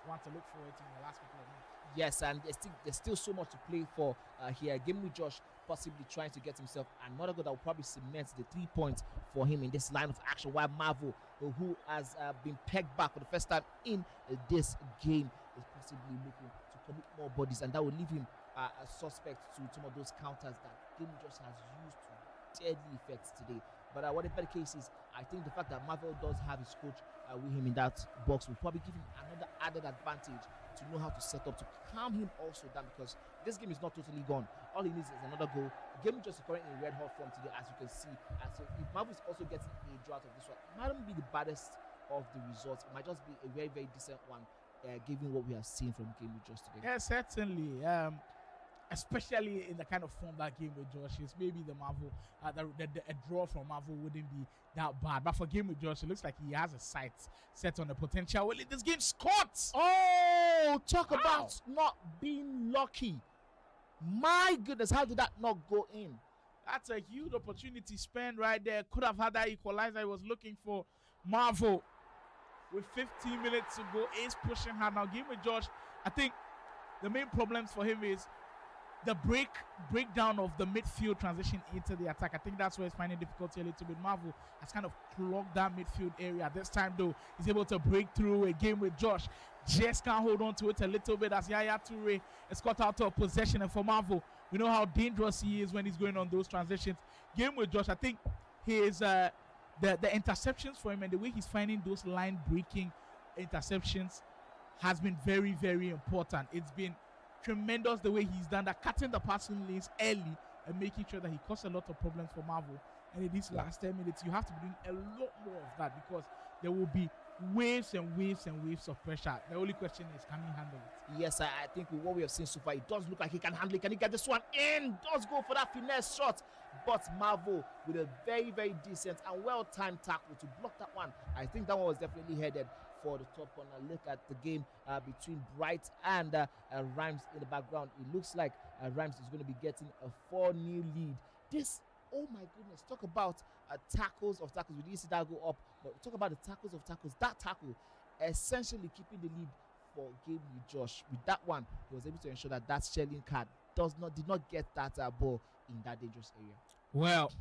Speaker 1: one to look forward to in the last couple of minutes.
Speaker 12: Yes, and there's still so much to play for here. Game with Josh possibly trying to get himself another goal that will probably cement the 3 points for him in this line of action, while Marvel, who has been pegged back for the first time in this game, is possibly looking to commit more bodies, and that will leave him a suspect to some of those counters that Game with Josh has used to deadly effects today. But whatever the case is, I think the fact that Marvel does have his coach with him in that box will probably give him another added advantage to know how to set up to calm him also down, because this game is not totally gone. All he needs is another goal. Game is just currently in red hot form today, as you can see. And so if Marvel is also getting a draw out of this one, it might not be the baddest of the results. It might just be a very, very decent one, given what we have seen from Game with Josh today.
Speaker 1: Yeah, certainly. Especially in the kind of form that Game with Josh is, maybe the Marvel, a draw from Marvel wouldn't be that bad. But for Game with Josh, it looks like he has a sight set on the potential. Well, this game scored.
Speaker 12: Oh, talk about not being lucky. My goodness, how did that not go in?
Speaker 1: That's a huge opportunity spent right there. Could have had that equalizer he was looking for. Marvel, with 15 minutes to go, is pushing hard. Now, Game with Josh, I think the main problems for him is the breakdown of the midfield transition into the attack. I think that's where he's finding difficulty a little bit. Marvel has kind of clogged that midfield area. This time, though, he's able to break through. A Game with Josh just can't hold on to it a little bit as Yaya Toure is caught out of possession. And for Marvel, we know how dangerous he is when he's going on those transitions. Game with Josh, I think his the interceptions for him and the way he's finding those line-breaking interceptions has been very, very important. It's been tremendous the way he's done that, cutting the passing lanes early and making sure that he caused a lot of problems for Marvel. And in these last 10 minutes, you have to be doing a lot more of that, because there will be waves and waves and waves of pressure. The only question is, can he handle it?
Speaker 12: Yes, I think with what we have seen so far, it does look like he can handle it. Can he get this one in? Does go for that finesse shot. But Marvel with a very, very decent and well-timed tackle to block that one. I think that one was definitely headed for the top corner. Look at the game between Bright and Rhymez in the background. It looks like Rhymez is going to be getting a 4-0 lead. This, oh my goodness, talk about tackles of tackles. We didn't see that go up, but talk about the tackles of tackles. That tackle essentially keeping the lead for GameWithJosh. With that one, he was able to ensure that that Shelling card did not get that ball in that dangerous area.
Speaker 1: Well,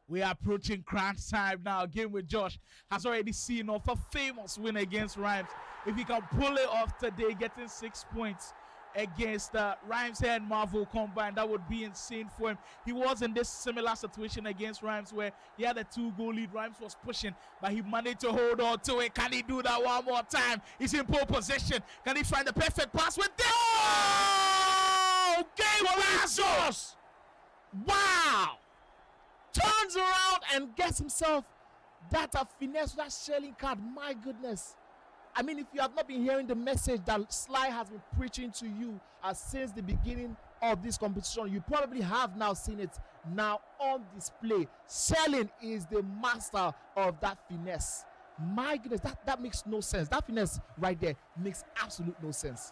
Speaker 1: we are approaching crunch time now. GameWithJosh has already seen off a famous win against Rhymez. If he can pull it off today, getting 6 points against Rhymez and Marvel combined, that would be insane for him. He was in this similar situation against Rhymez where he had a 2-goal lead. Rhymez was pushing, but he managed to hold on to it. Can he do that one more time? He's in pole position. Can he find the perfect pass with this? Oh! GameWithJosh!
Speaker 12: Wow! Turns around and gets himself that finesse, that Shelling card. My goodness. I mean, if you have not been hearing the message that Sly has been preaching to you since the beginning of this competition, you probably have now seen it now on display. Shelling is the master of that finesse. My goodness, that makes no sense. That finesse right there makes absolute no sense.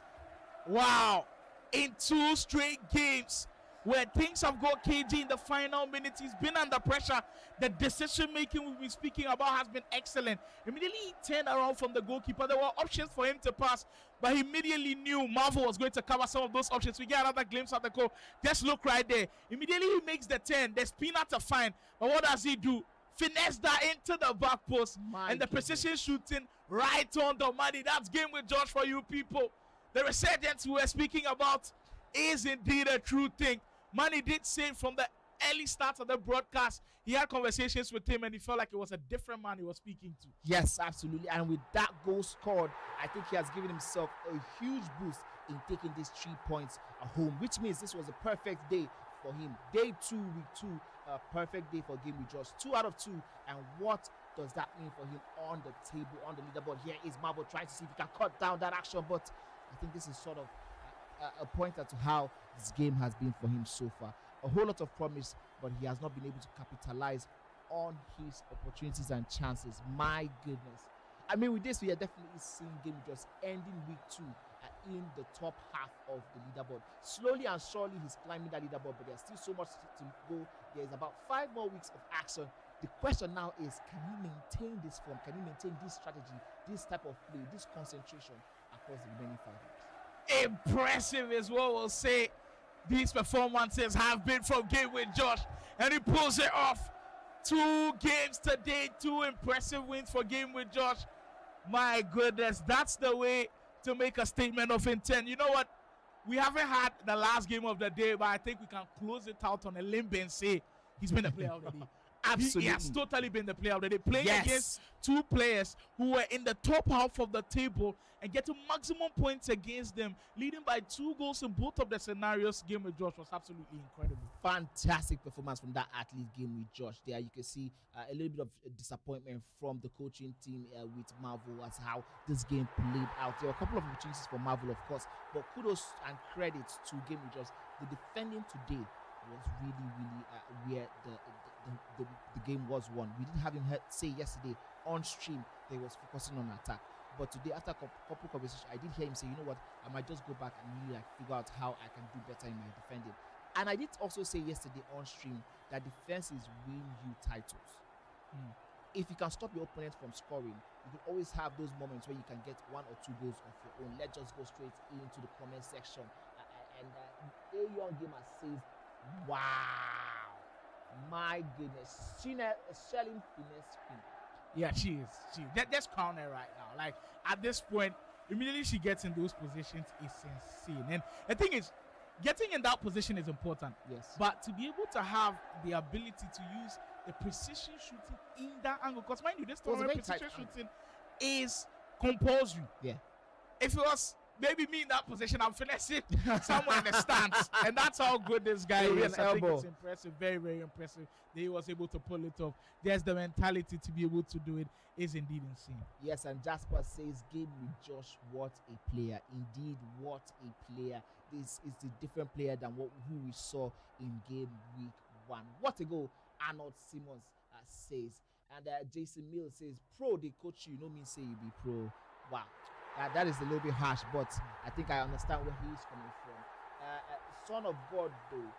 Speaker 1: Wow. In 2 straight games where things have got KG in the final minutes, he's been under pressure. The decision making we've been speaking about has been excellent. Immediately he turned around from the goalkeeper. There were options for him to pass, but he immediately knew Marvel was going to cover some of those options. We get another glimpse at the goal. Just look right there. Immediately he makes the turn. There's Peanut to find, but what does he do? Finesse that into the back post, and the precision shooting right on the money. That's GameWithJosh for you people. The resurgence we were speaking about is indeed a true thing. Manny did say from the early start of the broadcast, he had conversations with him and he felt like it was a different man he was speaking to.
Speaker 12: Yes, absolutely. And with that goal scored, I think he has given himself a huge boost in taking these 3 points at home, which means this was a perfect day for him. Day 2, week 2, perfect day for GameWithJosh. 2 out of 2. And what does that mean for him on the table, on the leaderboard? Here is Marvel trying to see if he can cut down that action, but I think this is sort of a pointer to how this game has been for him so far. A whole lot of promise, but he has not been able to capitalize on his opportunities and chances. My goodness. I mean, with this, we are definitely seeing GameWithJosh ending week 2 in the top half of the leaderboard. Slowly and surely, he's climbing that leaderboard, but there's still so much to go. There's about 5 more weeks of action. The question now is, can he maintain this form? Can he maintain this strategy, this type of play, this concentration across the remaining 5 weeks?
Speaker 1: Impressive is what we'll say these performances have been from GameWithJosh, and he pulls it off. 2 games today, 2 impressive wins for GameWithJosh. My goodness, that's the way to make a statement of intent. You know what? We haven't had the last game of the day, but I think we can close it out on a limb and say he's been a player of the day.
Speaker 12: Absolutely.
Speaker 1: He has totally been the player of the day. Playing against 2 players who were in the top half of the table and getting maximum points against them, leading by 2 goals in both of the scenarios. GameWithJosh was absolutely incredible.
Speaker 12: Fantastic performance from that athlete, GameWithJosh. There you can see a little bit of disappointment from the coaching team with Marvel as how this game played out. There were a couple of opportunities for Marvel, of course, but kudos and credits to GameWithJosh. The defending today was really where the game was won. We didn't have him say yesterday on stream that he was focusing on attack, but today after a couple conversations, I did hear him say, you know what, I might just go back and really figure out how I can do better in my defending. And I did also say yesterday on stream that defense is winning you titles. If you can stop your opponent from scoring, you can always have those moments where you can get 1 or 2 goals of your own. Let's just go straight into the comment section. And A Young Gamer says, wow, my goodness, Shelling finesse queen.
Speaker 1: Yeah, she is. That's crown her right now. Like, at this point, immediately she gets in those positions is insane. And the thing is, getting in that position is important.
Speaker 12: Yes.
Speaker 1: But to be able to have the ability to use the precision shooting in that angle, because mind you, this tournament precision shooting is compulsory.
Speaker 12: Yeah.
Speaker 1: If it was maybe me in that position, I'm finessing somewhere in the stands. And that's how good this guy
Speaker 12: Maybe
Speaker 1: is.
Speaker 12: an
Speaker 1: I think
Speaker 12: elbow.
Speaker 1: it's impressive, very, very impressive that he was able to pull it off. There's the mentality to be able to do it is indeed insane.
Speaker 12: Yes, and Jasper says, game with Josh, what a player. Indeed, what a player. This is the different player than who we saw in game week 1. What a goal, Arnold Simmons says. And Jason Mills says, pro, they coach you, no mean say you be pro. Wow. That is a little bit harsh, but I think I understand where he is coming from. Son of God, though,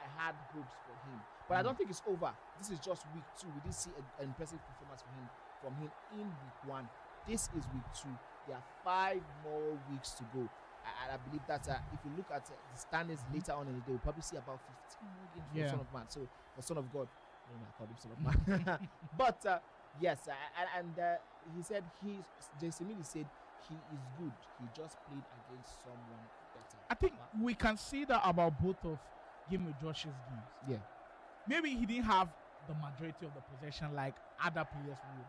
Speaker 12: I had hopes for him. But I don't think it's over. This is just week 2. We did see an impressive performance from him in week 1. This is week 2. There are 5 more weeks to go. And I believe that if you look at the standings later on in the day, we'll probably see about 15 more games for Son of Man. So for Son of God, I don't know, I call him Son of Man. But yes, and he said Jason Millie said he is good. He just played against someone better.
Speaker 1: I think we can see that about both of GameWithJosh's games.
Speaker 12: Yeah.
Speaker 1: Maybe he didn't have the majority of the possession like other players would.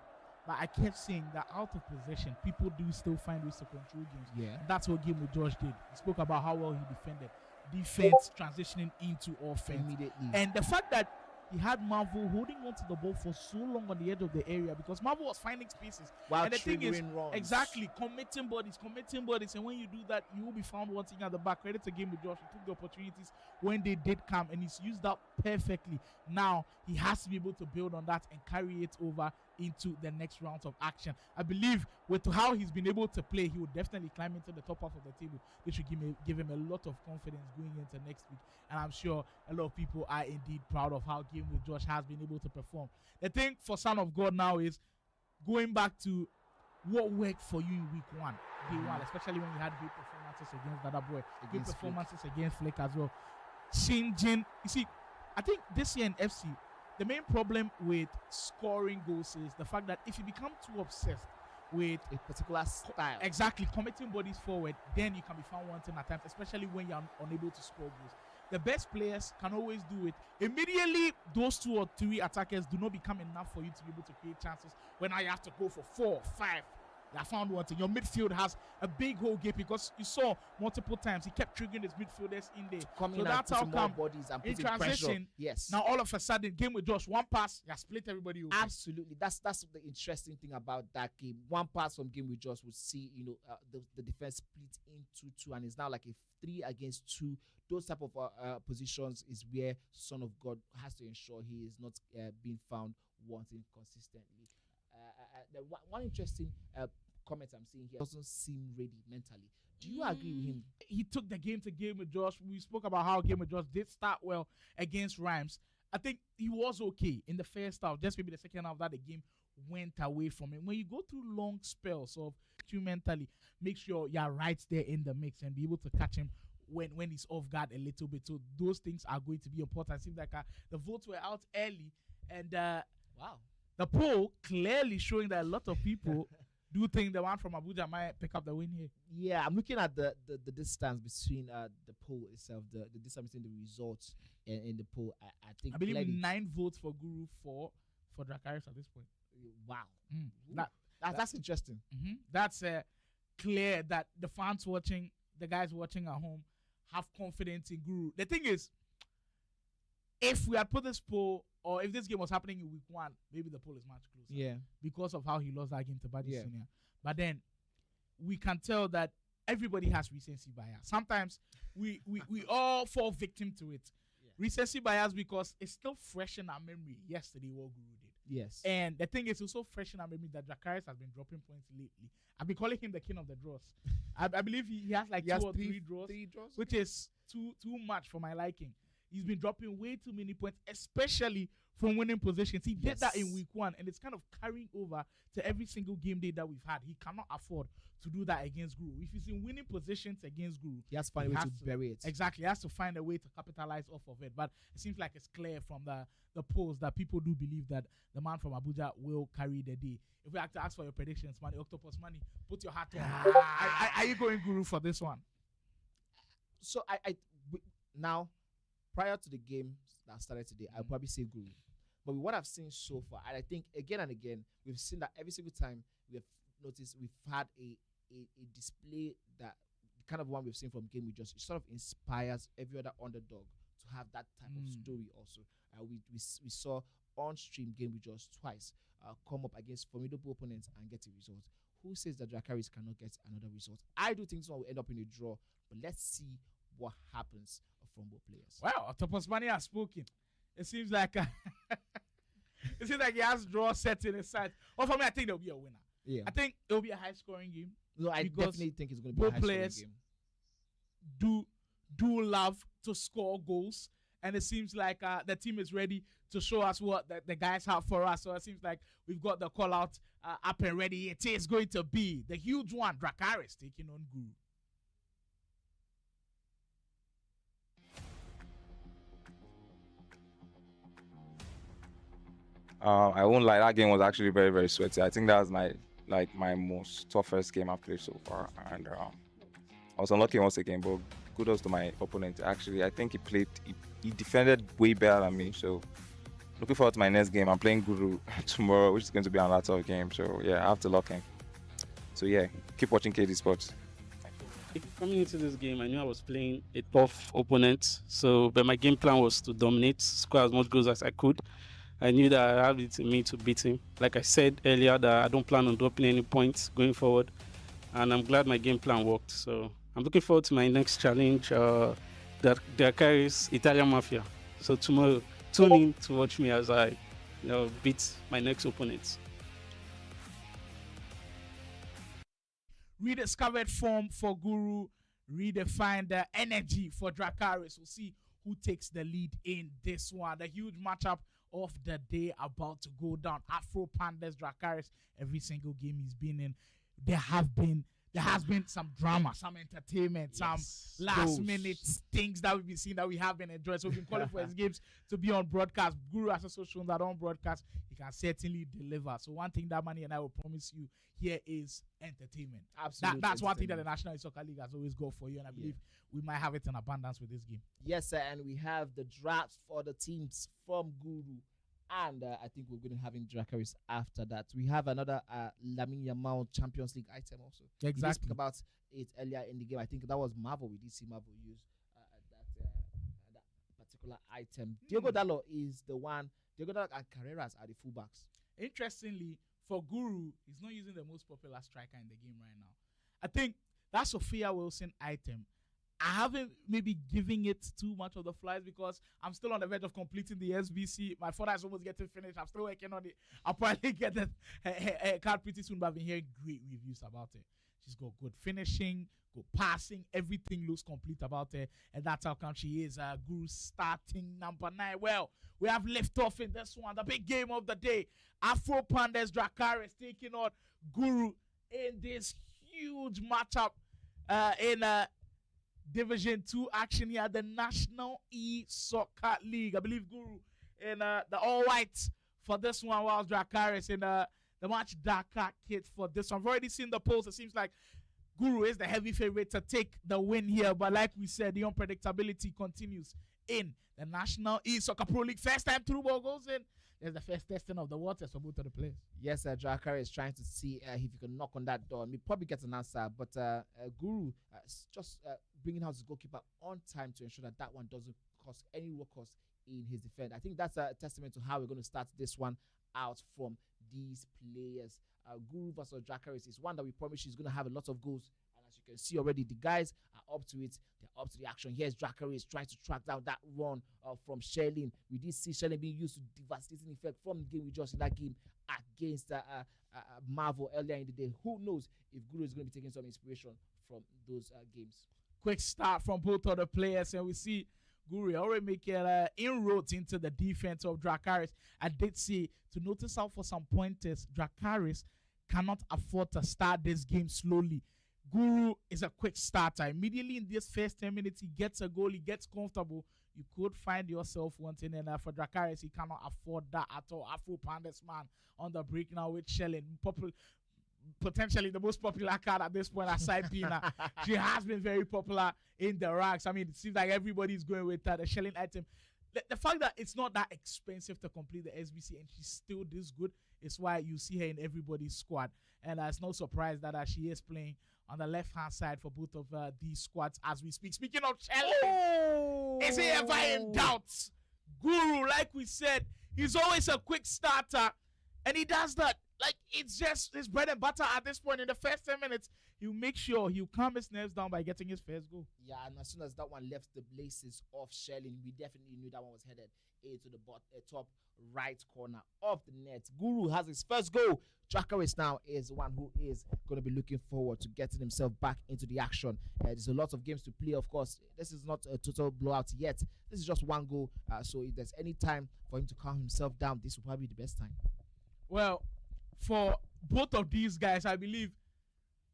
Speaker 1: But I kept saying that out of possession, people do still find ways to control games.
Speaker 12: Yeah.
Speaker 1: And that's what GameWithJosh did. He spoke about how well he defended. Defense transitioning into offense.
Speaker 12: Immediately.
Speaker 1: And the fact that he had Marvel holding onto the ball for so long on the edge of the area because Marvel was finding spaces.
Speaker 12: While
Speaker 1: and the thing is,
Speaker 12: triggering runs.
Speaker 1: exactly, committing bodies. And when you do that, you will be found wanting at the back. Credit to GameWithJosh. He took the opportunities when they did come, and he's used that perfectly. Now, he has to be able to build on that and carry it over into the next rounds of action. I believe with how he's been able to play, he will definitely climb into the top half of the table. This should give him a lot of confidence going into next week. And I'm sure a lot of people are indeed proud of how GameWithJosh has been able to perform. The thing for Son of God now is going back to what worked for you in week 1, day 1, especially when you had great performances against DadaBoy, great performances against Flick as well. Changing, you see, I think this year in FC, the main problem with scoring goals is the fact that if you become too obsessed with
Speaker 12: a particular style,
Speaker 1: exactly, committing bodies forward, then you can be found wanting at times, especially when you're unable to score goals. The best players can always do it. Immediately, those 2 or 3 attackers do not become enough for you to be able to create chances. When now you have to go for 4, 5. I found one thing. Your midfield has a big hole gap because you saw multiple times he kept triggering his midfielders in there.
Speaker 12: So that's how come bodies and
Speaker 1: in
Speaker 12: putting
Speaker 1: transition.
Speaker 12: Pressure. Yes.
Speaker 1: Now all of a sudden, GameWithJosh, one pass, you split everybody over.
Speaker 12: Absolutely. That's the interesting thing about that game. One pass from GameWithJosh would see the defense split into 2, and it's now like a 3 against 2. Those type of positions is where Son of God has to ensure he is not being found wanting consistently. The one interesting comment I'm seeing here, doesn't seem ready mentally. Do you agree with him?
Speaker 1: He took the game to GameWithJosh. We spoke about how GameWithJosh did start well against Rhymez. I think he was okay in the first half. Just maybe the second half that the game went away from him. When you go through long spells of you mentally, make sure you're right there in the mix and be able to catch him when he's off guard a little bit. So those things are going to be important. It seems like the votes were out early, and
Speaker 12: wow,
Speaker 1: the poll clearly showing that a lot of people do think the one from Abuja might pick up the win here.
Speaker 12: Yeah, I'm looking at the distance between the poll itself, the distance between the results in the poll. I think
Speaker 1: I believe 9 votes for Guru, 4 for Dracarys at this point.
Speaker 12: Wow, that's interesting.
Speaker 1: That's clear that the fans watching, the guys watching at home, have confidence in Guru. The thing is, if we had put this poll, or if this game was happening in week 1, maybe the poll is much closer.
Speaker 12: Yeah.
Speaker 1: Because of how he lost that game to Badi Senior. But then we can tell that everybody has recency bias. Sometimes we all fall victim to it. Yeah. Recency bias because it's still fresh in our memory yesterday what Guru did.
Speaker 12: Yes.
Speaker 1: And the thing is, it's so fresh in our memory that Dracarys has been dropping points lately. I've been calling him the king of the draws. I believe he has like 2 or 3 draws, which is too much for my liking. He's been dropping way too many points, especially from winning positions. He did that in week 1, and it's kind of carrying over to every single game day that we've had. He cannot afford to do that against Guru. If he's in winning positions against Guru,
Speaker 12: he has to find a way to bury it.
Speaker 1: Exactly. He has to find a way to capitalize off of it. But it seems like it's clear from the polls that people do believe that the man from Abuja will carry the day. If we have to ask for your predictions, Money, Octopus Money, put your hat on. Are you going Guru for this one?
Speaker 12: So now, prior to the game that started today, I'll probably say Guru. But with what I've seen so far, and I think again and again, we've seen that every single time we have noticed we've had a display that kind of one we've seen from GameWithJosh. It sort of inspires every other underdog to have that type of story also. We saw on stream GameWithJosh twice come up against formidable opponents and get a result. Who says that Dracarys cannot get another result? I do think this one will end up in a draw, but let's see what happens from both players.
Speaker 1: Wow, Octopus Money has spoken. It seems like it seems like he has draw set in his sight. Well, for me, I think there'll be a winner.
Speaker 12: Yeah,
Speaker 1: I think it'll be a high-scoring game.
Speaker 12: No, I definitely think it's going to be a
Speaker 1: both
Speaker 12: high-scoring
Speaker 1: players
Speaker 12: game.
Speaker 1: do love to score goals, and it seems like the team is ready to show us what the guys have for us. So it seems like we've got the call out up and ready. It is going to be the huge one, Dracarys taking on Guru.
Speaker 6: I won't lie, that game was actually very, very sweaty. I think that was my most toughest game I've played so far, and I was unlucky once again. But kudos to my opponent. Actually, I think he defended way better than me. So looking forward to my next game. I'm playing Guru tomorrow, which is going to be another tough game. So yeah, I have to lock in. So yeah, keep watching KD Sports.
Speaker 16: Coming into this game, I knew I was playing a tough opponent. But my game plan was to dominate, score as much goals as I could. I knew that I had it in me to beat him. Like I said earlier, that I don't plan on dropping any points going forward. And I'm glad my game plan worked. So I'm looking forward to my next challenge, Dracarys Italian Mafia. So tomorrow, tune in to watch me as I beat my next opponent.
Speaker 1: Rediscovered form for Guru, redefined energy for Dracarys. We'll see who takes the lead in this one. The huge matchup of the day about to go down. Afro Pandas Dracarys. Every single game he's been in, there has been some drama, some entertainment, some last minute things that we've been seeing that we have been enjoying. So we've been calling for his games to be on broadcast. Guru has also shown that on broadcast he can certainly deliver. So one thing that Manny and I will promise you here is entertainment.
Speaker 12: Absolutely,
Speaker 1: that's one thing that the National Soccer League has always got for you, and I believe we might have it in abundance with this game.
Speaker 12: Yes, sir, and we have the drafts for the teams from Guru, and I think we're going to have in Dracarys after that. We have another Lamine Yamal Champions League item also.
Speaker 1: Exactly.
Speaker 12: We did speak about it earlier in the game. I think that was Marvel. We did see Marvel use that particular item. Diego Dallo is the one. Diego Dallo and Carreras are the fullbacks.
Speaker 1: Interestingly, for Guru, he's not using the most popular striker in the game right now. I think that Sophia Wilson item, I haven't maybe giving it too much of the flies because I'm still on the verge of completing the SBC. My father is almost getting finished. I'm still working on it. I'll probably get the card pretty soon, but I've been hearing great reviews about it. She's got good finishing, good passing. Everything looks complete about her, and that's how come she is Guru's starting number 9. Well, we have liftoff in this one, the big game of the day. Afro Pandas Dracarys taking on Guru in this huge matchup in Division 2 action here at the National Esoccer League. I believe Guru in the all-white for this one, while Dracarys in the much darker kit for this one. I've already seen the polls. It seems like Guru is the heavy favorite to take the win here, but like we said, the unpredictability continues in the National Esoccer Pro League. First time through ball goes in. There's the first testing of the waters for both of the players.
Speaker 12: Yes, Dracarys is trying to see if he can knock on that door. He probably gets an answer, but Guru just bringing out his goalkeeper on time to ensure that that one doesn't cause any work cost in his defense. I think that's a testament to how we're going to start this one out from these players. Guru versus Dracarys is one that we promise is going to have a lot of goals. And as you can see already, the guys are up to it. They're up to the action. Here's Dracarys trying to track down that run from Sherlin. We did see Sherlin being used to devastating effect from the GameWithJosh in that game against Marvel earlier in the day. Who knows if Guru is going to be taking some inspiration from those games.
Speaker 1: Quick start from both of the players, and we see Guru already making inroads into the defense of Dracarys. I did see, to notice out for some pointers, Dracarys cannot afford to start this game slowly. Guru is a quick starter. Immediately in this first 10 minutes, he gets a goal, he gets comfortable. You could find yourself wanting, and for Dracarys, he cannot afford that at all. Afro Pandas man on the break now with Shelling. Potentially the most popular card at this point aside Pina. She has been very popular in the ranks. I mean, it seems like everybody's going with the Shelling item. the fact that it's not that expensive to complete the SBC and she's still this good is why you see her in everybody's squad. And it's no surprise that she is playing on the left-hand side for both of these squads as we speak. Speaking of challenge, is he ever in doubt? Guru, like we said, he's always a quick starter, and he does that. Like, it's just his bread and butter at this point. In the first 10 minutes, he'll make sure he'll calm his nerves down by getting his first goal.
Speaker 12: Yeah, and as soon as that one left the blazes of shelling, we definitely knew that one was headed into the top right corner of the net. Guru has his first goal. Dracarys now is the one who is going to be looking forward to getting himself back into the action. There's a lot of games to play, of course. This is not a total blowout yet. This is just one goal. So if there's any time for him to calm himself down, this will probably be the best time.
Speaker 1: Well, for both of these guys, I believe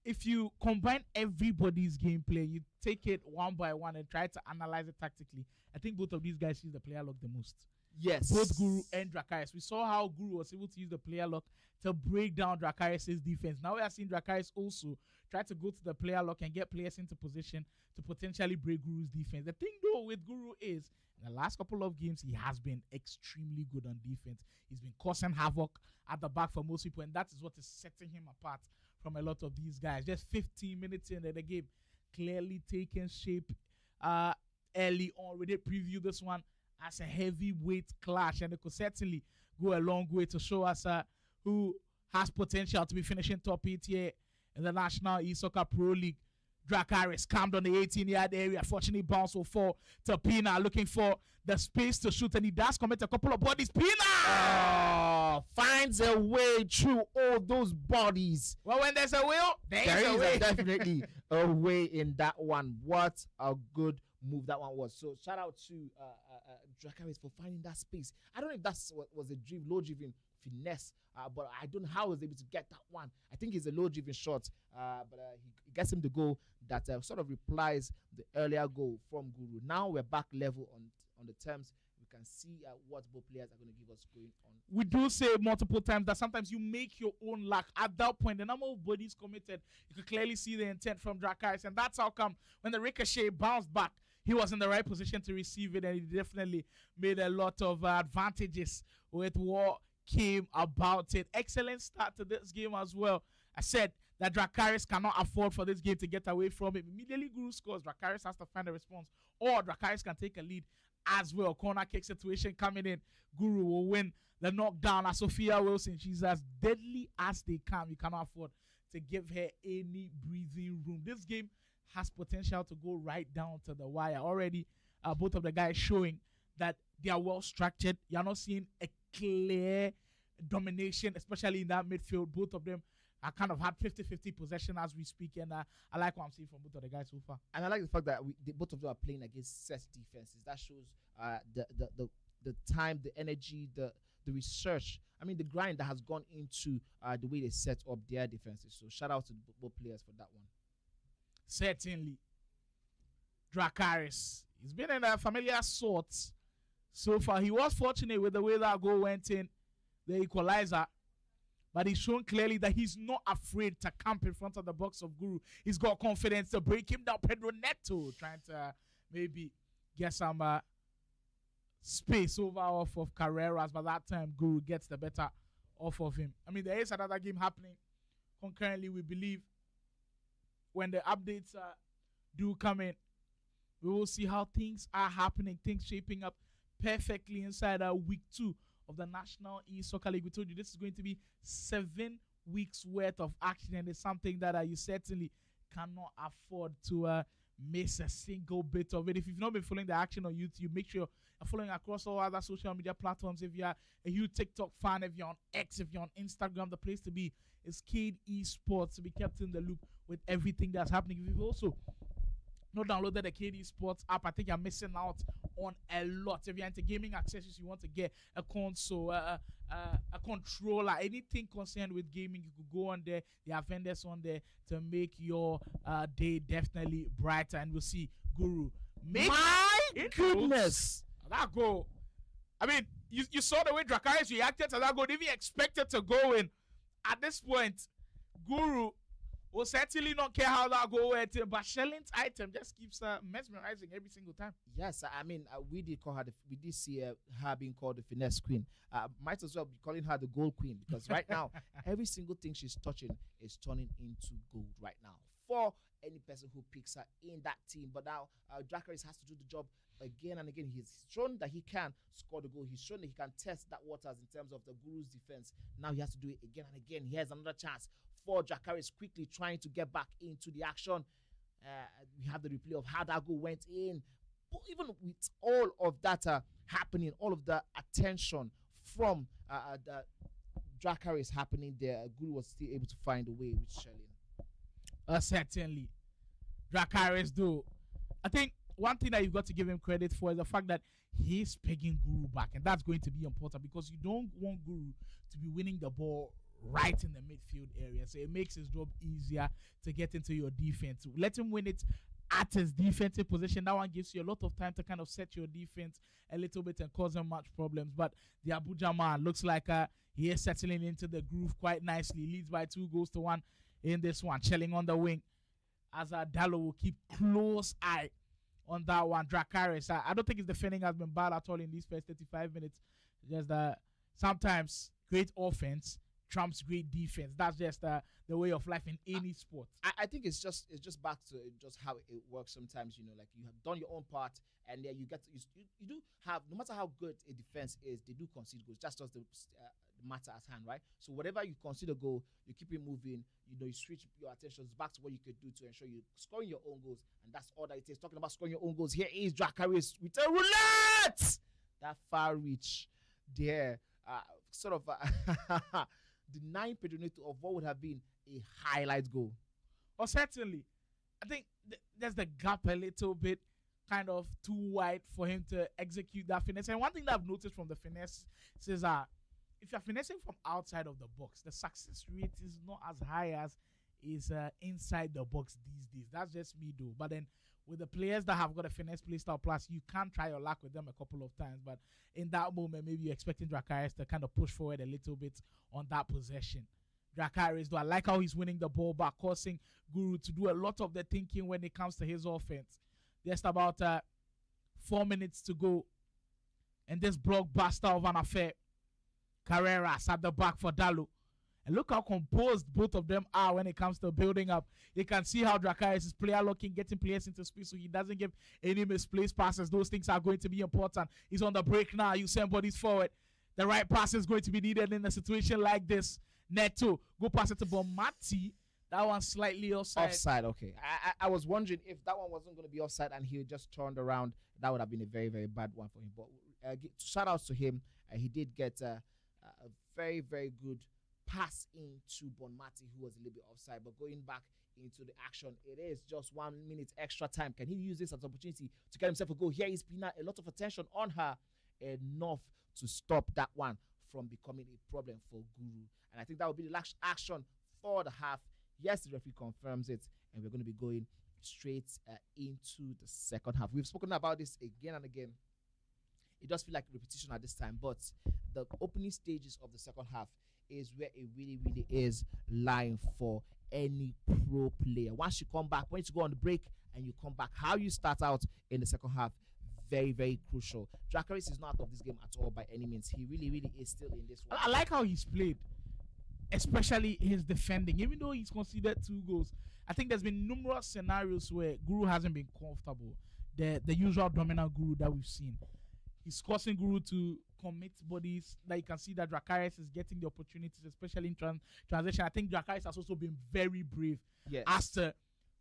Speaker 1: if you combine everybody's gameplay, you take it one by one and try to analyze it tactically, I think both of these guys use the player lock the most.
Speaker 12: Yes.
Speaker 1: Both Guru and Dracarys. We saw how Guru was able to use the player lock to break down Dracarys' defense. Now we are seeing Dracarys also try to go to the player lock and get players into position to potentially break Guru's defense. The thing though with Guru is, in the last couple of games, he has been extremely good on defense. He's been causing havoc at the back for most people, and that is what is setting him apart from a lot of these guys. Just 15 minutes into the game, clearly taking shape early on. We did preview this one as a heavyweight clash, and it could certainly go a long way to show us who has potential to be finishing top 8 here in the National Esoccer Pro League. Dracarys calmed on the 18-yard area. Fortunately, bounce will fall to Pina, looking for the space to shoot, and he does commit a couple of bodies. Pina
Speaker 12: finds a way through all those bodies.
Speaker 1: Well, when there's a will, there is a way.
Speaker 12: Definitely a way in that one. What a good move that one was. So shout out to Dracarys for finding that space. I don't know if that's what was a low-driven finesse, but I don't know how he was able to get that one. I think it's a low-driven shot, but he gets him the goal that sort of replies the earlier goal from Guru. Now we're back level on the terms. We can see what both players are going to give us going on.
Speaker 1: We do say multiple times that sometimes you make your own luck. At that point, the number of bodies committed, you could clearly see the intent from Dracarys, and that's how come when the ricochet bounced back, he was in the right position to receive it, and he definitely made a lot of advantages with what came about it. Excellent start to this game as well. I said that Dracarys cannot afford for this game to get away from it. Immediately Guru scores, Dracarys has to find a response, or Dracarys can take a lead as well. Corner kick situation coming in. Guru will win the knockdown as Sophia Wilson. She's as deadly as they come. You cannot afford to give her any breathing room. This game has potential to go right down to the wire. Already, both of the guys showing that they are well structured. You're not seeing a clear domination, especially in that midfield. Both of them are kind of had 50-50 possession as we speak, and I like what I'm seeing from both of the guys so far.
Speaker 12: And I like the fact that both of them are playing against set defenses. That shows the time, the energy, the research. I mean, the grind that has gone into the way they set up their defenses. So shout out to both players for that one.
Speaker 1: Certainly. Dracarys, he's been in a familiar sort so far. He was fortunate with the way that goal went in, the equalizer, but he's shown clearly that he's not afraid to camp in front of the box of Guru. He's got confidence to break him down. Pedro Neto trying to maybe get some space over off of Carreras, but that time Guru gets the better off of him. I mean, there is another game happening concurrently, we believe. When the updates do come in, we will see how things are happening, things shaping up perfectly inside week 2 of the National Esoccer League. We told you this is going to be 7 weeks worth of action, and it's something that you certainly cannot afford to miss a single bit of it. If you've not been following the action on YouTube, make sure you're following across all other social media platforms. If you're a huge TikTok fan, if you're on X, if you're on Instagram, the place to be is Cade Esports to be kept in the loop with everything that's happening. If you've also not downloaded the Cade Esports app, I think you're missing out on a lot. If you're into gaming accessories, you want to get a console, a controller, anything concerned with gaming, you could go on there. There are vendors on there to make your day definitely brighter. And we'll see Guru make
Speaker 12: goodness,
Speaker 1: that goal. I mean, you saw the way Dracarys reacted to that goal. Didn't even expect it to go in. At this point, Guru will will certainly not care how that go went, but Shelling's item just keeps mesmerizing every single time.
Speaker 12: Yes, I mean, we did call her, we did see her being called the finesse queen. Might as well be calling her the gold queen, because right now, every single thing she's touching is turning into gold right now for any person who picks her in that team. But now, Dracarys has to do the job again and again. He's shown that he can score the goal. He's shown that he can test that waters in terms of the Guru's defense. Now he has to do it again and again. He has another chance for Dracarys, quickly trying to get back into the action. We have the replay of how that goal went in. But even with all of that happening, all of the attention from the Dracarys happening there, Guru was still able to find a way with Shelling.
Speaker 1: Certainly. Dracarys, though, I think one thing that you've got to give him credit for is the fact that he's pegging Guru back, and that's going to be important because you don't want Guru to be winning the ball right in the midfield area, so it makes his job easier to get into your defense. Let him win it at his defensive position. That one gives you a lot of time to kind of set your defense a little bit and cause him much problems. But the Abuja man looks like he is settling into the groove quite nicely. Leads by 2-1 in this one. Shelling on the wing as Dallo will keep close eye on that one. Dracarys, I don't think his defending has been bad at all in these first 35 minutes. Just that sometimes great offense trumps great defense. That's just the way of life in any sport.
Speaker 12: I think it's just back to just how it works sometimes. You know, like you have done your own part, and then you get to, you do have, no matter how good a defense is, they do concede goals. That's just the matter at hand, right? So whatever you consider goal, you keep it moving. You know, you switch your attentions back to what you could do to ensure you scoring your own goals, and that's all that it is. Talking about scoring your own goals, here is Dracarys with a roulette. That far reach there, sort of. Denying Pedro of what would have been a highlight goal.
Speaker 1: Oh, certainly. I think there's the gap a little bit, kind of too wide for him to execute that finesse. And one thing that I've noticed from the finesse is if you're finessing from outside of the box, the success rate is not as high as is inside the box these days. That's just me, though. But then with the players that have got a finesse playstyle plus, you can try your luck with them a couple of times. But in that moment, maybe you're expecting Dracarys to kind of push forward a little bit on that possession. Dracarys, though, I like how he's winning the ball back, causing Guru to do a lot of the thinking when it comes to his offense. Just about 4 minutes to go. And this blockbuster of an affair. Carreras at the back for Dallo. And look how composed both of them are when it comes to building up. You can see how Dracarys is player locking, getting players into space so he doesn't give any misplaced passes. Those things are going to be important. He's on the break now. You send bodies forward. The right pass is going to be needed in a situation like this. Neto, go pass it to Bomati. That one's slightly offside.
Speaker 12: Offside, okay. I was wondering if that one wasn't going to be offside and he just turned around. That would have been a very, very bad one for him. But shout outs to him. He did get a very, very good pass into Bonmati, who was a little bit offside. But going back into the action, it is just 1 minute extra time. Can he use this as an opportunity to get himself a goal? Here is Pina, a lot of attention on her, enough to stop that one from becoming a problem for Guru. And I think that will be the last action for the half. Yes, the referee confirms it, and we're going to be going straight into the second half. We've spoken about this again and again. It does feel like repetition at this time, but the opening stages of the second half is where it really, really is lying for any pro player. Once you come back, when you go on the break and you come back, how you start out in the second half, very, very crucial. Dracarys is not out of this game at all by any means. He really, really is still in this one.
Speaker 1: I like how he's played, especially his defending. Even though he's conceded 2 goals, I think there's been numerous scenarios where Guru hasn't been comfortable. The usual dominant Guru that we've seen. He's causing Guru to commit bodies. Like you can see that Dracarys is getting the opportunities, especially in transition. I think Dracarys has also been very brave as to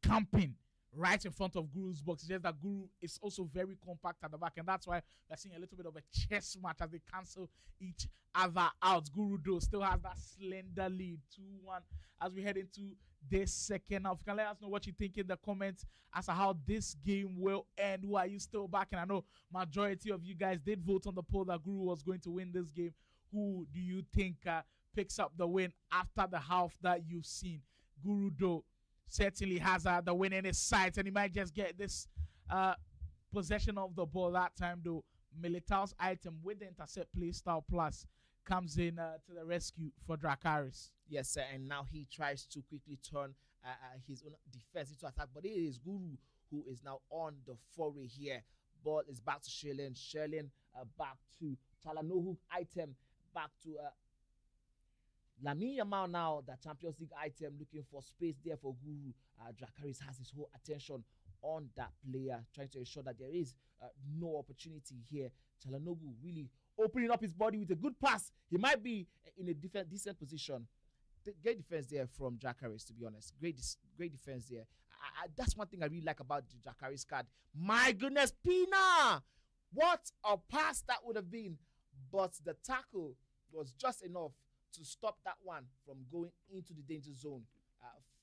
Speaker 1: camping right in front of Guru's box. It's just that Guru is also very compact at the back, and that's why we're seeing a little bit of a chess match as they cancel each other out. Guru, though, still has that slender lead, 2-1, as we head into this second half. You can let us know what you think in the comments as to how this game will end. Who are you still backing? I know majority of you guys did vote on the poll that Guru was going to win this game. Who do you think picks up the win after the half that you've seen? Guru, though, certainly has the win in his sights, and he might just get this possession of the ball that time, though. Militao's item with the intercept play style plus comes in to the rescue for Dracarys.
Speaker 12: Yes, sir. And now he tries to quickly turn his own defense into attack. But it is Guru who is now on the foray here. Ball is back to Sherlin. Sherlin back to Talanohu item. Back to Lamine Yamal now, the Champions League item, looking for space there for Guru. Dracarys has his whole attention on that player, trying to ensure that there is no opportunity here. Talanogu really opening up his body with a good pass. He might be in a decent position. Great defense there from Dracarys, to be honest. Great defense there. That's one thing I really like about the Dracarys card. My goodness, Pina! What a pass that would have been. But the tackle was just enough to stop that one from going into the danger zone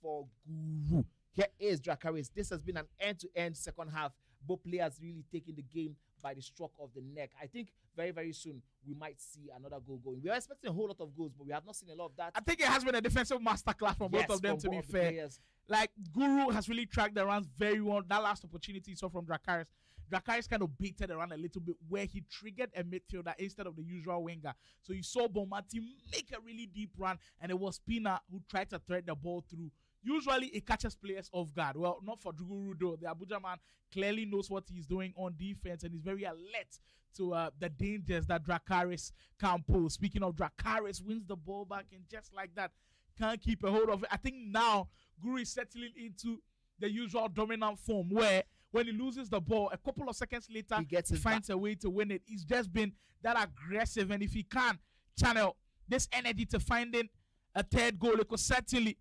Speaker 12: for Guru. Here is Dracarys. This has been an end-to-end second half. Both players really taking the game by the stroke of the neck. I think very, very soon we might see another goal going. We are expecting a whole lot of goals, but we have not seen a lot of that.
Speaker 1: I think it has been a defensive masterclass from both of them, to be fair.
Speaker 12: Players.
Speaker 1: Like, Guru has really tracked the runs very well. That last opportunity he saw from Dracarys. Dracarys kind of baited around a little bit where he triggered a midfielder instead of the usual winger. So you saw Bomati make a really deep run, and it was Pina who tried to thread the ball through. Usually, it catches players off guard. Well, not for Guru, though. The Abuja man clearly knows what he's doing on defense, and he's very alert to the dangers that Dracarys can pose. Speaking of Dracarys, wins the ball back, and just like that, can't keep a hold of it. I think now Guru is settling into the usual dominant form where when he loses the ball, a couple of seconds later, he finds a way to win it. He's just been that aggressive, and if he can channel this energy to finding a third goal, it could certainly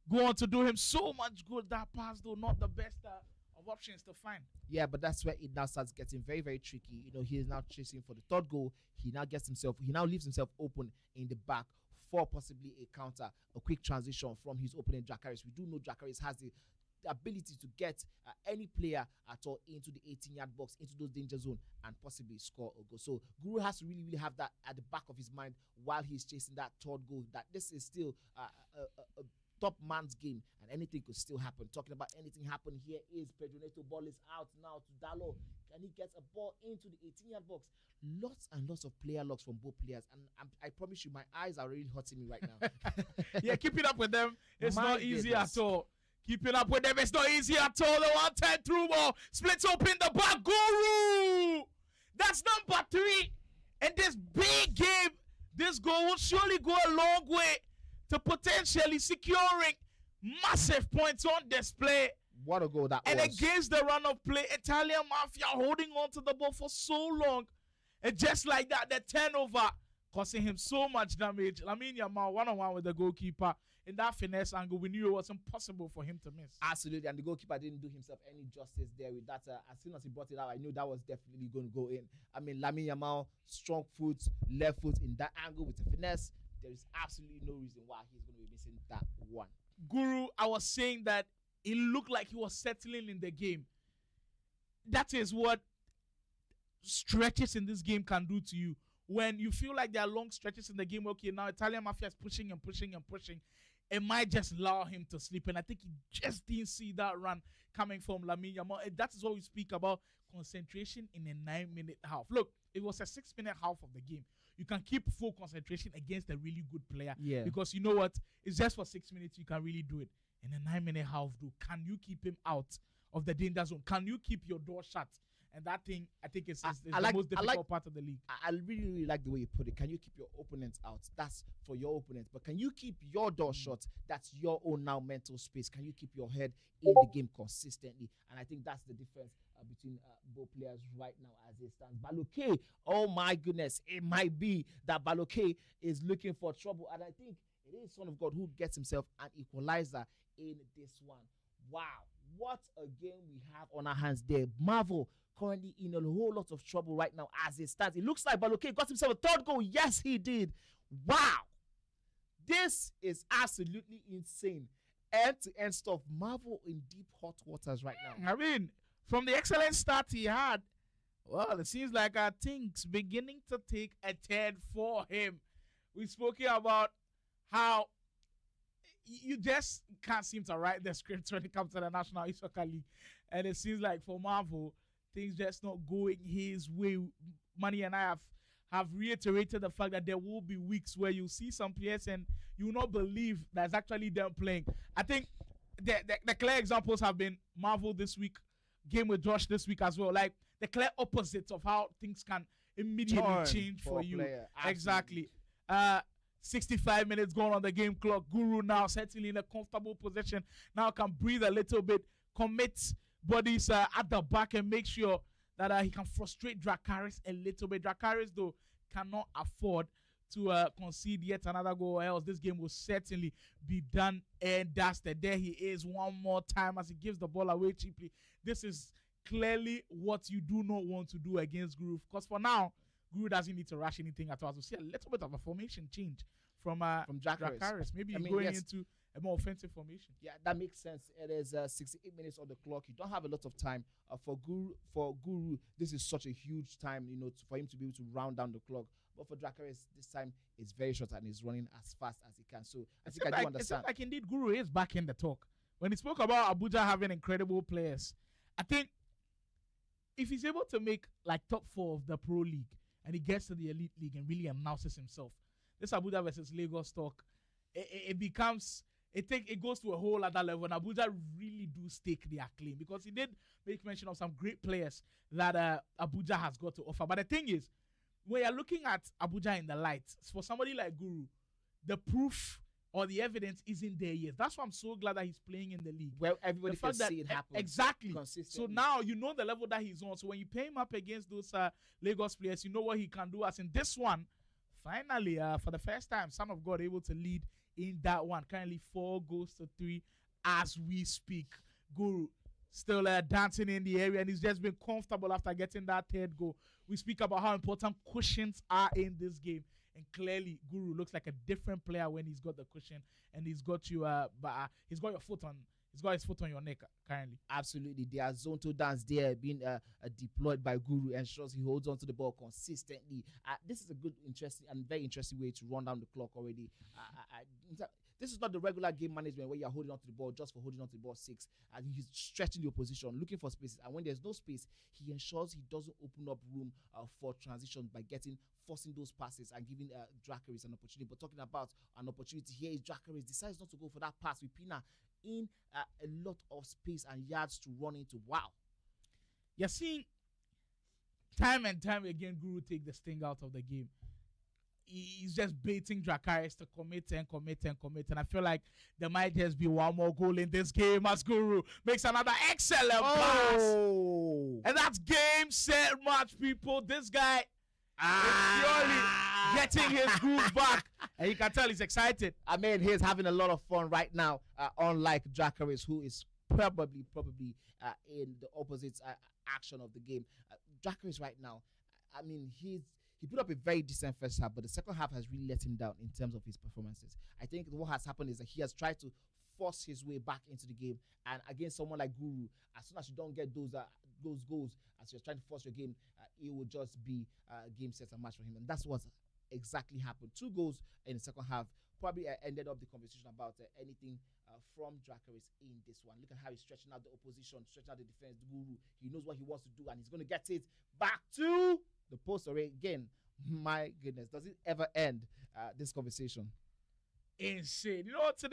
Speaker 1: go on to do him so much good. That pass, though, not the best of options to find.
Speaker 12: Yeah, but that's where it now starts getting very, very tricky. You know, he is now chasing for the third goal. He now leaves himself open in the back for possibly a counter, a quick transition from his opponent, Dracarys. We do know Dracarys has the ability to get any player at all into the 18-yard box, into those danger zone, and possibly score a goal. So Guru has to really, really have that at the back of his mind while he's chasing that third goal, that this is still a top man's game and anything could still happen. Talking about anything happen, here is Pedro Neto. Ball is out now to Dalo. Can he get a ball into the 18-yard box? Lots and lots of player locks from both players, and I promise you, my eyes are really hurting me right now.
Speaker 1: Yeah, keeping up with them, it's not easy at all. Keeping up with them, it's not easy at all. The 1-10 through ball splits open the back. Guru! That's number 3. In this big game, this goal will surely go a long way to potentially securing massive points on display.
Speaker 12: What a goal that
Speaker 1: was. And against the run of play, Italian Mafia holding on to the ball for so long. And just like that, the turnover causing him so much damage. Lamine Yamal one-on-one with the goalkeeper. In that finesse angle, we knew it was impossible for him to miss.
Speaker 12: Absolutely, and the goalkeeper didn't do himself any justice there with that. As soon as he brought it out, I knew that was definitely going to go in. I mean, Lamine Yamal, strong foot, left foot in that angle with the finesse. There is absolutely no reason why he's going to be missing that one.
Speaker 1: Guru, I was saying that it looked like he was settling in the game. That is what stretches in this game can do to you. When you feel like there are long stretches in the game, okay, now Italian Mafia is pushing and pushing and pushing, it might just allow him to sleep. And I think he just didn't see that run coming from Lamine Yamal. And that is what we speak about concentration in a 9-minute half. Look, it was a 6-minute half of the game. You can keep full concentration against a really good player.
Speaker 12: Yeah.
Speaker 1: Because you know what? It's just for 6 minutes you can really do it. In a 9-minute half, though, can you keep him out of the danger zone? Can you keep your door shut? And that thing, I think, is the most difficult part of the league.
Speaker 12: I really, really like the way you put it. Can you keep your opponents out? That's for your opponents. But can you keep your door shut? That's your own now mental space. Can you keep your head in the game consistently? And I think that's the difference between both players right now as it stands. Baloke, oh my goodness, it might be that Baloke is looking for trouble. And I think it is Son of God who gets himself an equalizer in this one. Wow, what a game we have on our hands there. Marvel currently in a whole lot of trouble right now as it stands. It looks like Baloke got himself a third goal. Yes, he did. Wow. This is absolutely insane. End-to-end stuff. Marvel in deep hot waters right now.
Speaker 1: I mean, from the excellent start he had, well, it seems like things beginning to take a turn for him. We've spoken about how you just can't seem to write the script when it comes to the National Esoccer League. And it seems like for Marvel, things just not going his way. Money and I have reiterated the fact that there will be weeks where you see some players and you will not believe that's actually them playing. I think the clear examples have been Marvel this week, GameWithJosh this week as well. Like the clear opposites of how things can immediately change for you. Exactly. 65 minutes gone on the game clock. Guru now settling in a comfortable position. Now can breathe a little bit, commit bodies at the back and make sure that he can frustrate Dracarys a little bit. Dracarys, though, cannot afford to concede yet another goal, or else this game will certainly be done and dusted. There he is one more time as he gives the ball away cheaply. This is clearly what you do not want to do against Guru, because for now, Guru doesn't need to rush anything at all. So we'll see a little bit of a formation change from Dracarys. Maybe going into a more offensive formation.
Speaker 12: Yeah, that makes sense. It is 68 minutes on the clock. You don't have a lot of time. For Guru, this is such a huge time, for him to be able to round down the clock. But for Dracarys, this time it's very short and he's running as fast as he can. So I think I do understand.
Speaker 1: It's like indeed Guru is back in the talk. When he spoke about Abuja having incredible players, I think if he's able to make like top 4 of the Pro League and he gets to the Elite League and really announces himself, this Abuja versus Lagos talk, it becomes... It goes to a whole other level, and Abuja really do stake their claim, because he did make mention of some great players that Abuja has got to offer. But the thing is, when you're looking at Abuja in the lights, for somebody like Guru, the proof or the evidence isn't there yet. That's why I'm so glad that he's playing in the league.
Speaker 12: Well, everybody can see it happen.
Speaker 1: Exactly. So now you know the level that he's on. So when you pay him up against those Lagos players, you know what he can do. As in this one, finally, for the first time, Son of God able to lead in that one. Currently 4-3 as we speak. Guru still dancing in the area, and he's just been comfortable after getting that 3rd goal. We speak about how important cushions are in this game, and clearly Guru looks like a different player when he's got the cushion and he's got you he's got his foot on your neck currently.
Speaker 12: Absolutely. The Azonto dance there being deployed by Guru ensures he holds on to the ball consistently. This is a good, interesting, and very interesting way to run down the clock already. This is not the regular game management where you're holding on to the ball just for holding on to the ball 6. And he's stretching the opposition, looking for spaces. And when there's no space, he ensures he doesn't open up room for transition by forcing those passes and giving Dracarys an opportunity. But talking about an opportunity, here is Dracarys decides not to go for that pass with Pina in a lot of space and yards to run into. Wow.
Speaker 1: You're seeing time and time again Guru take the sting out of the game. He's just baiting Dracarys to commit. And I feel like there might just be one more goal in this game as Guru makes another excellent pass. And that's game, set, match, people. This guy is purely getting his groove back. And you can tell he's excited.
Speaker 12: I mean, he's having a lot of fun right now, unlike Dracarys, who is probably in the opposite action of the game. Dracarys right now, I mean, he put up a very decent first half, but the second half has really let him down in terms of his performances. I think what has happened is that he has tried to force his way back into the game, and against someone like Guru, as soon as you don't get those goals, as you're trying to force your game, it will just be game, set, and match for him, and that's what exactly happened. 2 goals in the second half probably ended up the conversation about anything from Dracarys in this one. Look at how he's stretching out the opposition, stretching out the defense. Guru, he knows what he wants to do, and he's going to get it back to the post array again. My goodness, does it ever end this conversation?
Speaker 1: Insane. You know what,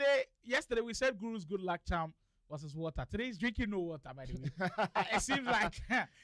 Speaker 1: yesterday we said Guru's good luck charm was his water. Today he's drinking no water, by the way. It seems like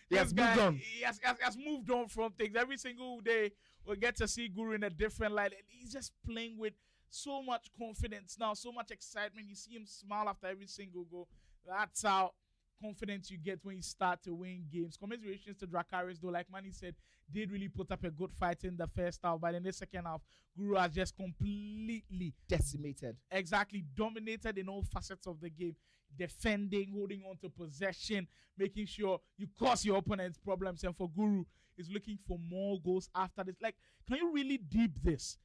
Speaker 1: he has moved on from things. Every single day we'll get to see Guru in a different light. He's just playing with so much confidence now, so much excitement. You see him smile after every single goal. That's how confidence you get when you start to win games. Commiserations to Dracarys, though, like Manny said, did really put up a good fight in the first half, but in the second half, Guru has just completely
Speaker 12: decimated.
Speaker 1: Exactly, dominated in all facets of the game. Defending, holding on to possession, making sure you cause your opponents problems. And for Guru, is looking for more goals after this. Like, can you really deep this?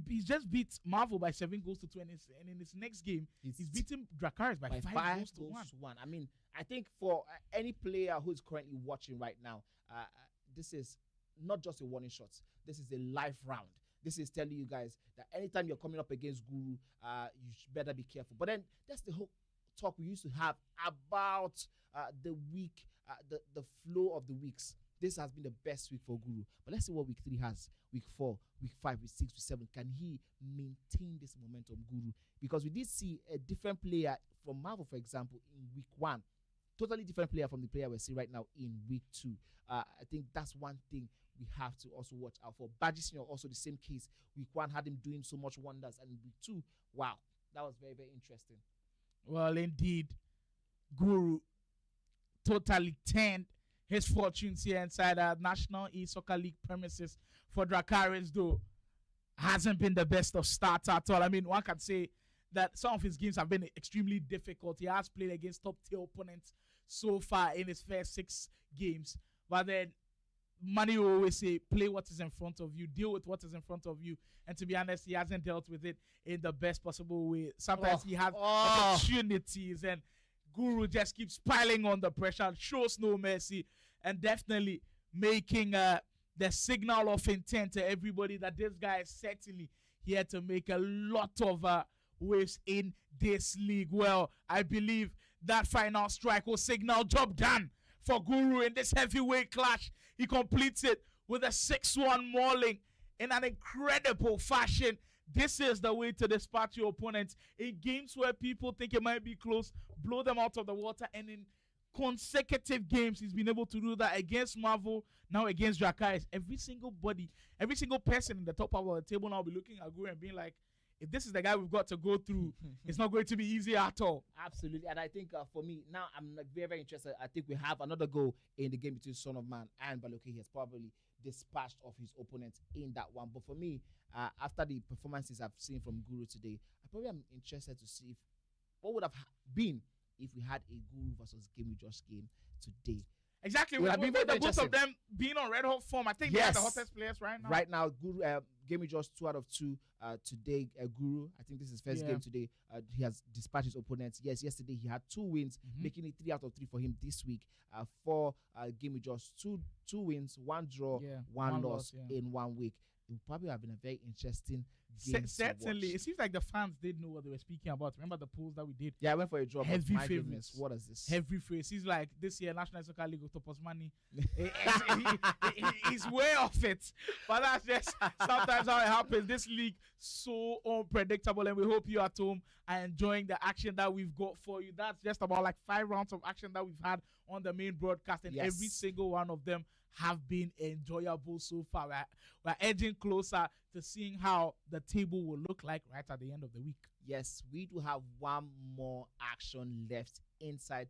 Speaker 1: He's just beat Marvel by 7-2, and in his next game, he's beaten Dracarys by 5-1.
Speaker 12: I mean, I think for any player who's currently watching right now, this is not just a warning shot. This is a life round. This is telling you guys that anytime you're coming up against Guru, you better be careful. But then that's the whole talk we used to have about the week, the flow of the weeks. This has been the best week for Guru. But let's see what week 3 has. week 4, week 5, week 6, week 7. Can he maintain this momentum, Guru? Because we did see a different player from Marvel, for example, in week 1. Totally different player from the player we're seeing right now in week 2. I think that's one thing we have to also watch out for. Badgie Senior, also the same case. Week 1 had him doing so much wonders, and week 2, wow, that was very, very interesting.
Speaker 1: Well, indeed, Guru totally turned his fortunes here inside our National E-Soccer League premises for Dracarys, though hasn't been the best of starts at all. I mean, one can say that some of his games have been extremely difficult. He has played against top-tier opponents so far in his first 6 games. But then, Manny will always say, play what is in front of you, deal with what is in front of you. And to be honest, he hasn't dealt with it in the best possible way. Sometimes he has opportunities, and Guru just keeps piling on the pressure, shows no mercy, and definitely making the signal of intent to everybody that this guy is certainly here to make a lot of waves in this league. Well, I believe that final strike will signal job done for Guru in this heavyweight clash. He completes it with a 6-1 mauling in an incredible fashion. This is the way to dispatch your opponents in games where people think it might be close, blow them out of the water, and in consecutive games, he's been able to do that against Marvel, now against Dracarys. Every single person in the top of the table now will be looking at Guru and being like, if this is the guy we've got to go through, it's not going to be easy at all.
Speaker 12: Absolutely. And I think for me, now I'm very, very interested. I think we have another goal in the game between Son of Man and Baloke. He has probably dispatched of his opponents in that one. But for me, after the performances I've seen from Guru today, I probably am interested to see what would have been if we had a Guru versus GameWithJosh game today.
Speaker 1: Exactly. With the both of them being on red hot form, I think they're the hottest players right now.
Speaker 12: Right now, Guru, GameWithJosh 2 out of 2 today. Guru, I think this is his first game today. He has dispatched his opponents. Yes, yesterday he had 2 wins, making it 3 out of 3 for him this week. For GameWithJosh, 2 wins, 1 draw, 1 loss in 1 week. It would probably have been a very interesting game.
Speaker 1: Certainly. It seems like the fans did know what they were speaking about. Remember the polls that we did?
Speaker 12: Yeah, I went for a draw.
Speaker 1: Heavy
Speaker 12: my
Speaker 1: favorites.
Speaker 12: Goodness, what is this?
Speaker 1: Heavy favorites. He's like, this year, National Soccer League of Topos Money. He's way off it. But that's just sometimes how it happens. This league, so unpredictable. And we hope you at home are enjoying the action that we've got for you. That's just about like 5 rounds of action that we've had on the main broadcast. And every single one of them have been enjoyable so far. We're edging closer to seeing how the table will look like right at the end of the week.
Speaker 12: Yes, we do have one more action left inside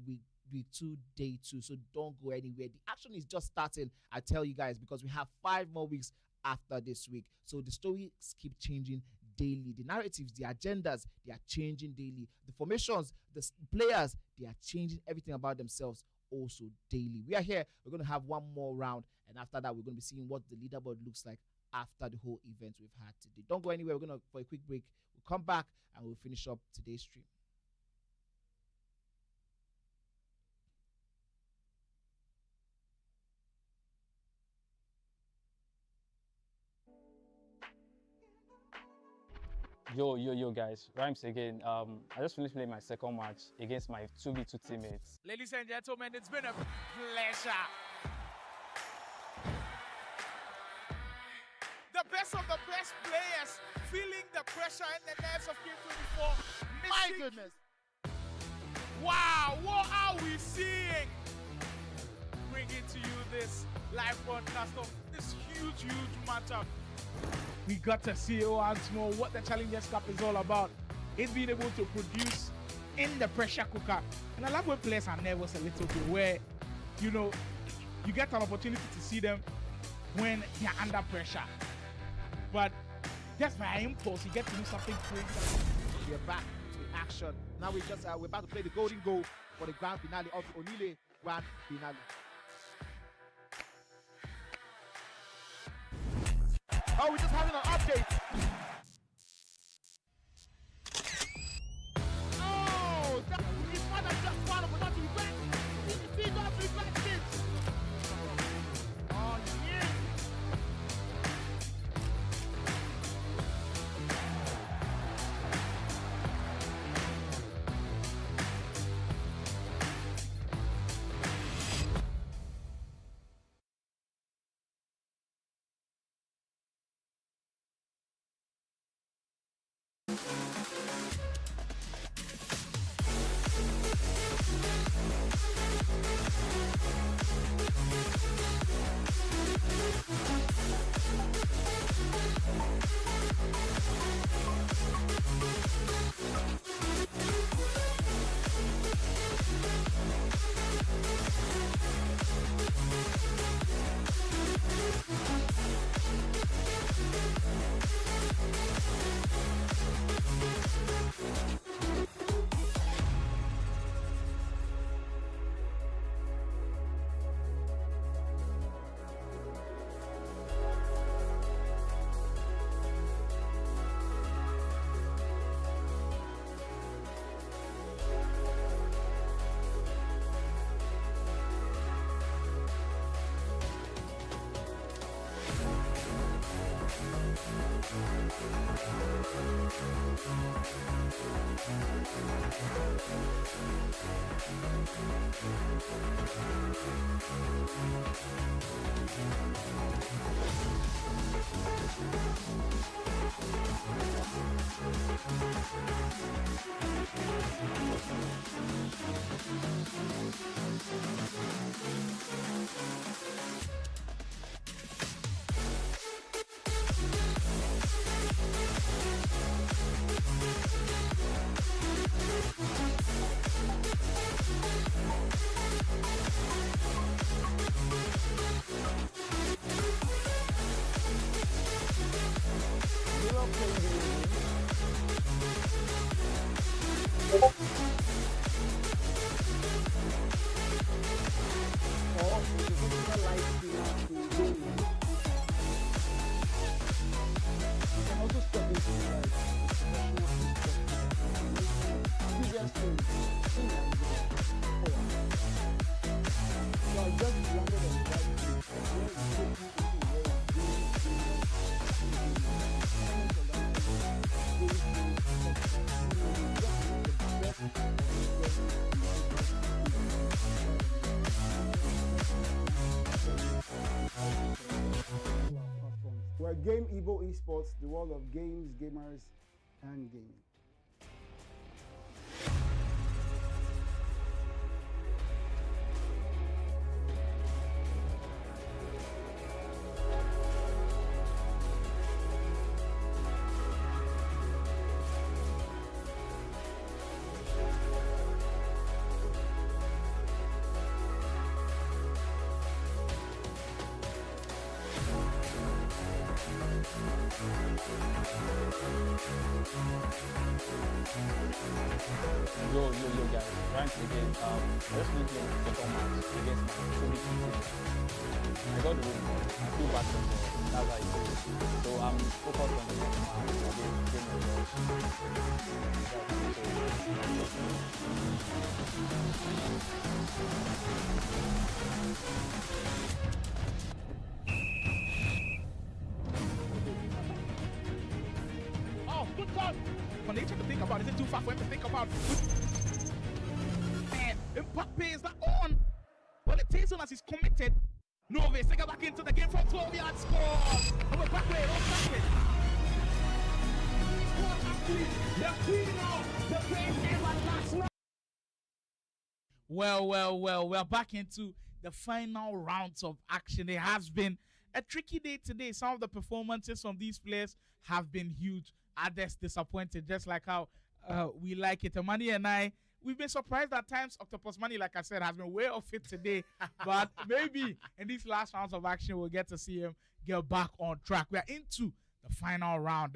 Speaker 12: week 2, day 2. So don't go anywhere. The action is just starting, I tell you guys, because we have 5 more weeks after this week. So the stories keep changing daily. The narratives, the agendas, they are changing daily. The formations, the players, they are changing everything about themselves also daily. We are here. We're going to have one more round, and after that, we're going to be seeing what the leaderboard looks like after the whole event we've had today. Don't go anywhere. We're going to for a quick break. We'll come back and we'll finish up today's stream.
Speaker 10: Yo, guys. Rhymez again. I just finished playing my second match against my 2v2 teammates.
Speaker 1: Ladies and gentlemen, it's been a pleasure. The best of the best players feeling the pressure and the nerves of King 24.
Speaker 8: My goodness.
Speaker 1: Wow, what are we seeing? Bringing to you this live broadcast of this huge matchup. We got to see once more what the Challengers Cup is all about. It's being able to produce in the pressure cooker. And I love when players are nervous a little bit, where, you know, you get an opportunity to see them when they're under pressure. But just by impulse, you get to do something crazy.
Speaker 8: We're back to action. Now we're about to play the golden goal for the grand finale of Onile Grand Finale. Oh, we're just having an update.
Speaker 13: We're Game Evo Esports, the world of games, gamers, and gaming.
Speaker 10: Yo guys, Rhymez again. I just need to second match against my Konex team. I got the win, I feel bad for them. That's how it is. So I'm focused on the next match against
Speaker 1: Oh, good God! When they try to think about it, is it too far for him to think about? Man, Mbappe is not on. Well, it takes on as he's committed. Nove, take it back into the game from 12 yards, score. And we're back way, Well, we're back into the final rounds of action. It has been a tricky day today. Some of the performances from these players have been huge. Others disappointed, just like how we like it. Amani and I, we've been surprised at times. Octopus Money, like I said, has been way off it today. But maybe in these last rounds of action, we'll get to see him get back on track. We are into the final round.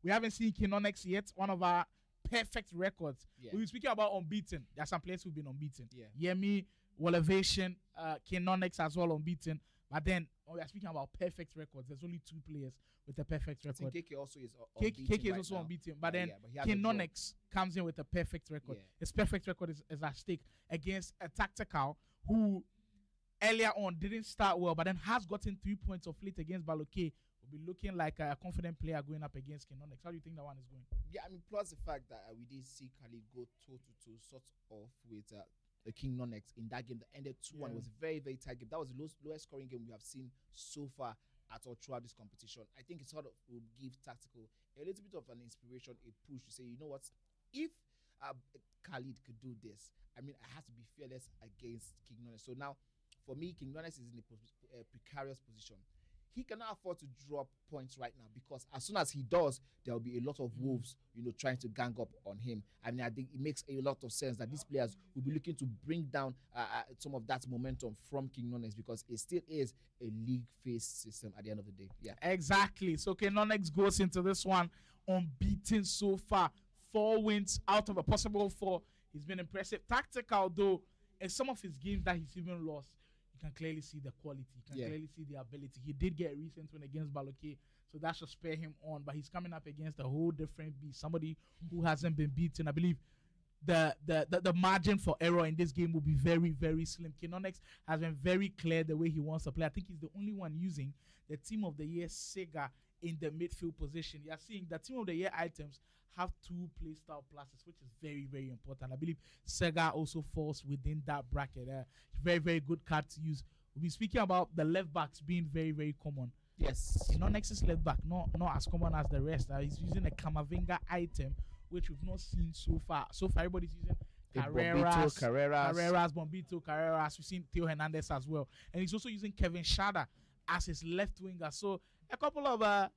Speaker 1: We haven't seen Konex yet, one of our perfect records.
Speaker 12: Yeah.
Speaker 1: We were speaking about unbeaten. There are some players who've been unbeaten.
Speaker 12: Yeah.
Speaker 1: Yemi, Elevation, Konex as well unbeaten. But then when we are speaking about perfect records, there's only 2 players with a perfect
Speaker 12: I think
Speaker 1: record.
Speaker 12: KK also is unbeaten
Speaker 1: KK is
Speaker 12: right
Speaker 1: also
Speaker 12: now.
Speaker 1: unbeaten. But
Speaker 12: Yeah,
Speaker 1: then
Speaker 12: yeah, but he has a draw.
Speaker 1: Konex comes in with a perfect record.
Speaker 12: Yeah.
Speaker 1: His perfect record is at stake against a Tactical who earlier on didn't start well, but then has gotten 3 points of late against Baloke. Will be looking like a confident player going up against Konex. How do you think that one is going?
Speaker 12: Yeah, I mean, plus the fact that we did see Khalid go toe-to-toe sort of with the Konex in that game that ended 2-1.
Speaker 1: Yeah.
Speaker 12: It was a very, very tight game. That was the lowest scoring game we have seen so far at all throughout this competition. I think it sort of will give Tactical a little bit of an inspiration, a push to say, you know what, if Khalid could do this, I mean, I have to be fearless against Konex. So now, for me, Konex is in a precarious position. He cannot afford to drop points right now because as soon as he does, there will be a lot of wolves, trying to gang up on him. I mean, I think it makes a lot of sense that these players will be looking to bring down some of that momentum from Konex because it still is a league-based system at the end of the day. Yeah,
Speaker 1: Exactly. So Konex goes into this one unbeaten so far. 4 wins out of a possible 4. He's been impressive. Tactical, though, in some of his games that he's even lost, you can clearly see the quality. You can clearly see the ability. He did get a recent win against Baloke, so that should spare him on. But he's coming up against a whole different beast, somebody who hasn't been beaten. I believe the margin for error in this game will be very, very slim. Konex has been very clear the way he wants to play. I think he's the only one using the Team of the Year Sega in the midfield position. You're seeing the Team of the Year items have 2 play style pluses, which is very, very important. I believe Sega also falls within that bracket. Very, very good card to use. We'll be speaking about the left backs being very, very common.
Speaker 12: Yes.
Speaker 1: Nexus left back, not as common as the rest. He's using a Kamavinga item, which we've not seen so far. So far, everybody's using Carreras, Bombito, Carreras. We've seen Theo Hernandez as well. And he's also using Kevin Schade as his left winger. So a couple of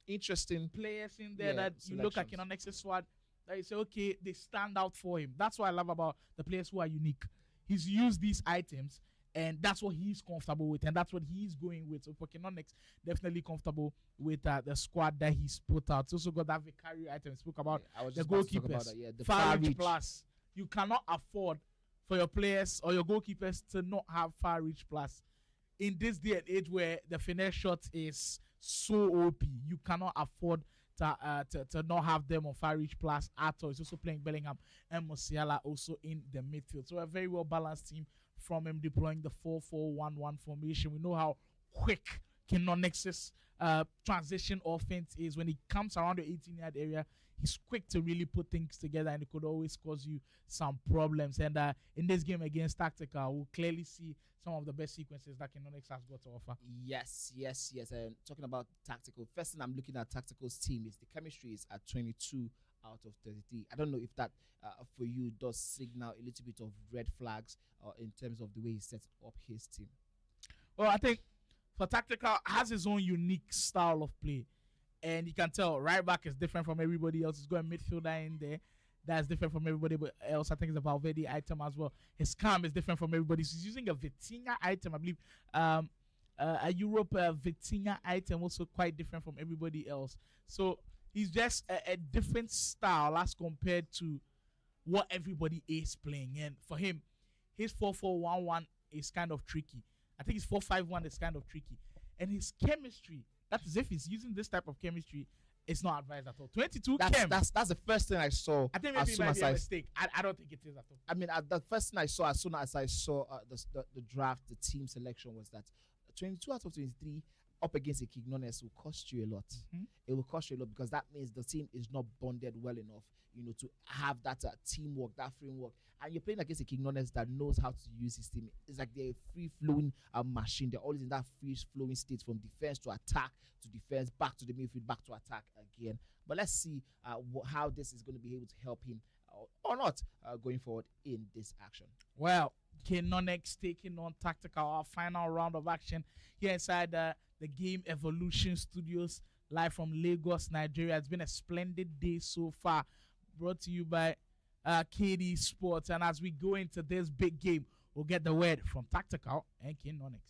Speaker 12: interesting
Speaker 1: players in there that you look at Nexus squad that you say, okay, they stand out for him. That's what I love about the players who are unique. He's used these items, and that's what he's comfortable with, and that's what he's going with. So for Konex, definitely comfortable with the squad that he's put out. He's also got that Vicario item. Spoke about the goalkeepers.
Speaker 12: The
Speaker 1: far reach plus. You cannot afford for your players or your goalkeepers to not have far reach plus. In this day and age where the finesse shot is so OP, you cannot afford to not have them on far reach plus at all. He's also playing Bellingham and Musiala also in the midfield. So a very well balanced team from him deploying the 4-4-1-1 formation. We know how quick Konex's transition offense is. When he comes around the 18-yard area, he's quick to really put things together, and it could always cause you some problems. And in this game against Tactical, we'll clearly see some of the best sequences that Konex has got to offer.
Speaker 12: Yes. And talking about Tactical, first thing I'm looking at Tactical's team is the chemistry is at 22 out of 33. I don't know if that for you does signal a little bit of red flags in terms of the way he sets up his team.
Speaker 1: Well, I think for Tactical has his own unique style of play. And you can tell right back is different from everybody else. He's got a midfielder in there that's different from everybody else. I think it's a Valverde item as well. His cam is different from everybody. So he's using a Vitinha item, I believe. A Europe Vitinha item, also quite different from everybody else. So he's just a different style as compared to what everybody is playing. And for him, his 4-4-1-1 is kind of tricky. I think his 4-5-1 is kind of tricky. And his chemistry, that is, if he's using this type of chemistry, it's not advised at all. 22 chem.
Speaker 12: That's the first thing I saw.
Speaker 1: I think maybe it might be a mistake. I don't think it is at all.
Speaker 12: I mean, the first thing I saw as soon as I saw the draft, the team selection was that 22 out of 23 up against a Quinones will cost you a lot. It will cost you a lot because that means the team is not bonded well enough, to have that teamwork, that framework. And you're playing against a Quinones that knows how to use his team. It's like they're a free-flowing machine. They're always in that free-flowing state from defense to attack to defense, back to the midfield, back to attack again. But let's see how this is going to be able to help him or not going forward in this action.
Speaker 1: Well, Konex taking on Tactical, our final round of action here inside the Game Evolution Studios, live from Lagos, Nigeria. It's been a splendid day so far, brought to you by KD Sports. And as we go into this big game, we'll get the word from Tactical and Konex.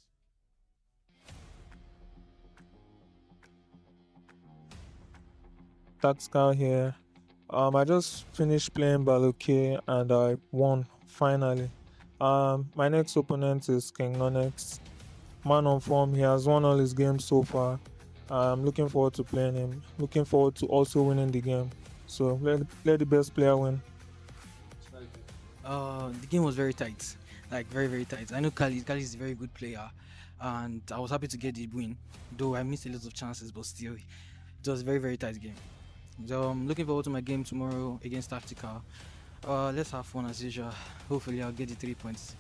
Speaker 9: Tactical here. I just finished playing Baloke and I won finally. My next opponent is Konex. Man on form, he has won all his games so far. I'm looking forward to playing him. Looking forward to also winning the game. So let the best player win.
Speaker 11: The game was very tight, like very, very tight. I know Kali is a very good player, and I was happy to get the win, though I missed a lot of chances, but still, it was a very, very tight game. So I'm looking forward to my game tomorrow against Tactical. Let's have fun as usual. Hopefully I'll get the 3 points.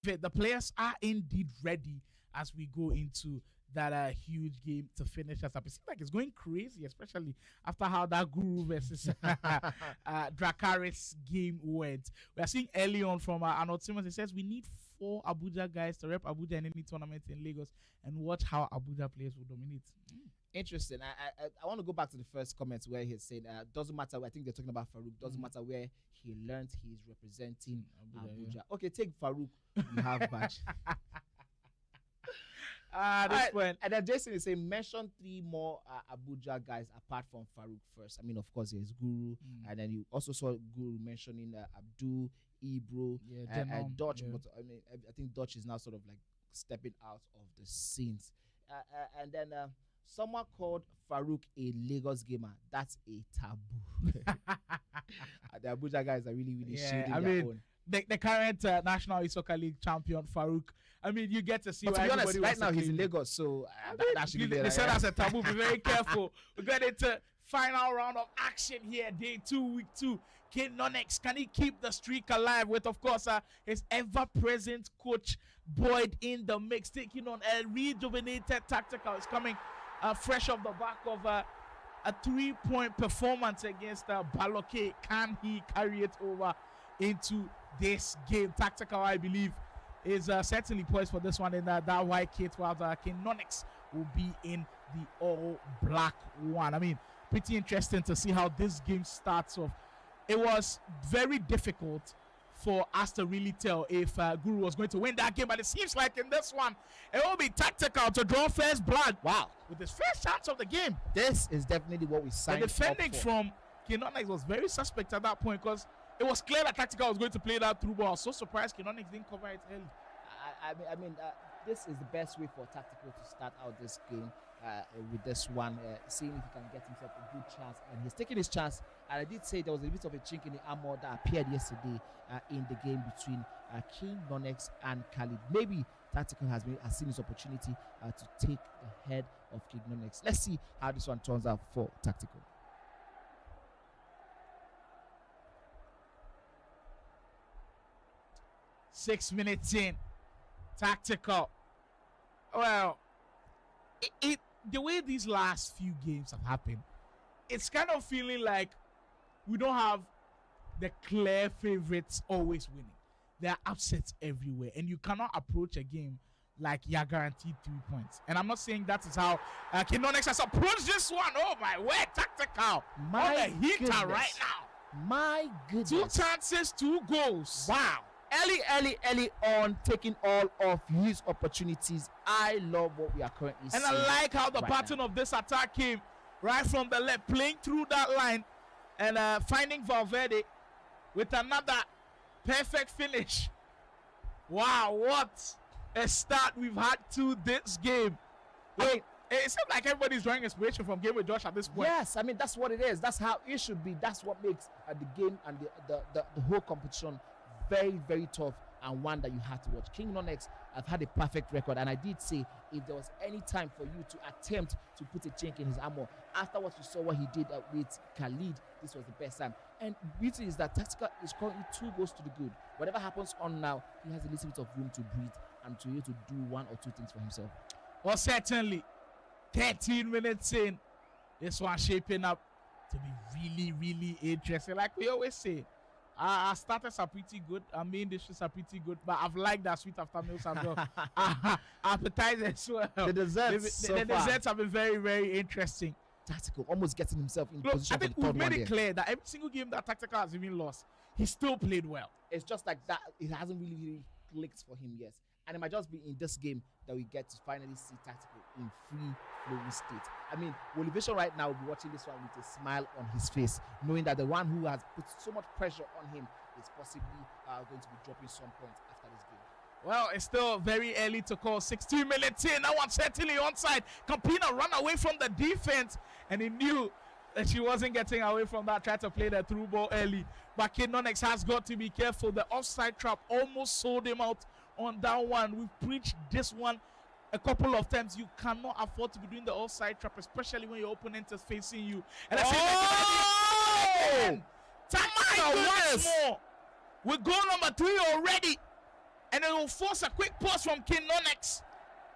Speaker 1: The players are indeed ready as we go into that huge game to finish us up. It seems like it's going crazy, especially after how that Guru versus Dracarys game went. We are seeing early on from Anonymous, it says we need 4 Abuja guys to rep Abuja in any tournament in Lagos and watch how Abuja players will dominate.
Speaker 12: Interesting. I want to go back to the first comments where he said, doesn't matter, I think they're talking about Farouk, doesn't matter where he learned, he's representing Abuja. Yeah. Okay, take Farouk, you have badge. This point. And then Jason is saying, mention 3 more Abuja guys apart from Farouk first. I mean, of course, there's Guru, and then you also saw Guru mentioning Abdul, Ibro, and Dutch. Yeah. But I mean, I think Dutch is now sort of like stepping out of the scenes. And then someone called Farouk a Lagos gamer. That's a taboo. The Abuja guys are really, really shielding their own.
Speaker 1: the current National Soccer League champion, Farouk. I mean, you get to see.
Speaker 12: But to
Speaker 1: why
Speaker 12: be honest,
Speaker 1: everybody
Speaker 12: right
Speaker 1: wants
Speaker 12: now
Speaker 1: to
Speaker 12: he's in
Speaker 1: claim him.
Speaker 12: Lagos, so that should be
Speaker 1: They
Speaker 12: there.
Speaker 1: said that's a taboo. Be very careful. We got into final round of action here, day 2, week 2. Konex, can he keep the streak alive with, of course, his ever-present coach Boyd in the mix, taking on a rejuvenated Tactical. It's coming fresh off the back of a 3-point performance against Baloke. Can he carry it over into this game? Tactical, I believe, is certainly poised for this one in that white kit, while Konex will be in the all-black one. I mean, pretty interesting to see how this game starts off. It was very difficult for us to really tell if Guru was going to win that game, but it seems like in this one, it will be Tactical to draw first blood.
Speaker 12: Wow.
Speaker 1: With his first chance of the game.
Speaker 12: This is definitely what we signed
Speaker 1: The defending
Speaker 12: up for.
Speaker 1: from Konex was very suspect at that point, because it was clear that Tactical was going to play that through ball. I was so surprised Konex didn't cover it early.
Speaker 12: I mean, this is the best way for Tactical to start out this game with this one, seeing if he can get himself a good chance. And he's taking his chance. And I did say there was a bit of a chink in the armor that appeared yesterday in the game between Konex and Khalid. Maybe Tactical has seen his opportunity to take the head of Konex. Let's see how this one turns out for Tactical.
Speaker 1: Six minutes in, Tactical. Well, the way these last few games have happened, it's kind of feeling like we don't have the clear favorites always winning. There are upsets everywhere, and you cannot approach a game like you're guaranteed 3 points. And I'm not saying that is how Konex has approached this one. Oh my word, Tactical.
Speaker 12: My
Speaker 1: on the heater
Speaker 12: goodness.
Speaker 1: right now.
Speaker 12: My goodness.
Speaker 1: 2 chances, 2 goals.
Speaker 12: Wow. Early on, taking all of his opportunities. I love what we are currently seeing.
Speaker 1: And I like how the
Speaker 12: right
Speaker 1: pattern of this attack came right from the left, playing through that line and finding Valverde with another perfect finish. Wow, what a start we've had to this game. It seems like everybody's drawing inspiration from GameWithJosh at this point.
Speaker 12: Yes, I mean, that's what it is. That's how it should be. That's what makes the game and the whole competition very, very tough, and one that you have to watch. Konex have had a perfect record, and I did say if there was any time for you to attempt to put a chink in his armor, after what you saw what he did with Khalid, this was the best time. And beauty is that Tactical is currently 2 goals to the good. Whatever happens on now, he has a little bit of room to breathe and to be able to do 1 or 2 things for himself.
Speaker 1: Well, certainly, 13 minutes in, this one shaping up to be really, really interesting. Like we always say, our starters are pretty good. Our main dishes are pretty good, but I've liked that sweet after meals as well. Appetizers as well.
Speaker 12: The desserts,
Speaker 1: the desserts have been very, very interesting.
Speaker 12: Tactical almost getting himself in
Speaker 1: Look,
Speaker 12: position
Speaker 1: I think
Speaker 12: for the
Speaker 1: we've
Speaker 12: third
Speaker 1: made
Speaker 12: one
Speaker 1: it
Speaker 12: there.
Speaker 1: clear that every single game that Tactical has even lost, he still played well.
Speaker 12: It's just like that. It hasn't really clicked for him yet. And it might just be in this game that we get to finally see Tactical in free-flowing state. I mean, Motivation right now will be watching this one with a smile on his face, knowing that the one who has put so much pressure on him is possibly going to be dropping some points after this game.
Speaker 1: Well, it's still very early to call. 16 minutes in. That one certainly onside. Campina ran away from the defense, and he knew that she wasn't getting away from that. Tried to play the through ball early. But Konex has got to be careful. The offside trap almost sold him out on that one. We've preached this one a couple of times. You cannot afford to be doing the offside trap, especially when your opponent is facing you. And Tactical once more with goal number 3 already. And it will force a quick pause from Konex.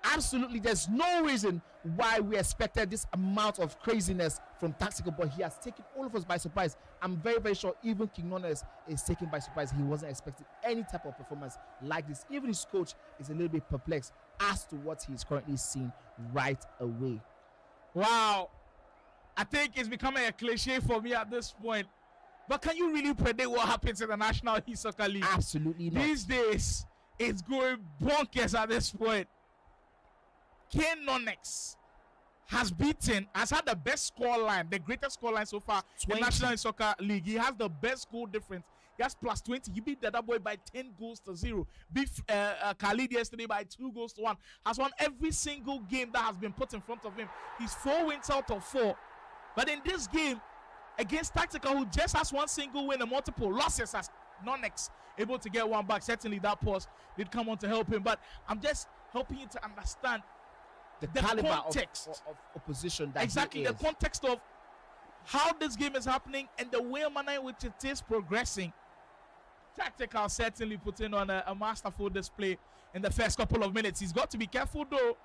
Speaker 12: Absolutely, there's no reason why we expected this amount of craziness from Tactical, but he has taken all of us by surprise. I'm very, very sure even Konex is taken by surprise. He wasn't expecting any type of performance like this. Even his coach is a little bit perplexed as to what he's currently seeing right away.
Speaker 1: Wow. I think it's becoming a cliche for me at this point. But can you really predict what happens in the National Soccer League?
Speaker 12: Absolutely not.
Speaker 1: These days, it's going bonkers at this point. Konex has had the best scoreline, the greatest scoreline so far in the National Soccer League. He has the best goal difference. He has plus 20. He beat DadaBoy by 10 goals to 0. Beat Khalid yesterday by 2 goals to 1. Has won every single game that has been put in front of him. He's 4 wins out of 4. But in this game, against Tactical, who just has 1 single win and multiple losses, as Nonex able to get one back. Certainly that pause did come on to help him, but I'm just helping you to understand
Speaker 12: the
Speaker 1: caliber
Speaker 12: context of opposition that
Speaker 1: exactly
Speaker 12: he
Speaker 1: the
Speaker 12: is.
Speaker 1: context of how this game is happening and the way manner in which it is progressing. Tactical certainly putting on a masterful display in the first couple of minutes. He's got to be careful though.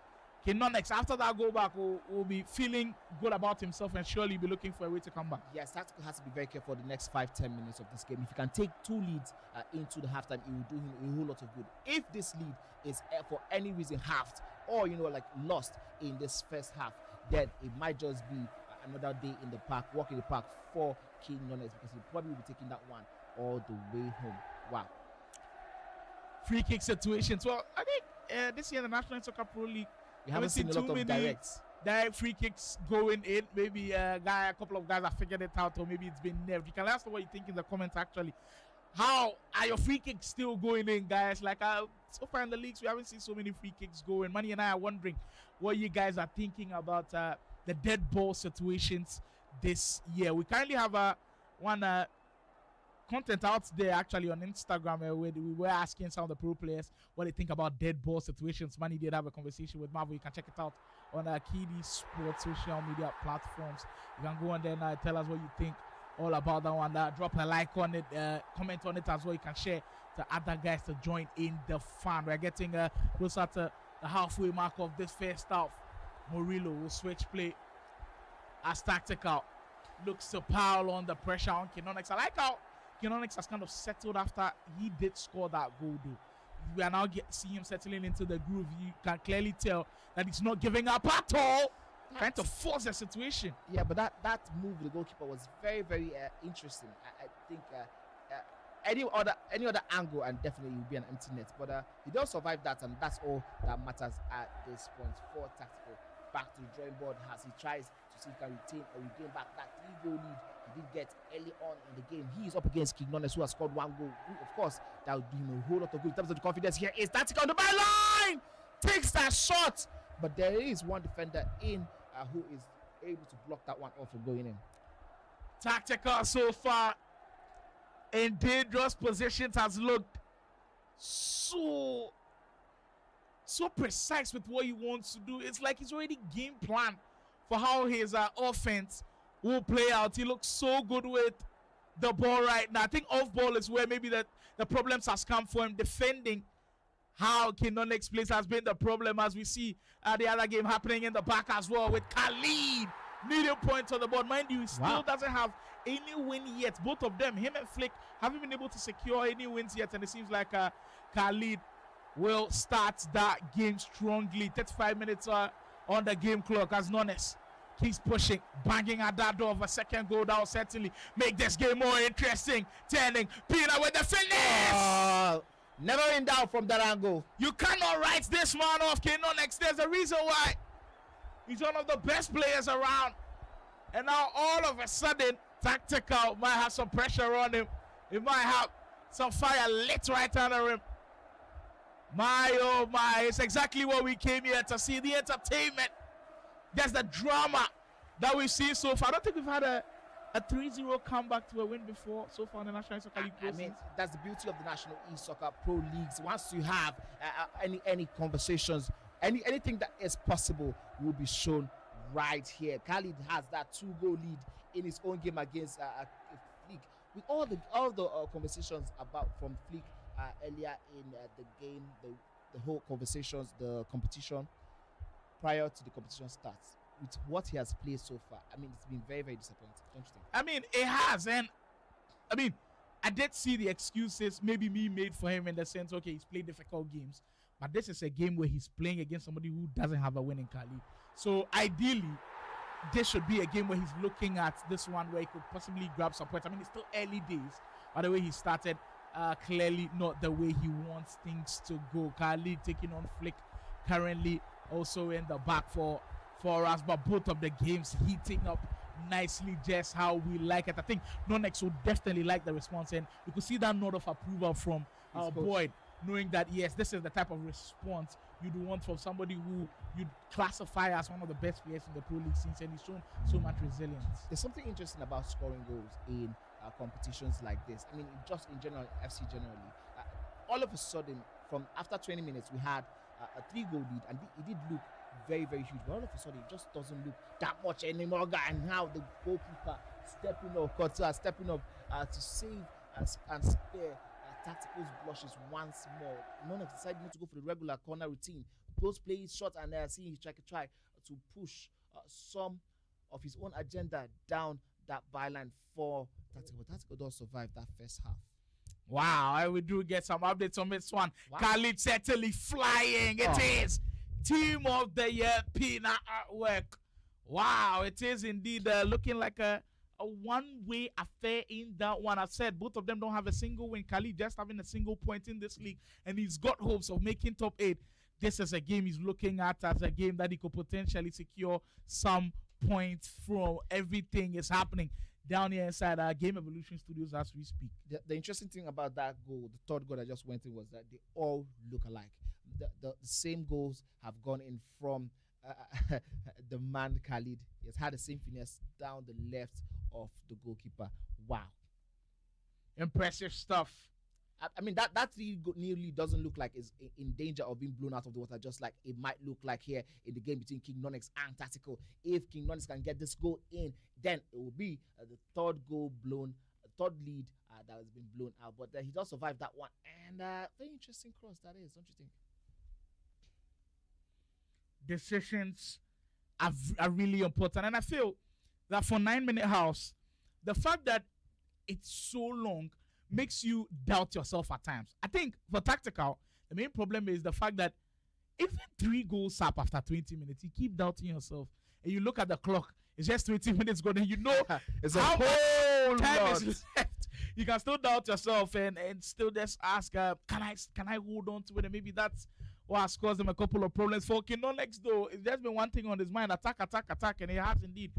Speaker 1: Nonex, after that go back, will be feeling good about himself and surely be looking for a way to come back.
Speaker 12: Yes, Tactical has to be very careful the next 5-10 minutes of this game. If he can take 2 leads into the halftime, it will do him a whole lot of good. If this lead is for any reason halved or lost in this first half, then it might just be another day in the park, walk in the park for King Nonex, because he'll probably be taking that one all the way home. Wow.
Speaker 1: Free kick situations. Well, I think this year in the National Soccer Pro League,
Speaker 12: we haven't seen a lot of
Speaker 1: direct free kicks going in. Maybe a couple of guys have figured it out, or maybe it's been nerfed. You can let us know what you think in the comments actually. How are your free kicks still going in, guys? Like so far in the leagues, we haven't seen so many free kicks going. Manny and I are wondering what you guys are thinking about the dead ball situations this year. We currently have one content out there actually on Instagram where we were asking some of the pro players what they think about dead ball situations. Manny did have a conversation with Marvel. You can check it out on KD Sports social media platforms. You can go on there and tell us what you think all about that one. Drop a like on it, comment on it as well. You can share to other guys to join in the fun. We're getting closer to the halfway mark of this first half. Murillo will switch play as Tactical looks to pile on the pressure on Konex. I like how Konex has kind of settled after he did score that goal though. We are now seeing him settling into the groove. You can clearly tell that he's not giving up at all. Trying to force the situation.
Speaker 12: Yeah, but that move with the goalkeeper was very, very interesting. I think any other angle and definitely it will be an empty net. But he does survive that, and that's all that matters at this point for Tactical. Back to the drawing board as he tries to see if he can retain or regain back that 3-goal lead he did get early on in the game. He is up against King Nonex, who has scored 1 goal. Of course, that would do him a whole lot of good in terms of the confidence. Here is Tactical on the byline! Takes that shot! But there is one defender in who is able to block that one off from going in.
Speaker 1: Tactical so far in dangerous positions has looked so precise with what he wants to do. It's like he's already game planned for how his offense will play out. He looks so good with the ball right now. I think off ball is where maybe the problems has come for him. Defending how Konex plays has been the problem, as we see the other game happening in the back as well with Khalid needing points on the board. Mind you, he still doesn't have any win yet. Both of them, him and Flick, haven't been able to secure any wins yet, and it seems like Khalid will start that game strongly. 35 minutes on the game clock as Nonex keeps pushing, banging at that door of a second goal. That will certainly make this game more interesting. Turning, Pina with the finish!
Speaker 12: Never in doubt from that angle.
Speaker 1: You cannot write this man off, Konex. There's a reason why. He's one of the best players around. And now all of a sudden, Tactical might have some pressure on him. He might have some fire lit right under him. My, oh my, it's exactly what we came here to see. The entertainment. There's the drama that we've seen so far. I don't think we've had a 3-0 comeback to a win before so far in the National Soccer League.
Speaker 12: I mean, that's the beauty of the National Soccer Pro Leagues. Once you have any conversations, anything that is possible will be shown right here. Khalid has that 2-goal lead in his own game against Flick. With all the conversations about from Flick earlier in the game, the whole conversations, the competition prior to the competition starts, with what he has played so far, I mean, it's been very, very disappointing, don't you think?
Speaker 1: I mean, it has, and I mean, I did see the excuses maybe me made for him in the sense, okay, he's played difficult games, but this is a game where he's playing against somebody who doesn't have a winning Khalid. So ideally, this should be a game where he's looking at this one where he could possibly grab some points. I mean, it's still early days. By the way he started, clearly not the way he wants things to go. Khalid taking on Flick currently also in the back for us, but both of the games heating up nicely, just how we like it. I think Nonex will definitely like the response, and you could see that nod of approval from our Boyd, knowing that yes, this is the type of response you'd want from somebody who you'd classify as one of the best players in the Pro League since, and he's shown so much resilience.
Speaker 12: There's something interesting about scoring goals in competitions like this. I mean, just in general, FC generally. All of a sudden, from after 20 minutes, we had a 3-goal lead, and it did look very, very huge. But all of a sudden, it just doesn't look that much anymore. And now the goalkeeper stepping up, Couture stepping up to save and spare Tactical's blushes once more. None of decided not to go for the regular corner routine. Those plays short and seeing his try to push some of his own agenda down that byline for Tactical. But Tactical does survive that first half.
Speaker 1: Wow, we do get some updates on this one.
Speaker 12: Wow.
Speaker 1: Khalid certainly flying. It is Team of the Year Peanut artwork. Wow, it is indeed looking like a one-way affair in that one. I said both of them don't have a single win. Khalid just having a single point in this league, and he's got hopes of making top 8. This is a game he's looking at as a game that he could potentially secure some points from. Everything is happening down here inside our Game Evolution Studios as we speak.
Speaker 12: The interesting thing about that goal, the third goal that just went in, was that they all look alike. The same goals have gone in from the man Khalid. He has had the same finesse down the left of the goalkeeper. Wow.
Speaker 1: Impressive stuff.
Speaker 12: I mean, that nearly doesn't look like is in danger of being blown out of the water, just like it might look like here in the game between King Nonex and Tactical. If King Nonex can get this goal in, then it will be the third lead that has been blown out. But he does survive that one. And very interesting cross that is, don't you think?
Speaker 1: Decisions are really important. And I feel that for 9-minute house, the fact that it's so long makes you doubt yourself at times. I think for Tactical, the main problem is the fact that even 3 goals up after 20 minutes, you keep doubting yourself. And you look at the clock, it's just 20 minutes gone, and you know
Speaker 12: it's a
Speaker 1: how
Speaker 12: whole
Speaker 1: much time
Speaker 12: lot.
Speaker 1: is left. You can still doubt yourself and still just ask, can I hold on to it? And maybe that's what has caused them a couple of problems. For Kinonex, though, it's just been one thing on his mind: attack, and he has indeed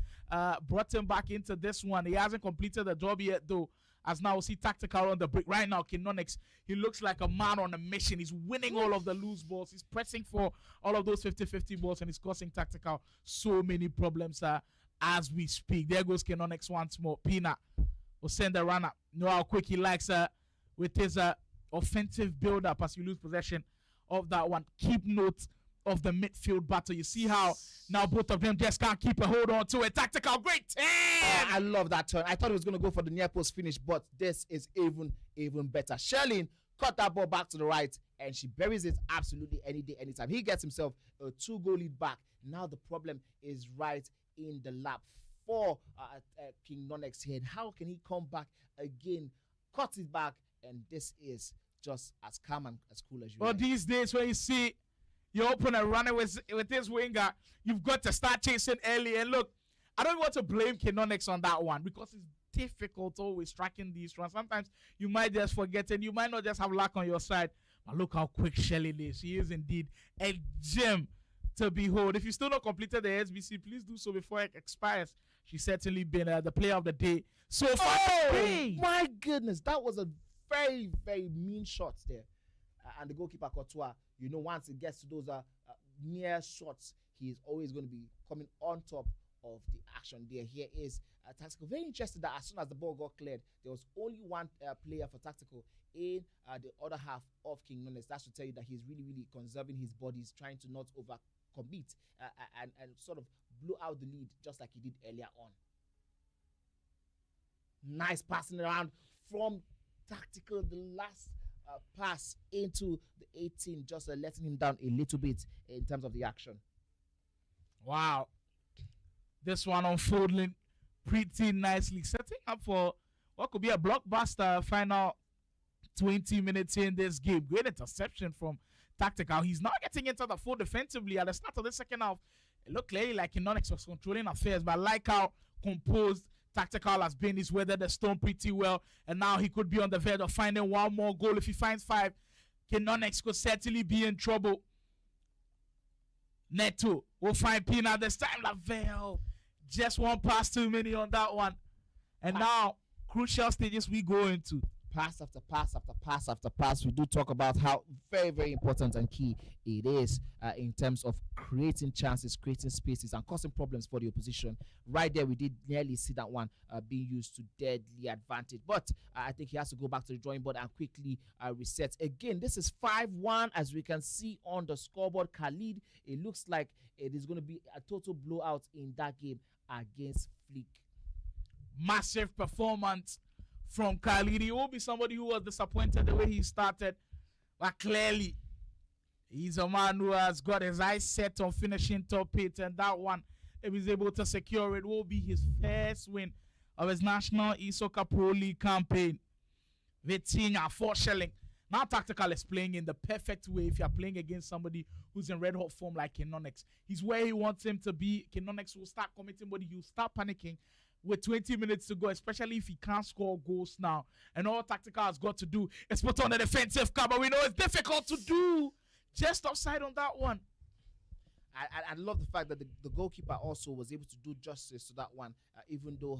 Speaker 1: brought him back into this one. He hasn't completed the job yet, though. As now we see Tactical on the break. Right now, Kinonex, he looks like a man on a mission. He's winning all of the loose balls. He's pressing for all of those 50-50 balls, and he's causing Tactical so many problems as we speak. There goes Kinonex once more. Peanut will send the runner. Know how quick he likes with his offensive build-up as you lose possession of that one. Keep note of the midfield battle. You see how now both of them just can't keep a hold on to it. Tactical, great turn!
Speaker 12: I love that turn. I thought he was going to go for the near post finish, but this is even better. Sherlyn cut that ball back to the right, and she buries it absolutely any day, anytime. He gets himself a 2-goal lead back. Now the problem is right in the lap for King Nonex here. And how can he come back again? Cut it back, and this is just as calm and as cool as you.
Speaker 1: Well, these days when you see your opponent running with his winger, you've got to start chasing early. And look, I don't want to blame Kinonex on that one because it's difficult always tracking these runs. Sometimes you might just forget and you might not just have luck on your side. But look how quick Shelly is. She is indeed a gem to behold. If you still not completed the SBC, please do so before it expires. She's certainly been the player of the day so far.
Speaker 12: Oh, my goodness. That was a very, very mean shot there. And the goalkeeper, Courtois, you know, once it gets to those near shots, he is always going to be coming on top of the action there. Here is Tactical. Very interested that as soon as the ball got cleared, there was only one player for Tactical in the other half of King Nonex. That should tell you that he's really, really conserving his body. He's trying to not overcommit and sort of blow out the lead just like he did earlier on. Nice passing around from Tactical. The last pass into the 18, just letting him down a little bit in terms of the action.
Speaker 1: Wow. This one unfolding pretty nicely, setting up for what could be a blockbuster final 20 minutes in this game. Great interception from Tactical. He's now getting into the fold defensively at the start of the second half. It looked clearly like Kinonex was controlling affairs, but I like how composed Tactical has been. He's weathered the storm pretty well, and now he could be on the verge of finding one more goal. If he finds 5, Kinonex could certainly be in trouble. Neto will find Peanut this time. Lavelle, just one pass too many on that one. And now, crucial stages we go into.
Speaker 12: pass after pass after pass after pass, we do talk about how very, very important and key it is in terms of creating chances, creating spaces, and causing problems for the opposition. Right there, we did nearly see that one being used to deadly advantage. But I think he has to go back to the drawing board and quickly reset. Again, this is 5-1, as we can see on the scoreboard. Khalid, it looks like it is going to be a total blowout in that game against Flick.
Speaker 1: Massive performance from Khalid. He will be somebody who was disappointed the way he started, but clearly he's a man who has got his eyes set on finishing top 8, and that one, if he's able to secure it, will be his first win of his National Esoccer Pro League campaign. Vitinha, 4 shilling. Now Tactical is playing in the perfect way if you're playing against somebody who's in red hot form like Konex. He's where he wants him to be. Konex will start committing, but he'll start panicking with 20 minutes to go, especially if he can't score goals now. And all Tactical has got to do is put on a defensive cover. We know it's difficult to do. Just offside on that one.
Speaker 12: I love the fact that the goalkeeper also was able to do justice to that one, even though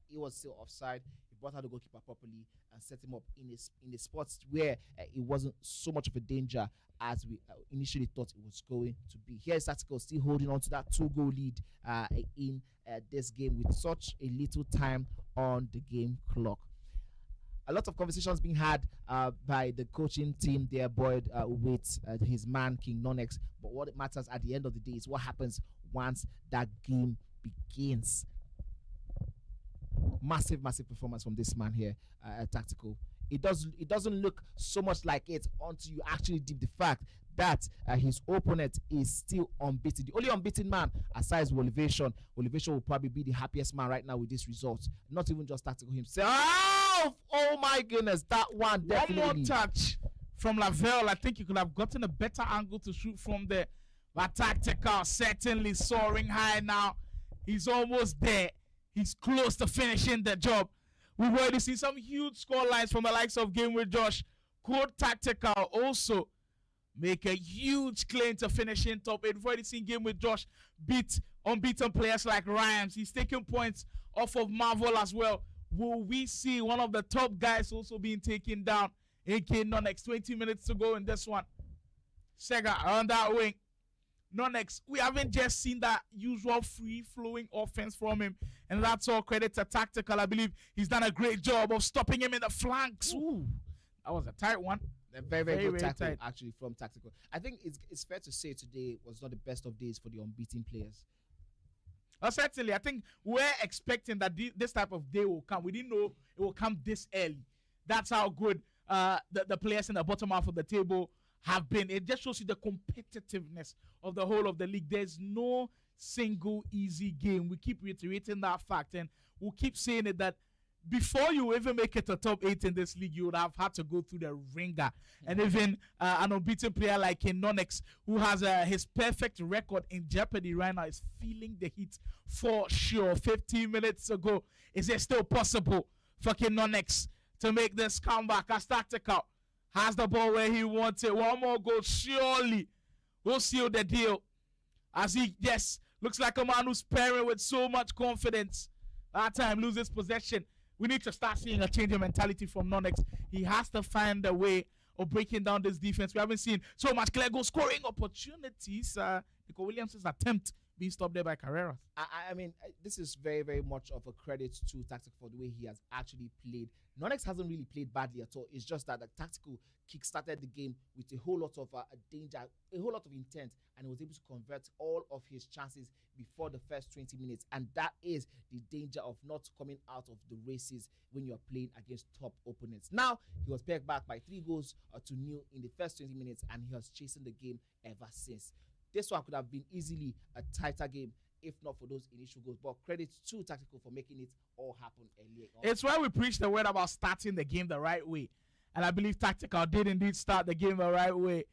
Speaker 12: he was still offside. He brought out the goalkeeper properly and set him up in the spots where it wasn't so much of a danger as we initially thought it was going to be. Here's Tactical still holding on to that 2-goal lead in this game with such a little time on the game clock. A lot of conversations being had by the coaching team there, Boyd, with his man, King Nonex. But what matters at the end of the day is what happens once that game begins. Massive performance from this man here, Tactical. It doesn't look so much like it until you actually deep the fact that his opponent is still unbeaten. The only unbeaten man, aside Wolivation will probably be the happiest man right now with this result. Not even just Tactical himself. Oh my goodness, that one definitely.
Speaker 1: One more touch from Lavelle. I think he could have gotten a better angle to shoot from there. But Tactical certainly soaring high now. He's almost there. He's close to finishing the job. We've already seen some huge score lines from the likes of GameWithJosh. Could Tactical also make a huge claim to finishing top 8? We've already seen GameWithJosh beat unbeaten players like Rhymez. He's taking points off of Marvel as well. Will we see one of the top guys also being taken down? AK Nonex, 20 minutes to go in this one. Sega on that wing. Nonex, we haven't just seen that usual free-flowing offense from him, and that's all credit to Tactical. I believe he's done a great job of stopping him in the flanks. Ooh, that was a tight one.
Speaker 12: A very good tackle, actually, from Tactical. I think it's fair to say today was not the best of days for the unbeaten players.
Speaker 1: Certainly, I think we're expecting that this type of day will come. We didn't know it will come this early. That's how good the players in the bottom half of the table have been. It just shows you the competitiveness of the whole of the league. There's no single easy game. We keep reiterating that fact, and we'll keep saying it, that before you even make it to top 8 in this league, you would have had to go through the ringer. And even an unbeaten player like Nonex, who has his perfect record in jeopardy right now, is feeling the heat for sure. 15 minutes ago, is it still possible for Nonex to make this comeback as Tactical has the ball where he wants it? One more goal surely will seal the deal, as he looks like a man who's pairing with so much confidence. That time loses possession. We need to start seeing a change in mentality from Nonex. He has to find a way of breaking down this defense. We haven't seen so much clear goal scoring opportunities. Nico Williams' attempt being stopped there by Carreras.
Speaker 12: I mean, this is very, very much of a credit to Tactical for the way he has actually played. Nonex hasn't really played badly at all. It's just that the Tactical kick-started the game with a whole lot of danger, a whole lot of intent, and he was able to convert all of his chances before the first 20 minutes. And that is the danger of not coming out of the races when you're playing against top opponents. Now, he was pegged back by 3 goals to 0 in the first 20 minutes, and he was chasing the game ever since. This one could have been easily a tighter game if not for those initial goals. But credit to Tactical for making it all happen early on.
Speaker 1: It's why we preach the word about starting the game the right way. And I believe Tactical did indeed start the game the right way.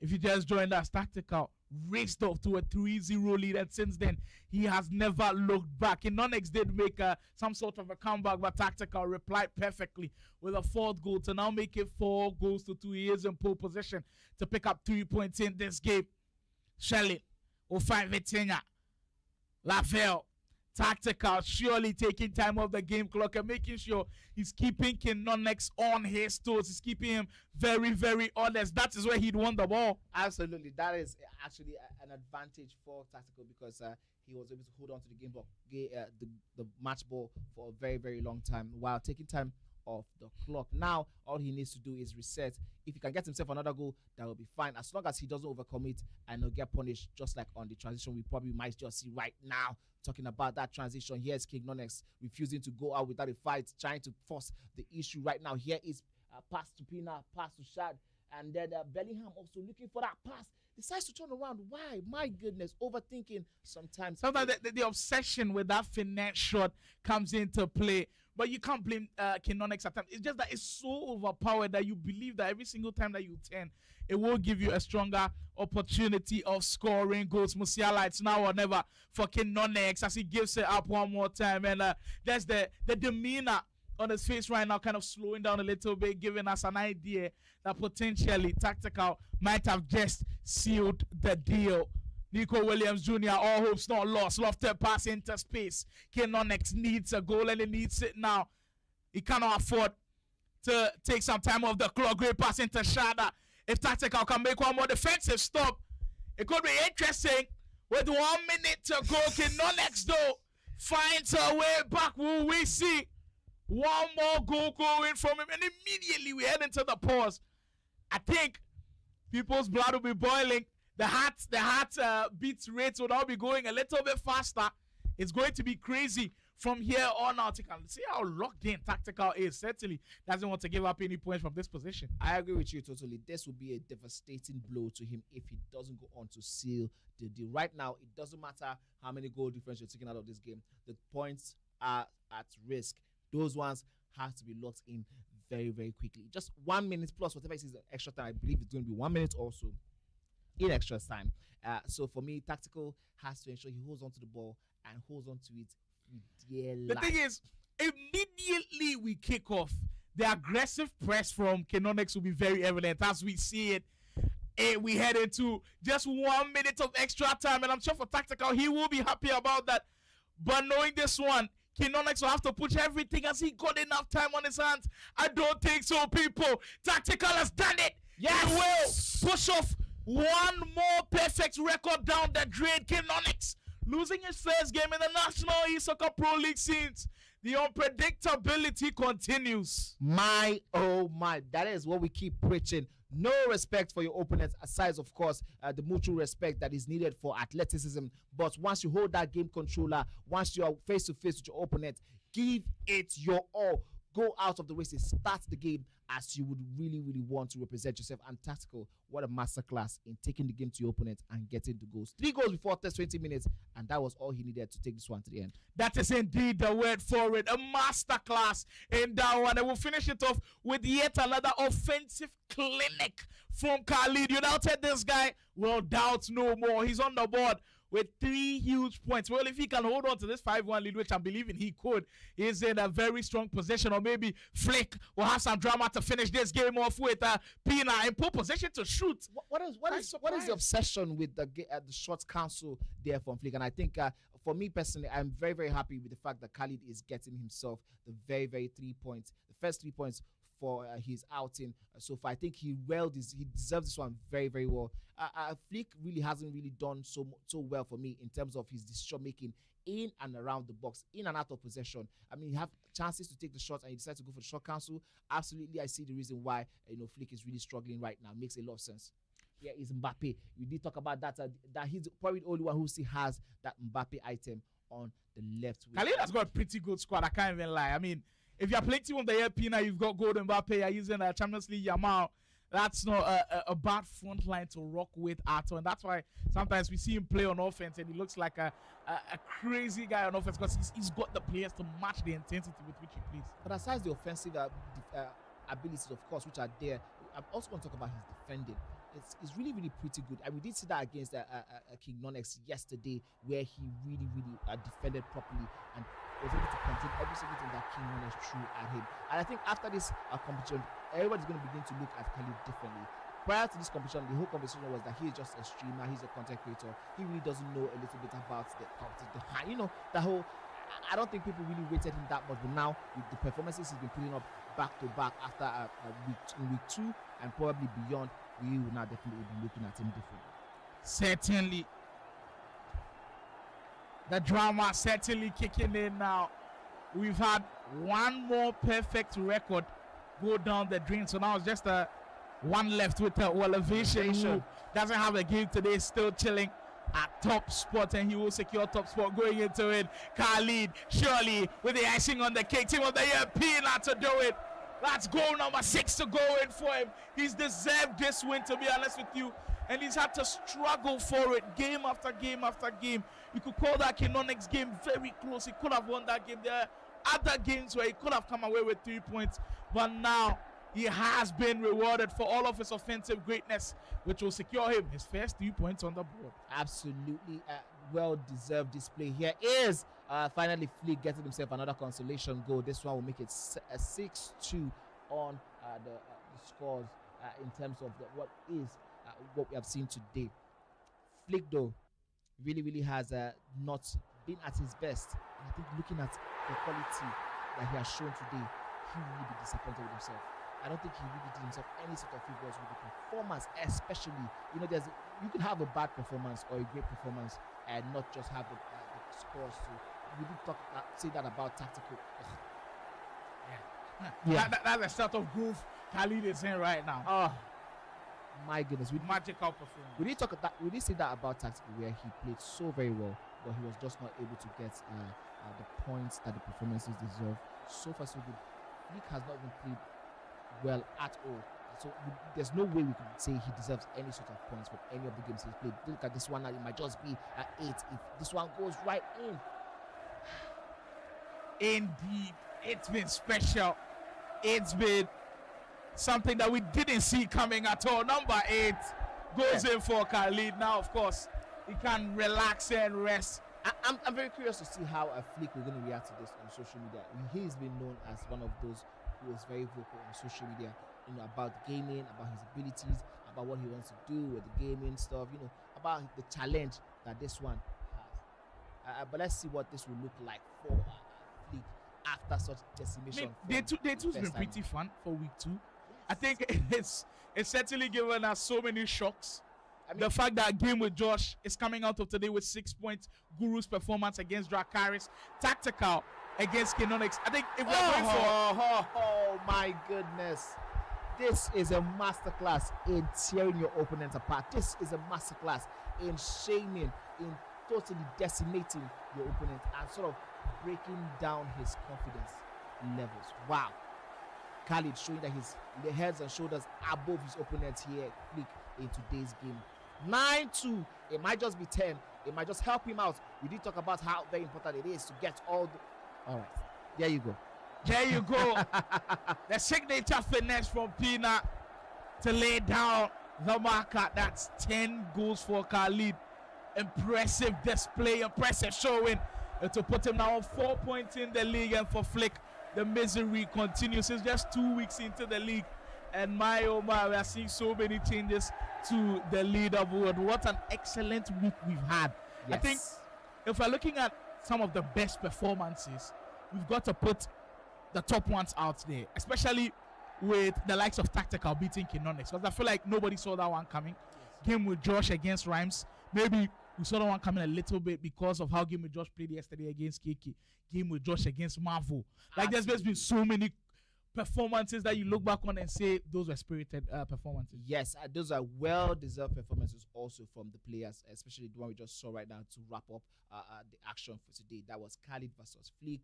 Speaker 1: If you just joined us, Tactical raced off to a 3-0 lead, and since then, he has never looked back. And Nonex did make some sort of a comeback, but Tactical replied perfectly with a 4th goal to now make it 4 goals to 2. He is in pole position to pick up 3 points in this game. Shelly will find Vitinha. Lavelle Tactical surely taking time off the game clock and making sure he's keeping Konex on his toes. He's keeping him very, very honest. That is where he'd won the ball.
Speaker 12: Absolutely. That is actually an advantage for Tactical because he was able to hold on to the game ball, the match ball for a very, very long time while taking time off the clock. Now, all he needs to do is reset. If he can get himself another goal, that will be fine. As long as he doesn't overcommit and he'll get punished, just like on the transition we probably might just see right now. Talking about that transition, here's King Konex refusing to go out without a fight, trying to force the issue right now. Here is pass to Pina, pass to Shad, and then Bellingham also looking for that pass. Decides to turn around. Why? My goodness, overthinking sometimes.
Speaker 1: Sometimes the obsession with that finesse shot comes into play. But you can't blame Konex at times. It's just that it's so overpowered that you believe that every single time that you turn, it will give you a stronger opportunity of scoring goals. Musiala, it's now or never for Konex as he gives it up one more time. And there's the demeanor on his face right now kind of slowing down a little bit, giving us an idea that potentially Tactical might have just sealed the deal. Nico Williams Jr., all hopes not lost. Lofted pass into space. Konex needs a goal and he needs it now. He cannot afford to take some time off the clock. Great pass into Shada. If Tactical can make one more defensive stop, it could be interesting. With 1 minute to go, Konex though finds a way back. Will we see one more goal going from him? And immediately we head into the pause. I think people's blood will be boiling. The heart beats rates will now be going a little bit faster. It's going to be crazy from here on out. You can see how locked in Tactical is. Certainly doesn't want to give up any points from this position.
Speaker 12: I agree with you totally. This will be a devastating blow to him if he doesn't go on to seal the deal. Right now, it doesn't matter how many goal difference you're taking out of this game. The points are at risk. Those ones have to be locked in very, very quickly. Just 1 minute plus whatever it is extra time. I believe it's going to be 1 minute also in extra time. So for me, Tactical has to ensure he holds on to the ball and holds on to it with dear life.
Speaker 1: The thing is, immediately we kick off, the aggressive press from Konex will be very evident as we see it. And we head into just 1 minute of extra time, and I'm sure for Tactical, he will be happy about that. But knowing this one, Konex will have to push everything as he got enough time on his hands. I don't think so, people. Tactical has done it. Yes. He will push off one more perfect record down the drain. Konex losing his first game in the National Esoccer Pro League scenes. The unpredictability continues.
Speaker 12: My, oh my. That is what we keep preaching. No respect for your opponents, aside, of course, the mutual respect that is needed for athleticism. But once you hold that game controller, once you are face-to-face with your opponent, give it your all. Go out of the race and start the game as you would really, really want to represent yourself. And Tactical, what a masterclass in taking the game to your opponent and getting the goals. 3 goals before 20 minutes, and that was all he needed to take this one to the end.
Speaker 1: That is indeed the word for it. A masterclass in that one. And we'll finish it off with yet another offensive clinic from Khalid. You doubted this guy? Well, doubt no more. He's on the board with 3 huge points. Well, if he can hold on to this 5-1 lead, which I'm believing he could, he's in a very strong position. Or maybe Flick will have some drama to finish this game off with Pina in pole position to shoot.
Speaker 12: What is the obsession with the short council there from Flick? And I think for me personally, I'm very, very happy with the fact that Khalid is getting himself the very, very 3 points. The first 3 points for his outing so far. I think he deserves this one very, very well. Flick really hasn't really done so well for me in terms of his decision making in and around the box, in and out of possession. I mean, you have chances to take the shot and you decide to go for the short council. Absolutely, I see the reason why Flick is really struggling right now. Makes a lot of sense. Here is Mbappe. We did talk about that. That he's probably the only one who still has that Mbappe item on the left wing.
Speaker 1: Khalid has got a pretty good squad. I can't even lie. I mean, if you're playing Team of the Year Pina, you've got Golden Mbappe, you're using a Champions League Yamal. That's not a bad front line to rock with at all. And that's why sometimes we see him play on offense and he looks like a crazy guy on offense because he's got the players to match the intensity with which he plays.
Speaker 12: But aside the offensive abilities, of course, which are there, I'm also going to talk about his defending. It's really, really pretty good. And we did see that against King Konex yesterday where he really, really defended properly and was able to contain every single thing that King Konex threw at him. And I think after this competition, everybody's going to begin to look at Khalid differently. prior to this competition, the whole conversation was that he's just a streamer, he's a content creator. He really doesn't know a little bit about the whole. I don't think people really rated him that much, but now with the performances he's been putting up back to back after week 2 and probably beyond, we will now definitely be looking at him differently.
Speaker 1: Certainly. The drama certainly kicking in now. We've had one more perfect record go down the drain. So now it's just one left with Elevation, who doesn't have a game today, still chilling at top spot, and he will secure top spot going into it. Khalid, surely with the icing on the cake, team of the year, Pina to do it. That's goal number 6 to go in for him. He's deserved this win, to be honest with you, and he's had to struggle for it game after game after game. You could call that Konex game very close. He could have won that game. There are other games where he could have come away with 3 points, but now he has been rewarded for all of his offensive greatness, which will secure him his first 3 points on the board.
Speaker 12: Absolutely well-deserved display here. Is finally Fleek getting himself another consolation goal. This one will make it a 6-2 on the scores in terms of what we have seen today. Fleek, though, really has not been at his best. And I think looking at the quality that he has shown today, he will really be disappointed with himself. I don't think he really did himself any sort of favors with the performance, especially, you can have a bad performance or a great performance and not just have the scores. So we did say that about tactical.
Speaker 1: That's the sort of groove Khalid is in right now.
Speaker 12: Oh my goodness,
Speaker 1: magical performance.
Speaker 12: We did say that about tactical, where he played so very well, but he was just not able to get the points that the performances deserve. So far so good. Fleek has not even played well at all, so there's no way we can say he deserves any sort of points for any of the games he's played. Look at this one now, it might just be at 8 if this one goes right in.
Speaker 1: Indeed, it's been special. It's been something that we didn't see coming at all. Number 8 goes in for Khalid. Now, of course, he can relax and rest.
Speaker 12: I'm very curious to see how Fleek is going to react to this on social media. He's been known as one of those who is very vocal on social media, about gaming, about his abilities, about what he wants to do with the gaming stuff, about the challenge that this one has. But let's see what this will look like for Fleek after such decimation.
Speaker 1: Day two's been pretty fun for week 2. I think it's certainly given us so many shocks. The fact that GameWithJosh is coming out of today with 6 points, Guru's performance against Dracarys, tactical against Konex. I think if we're going for...
Speaker 12: Oh my goodness. This is a masterclass in tearing your opponent apart. This is a masterclass in shaming, in totally decimating your opponent and sort of breaking down his confidence levels. Wow. Khalid showing that his heads and shoulders above his opponents here in today's game. 9-2. It might just be 10. It might just help him out. We did talk about how very important it is to get all the... All right. There you go.
Speaker 1: There you go. The signature finesse from Pina to lay down the marker. That's 10 goals for Khalid. Impressive display, impressive showing to put him now on 4 points in the league. And for Flick, the misery continues. It's just 2 weeks into the league. And my oh my, we are seeing so many changes to the leaderboard. What an excellent week we've had.
Speaker 12: Yes.
Speaker 1: I think if we're looking at some of the best performances, we've got to put the top ones out there, especially with the likes of Tactical beating Konex, because I feel like nobody saw that one coming. GameWithJosh against Rhymez. Maybe we saw that one coming a little bit because of how GameWithJosh played yesterday against KK. GameWithJosh against Marvel. Like there's been so many performances that you look back on and say those were spirited performances.
Speaker 12: Yes, those are well-deserved performances also from the players, especially the one we just saw right now to wrap up the action for today. That was Khalid versus Fleek.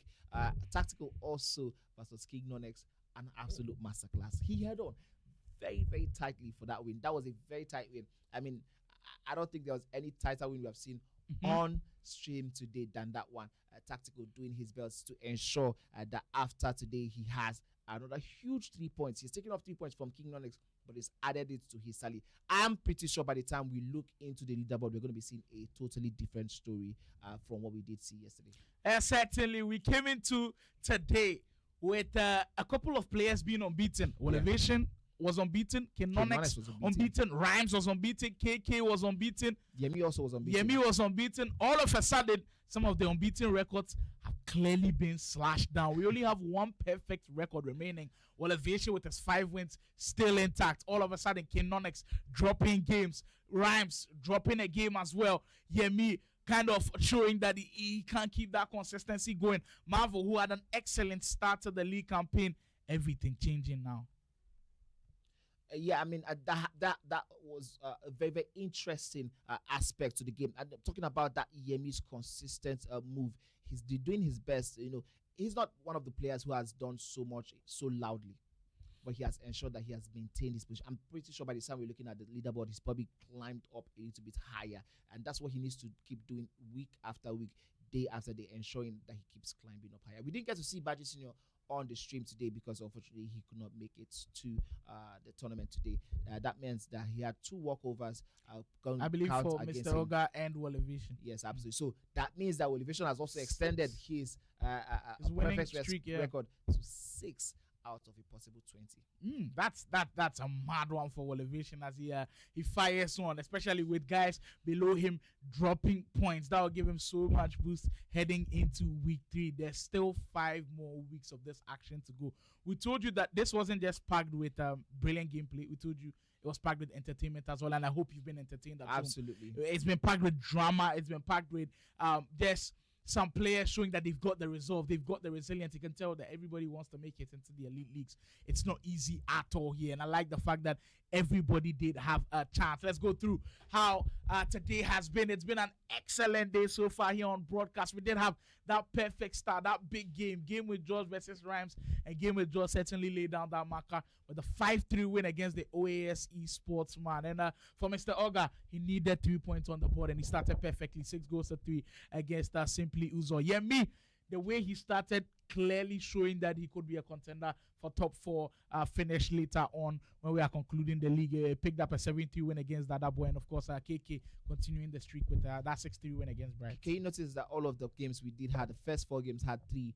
Speaker 12: Tactical also versus Konex. An absolute masterclass. He held on very, very tightly for that win. That was a very tight win. I mean, I don't think there was any tighter win we have seen on stream today than that one. Tactical doing his best to ensure that after today he has another huge 3 points. He's taken off 3 points from Konex, but he's added it to his tally. I'm pretty sure by the time we look into the leaderboard, we're going to be seeing a totally different story from what we did see yesterday.
Speaker 1: Certainly, we came into today with a couple of players being unbeaten. Elevation was unbeaten. Konex
Speaker 12: was
Speaker 1: unbeaten. Rhymez was unbeaten. KK was unbeaten.
Speaker 12: Yemi also was unbeaten.
Speaker 1: Yemi was unbeaten. All of a sudden, some of the unbeaten records have clearly been slashed down. We only have one perfect record remaining. Elevation with his 5 wins still intact. All of a sudden, Konex dropping games. Rhymez dropping a game as well. Yemi kind of showing that he can't keep that consistency going. Marvel, who had an excellent start to the league campaign, everything changing now.
Speaker 12: Yeah, I mean that was a very very interesting aspect to the game. And talking about that Yemi's consistent move, he's doing his best. You know, he's not one of the players who has done so much so loudly, but he has ensured that he has maintained his position. I'm pretty sure by the time we're looking at the leaderboard, he's probably climbed up a little bit higher, and that's what he needs to keep doing week after week, day after day, ensuring that he keeps climbing up higher. We didn't get to see Badji Senior on the stream today because unfortunately he could not make it to the tournament today. That means that he had 2 walkovers.
Speaker 1: I believe for Mr. Oga and Elevation.
Speaker 12: Yes, absolutely. So that means that Elevation has also extended his
Speaker 1: winning
Speaker 12: perfect
Speaker 1: streak
Speaker 12: record to 6 out of a possible 20.
Speaker 1: That's a mad one for Elevation as he fires on, especially with guys below him dropping points. That will give him so much boost heading into week 3. There's still 5 more weeks of this action to go. We told you that this wasn't just packed with brilliant gameplay. We told you it was packed with entertainment as well, and I hope you've been entertained.
Speaker 12: Absolutely.
Speaker 1: It's been packed with drama. It's been packed with just some players showing that they've got the resolve, they've got the resilience. You can tell that everybody wants to make it into the elite leagues. It's not easy at all here, and I like the fact that everybody did have a chance. Let's go through how today has been. It's been an excellent day so far here on broadcast. We did have that perfect start, that big game. GameWithJosh versus Rhymez, and GameWithJosh certainly laid down that marker with a 5-3 win against the OAS Esports, man. And for Mr. Oga, he needed 3 points on the board, and he started perfectly. 6 goals to 3 against Simply Uzo. Yemi, the way he started, clearly showing that he could be a contender for top 4 finish later on when we are concluding the league. Picked up a 7-3 win against DadaBoy, and of course KK continuing the streak with that 6-3 win against Bright.
Speaker 12: Can you notice that all of the games we did had, the first 4 games had 3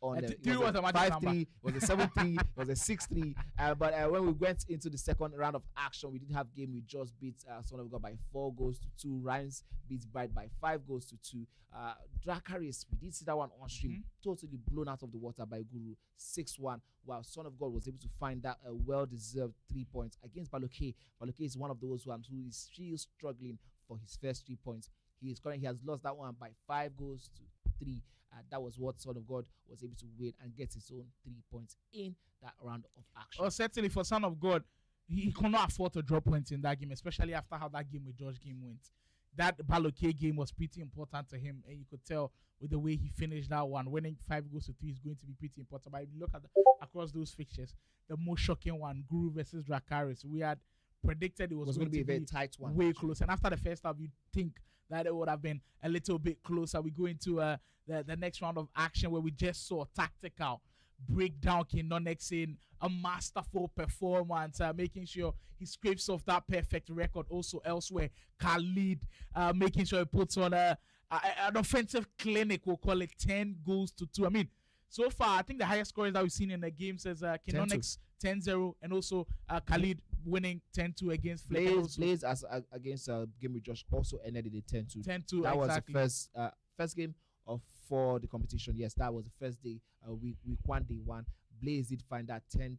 Speaker 12: on them.
Speaker 1: 3 was a
Speaker 12: 5-3, was a 7-3, was a 6-3. But when we went into the second round of action, we did have GameWithJosh beat Son of God by 4 goals to 2. Rhymez beats Bright by 5 goals to 2. Dracarys, we did see that one on stream, totally blown out of the water by Guru, 6-1, while Son of God was able to find that a well-deserved 3 points against Baloke. Baloke is one of those who is still struggling for his first 3 points. He has lost that one by 5 goals to 3. That was what Son of God was able to win and get his own 3 points in that round of action.
Speaker 1: Oh, certainly for Son of God, he could not afford to drop points in that game, especially after how that GameWithJosh game went. That Baloke game was pretty important to him, and you could tell with the way he finished that one. Winning 5 goals to 3 is going to be pretty important. But if you look at across those fixtures, the most shocking one, Guru versus Dracarys, we had predicted it was going to be a very
Speaker 12: tight one,
Speaker 1: way close. And after the first half, you'd think that it would have been a little bit closer. We go into the next round of action where we just saw tactical breakdown Konex in a masterful performance, making sure he scrapes off that perfect record. Also elsewhere, Khalid making sure he puts on an offensive clinic, we'll call it, 10 goals to 2. I mean, so far, I think the highest scores that we've seen in the game says Konex 10-0, and also Khalid winning 10-2 against
Speaker 12: Blaze as against GameWithJosh also ended in a 10-2.
Speaker 1: 10-2,
Speaker 12: that
Speaker 1: exactly.
Speaker 12: Was the first game for the competition. Yes, that was the first day, week 1, day 1. Blaze did find that 10-2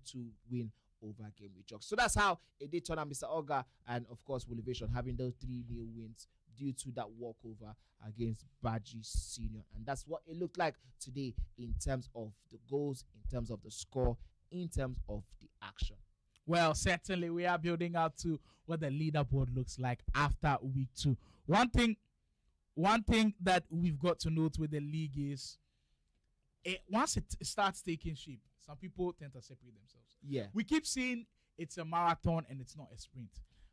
Speaker 12: win over GameWithJosh. So that's how it did turn out. Mr. Oga and, of course, Elevation having those 3 new wins due to that walkover against Badji Senior. And that's what it looked like today in terms of the goals, in terms of the score, in terms of the action.
Speaker 1: Well, certainly we are building out to what the leaderboard looks like after week 2. One thing that we've got to note with the league is once it starts taking shape, some people tend to separate themselves.
Speaker 12: Yeah.
Speaker 1: We keep saying it's a marathon and it's not a sprint.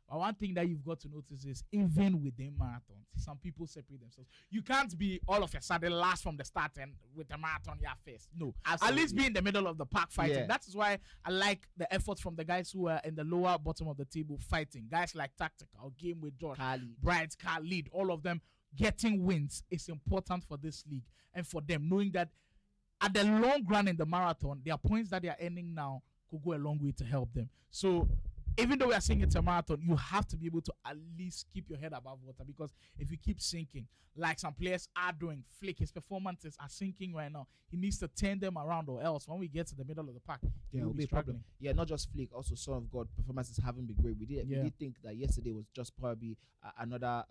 Speaker 1: But one thing that you've got to notice is even within marathons, some people separate themselves. You can't be all of a sudden last from the start and with a marathon you're first. No.
Speaker 12: Absolutely.
Speaker 1: At least be in the middle of the pack fighting.
Speaker 12: Yeah.
Speaker 1: That is why I like the efforts from the guys who are in the lower bottom of the table fighting. Guys like Tactical, GameWithJosh, Bright, Khalid, all of them getting wins is important for this league and for them, knowing that at the long run in the marathon, their points that they are earning now could go a long way to help them. So even though we are saying it's a marathon, you have to be able to at least keep your head above water, because if you keep sinking, like some players are doing, Flick, his performances are sinking right now. He needs to turn them around, or else when we get to the middle of the pack,
Speaker 12: Yeah,
Speaker 1: he'll
Speaker 12: it'll
Speaker 1: be
Speaker 12: be a problem.
Speaker 1: struggling.
Speaker 12: Yeah, not just Flick, also Son of God performances haven't been great. We did think that yesterday was just probably another.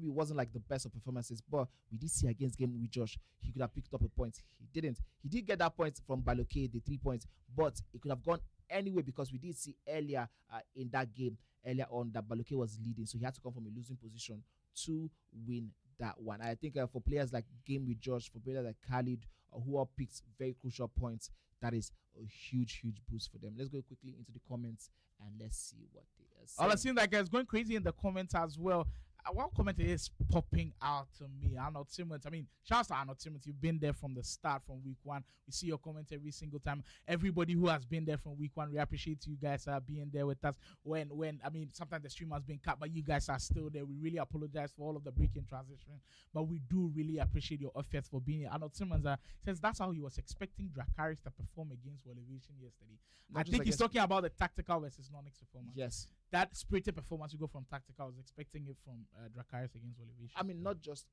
Speaker 12: It wasn't like the best of performances, but we did see against GameWithJosh, he could have picked up a point. He didn't. He did get that point from Baloke, the 3 points, but it could have gone anyway, because we did see earlier in that game, earlier on, that Baloke was leading, so he had to come from a losing position to win that one. I think for players like GameWithJosh, for players like Khalid, who all picked very crucial points, that is a huge boost for them. Let's go quickly into the comments and let's see what they are saying.
Speaker 1: All I seen that guys going crazy in the comments as well. One comment is popping out to me. Arnold Timmons. I mean, shout out to Arnold Timmons. You've been there from the start, from week one. We see your comments every single time. Everybody who has been there from week one, we appreciate you guys being there with us. When I mean, sometimes the stream has been cut, but you guys are still there. We really apologize for all of the breaking transition, but we do really appreciate your efforts for being here. Arnold Timmons says that's how he was expecting Dracarys to perform against Elevation yesterday. I think he's talking about the tactical versus non-X performance.
Speaker 12: Yes.
Speaker 1: That spirited performance, you go from tactical. I was expecting it from Dracarys against Elevation.
Speaker 12: I mean, not just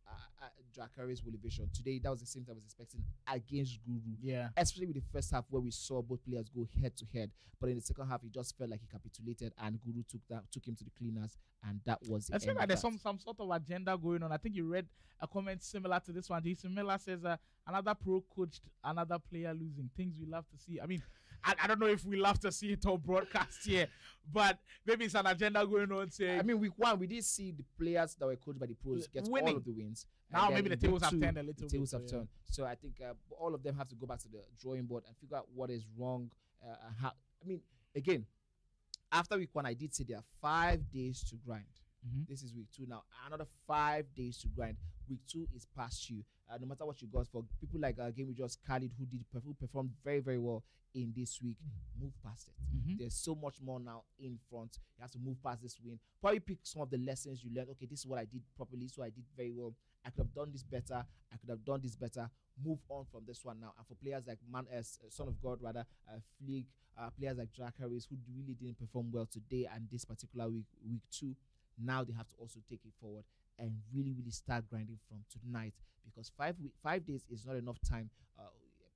Speaker 12: Dracarys Elevation. Today, that was the same thing I was expecting against Guru.
Speaker 1: Yeah.
Speaker 12: Especially with the first half where we saw both players go head to head. But in the second half, it just felt like he capitulated and Guru took him to the cleaners. And that was it.
Speaker 1: I feel like there's some sort of agenda going on. I think you read a comment similar to this one. Jason Miller says, another pro coached another player losing. Things we love to see. I mean, I don't know if we love to see it on broadcast here, but maybe it's an agenda going on saying.
Speaker 12: I mean, week one, we did see the players that were coached by the pros get
Speaker 1: winning.
Speaker 12: all of the wins.
Speaker 1: Now maybe the tables have turned a little bit.
Speaker 12: The tables have turned. So I think all of them have to go back to the drawing board and figure out what is wrong. How, I mean, again, after week one, I did say there are 5 days to grind. This is week 2 now. Another 5 days to grind. Week 2 is past you. No matter what you got, for people like GameWithJosh, Khalid, who performed very, very well in this week, move past it. There's so much more now in front. You have to move past this win. Probably pick some of the lessons you learned. Okay, this is what I did properly, so I did very well. I could have done this better. I could have done this better. Move on from this one now. And for players like Son of God, Flick, players like Dracarys, who really didn't perform well today and this particular week 2, now they have to also take it forward and really, really start grinding from tonight, because 5 days is not enough time.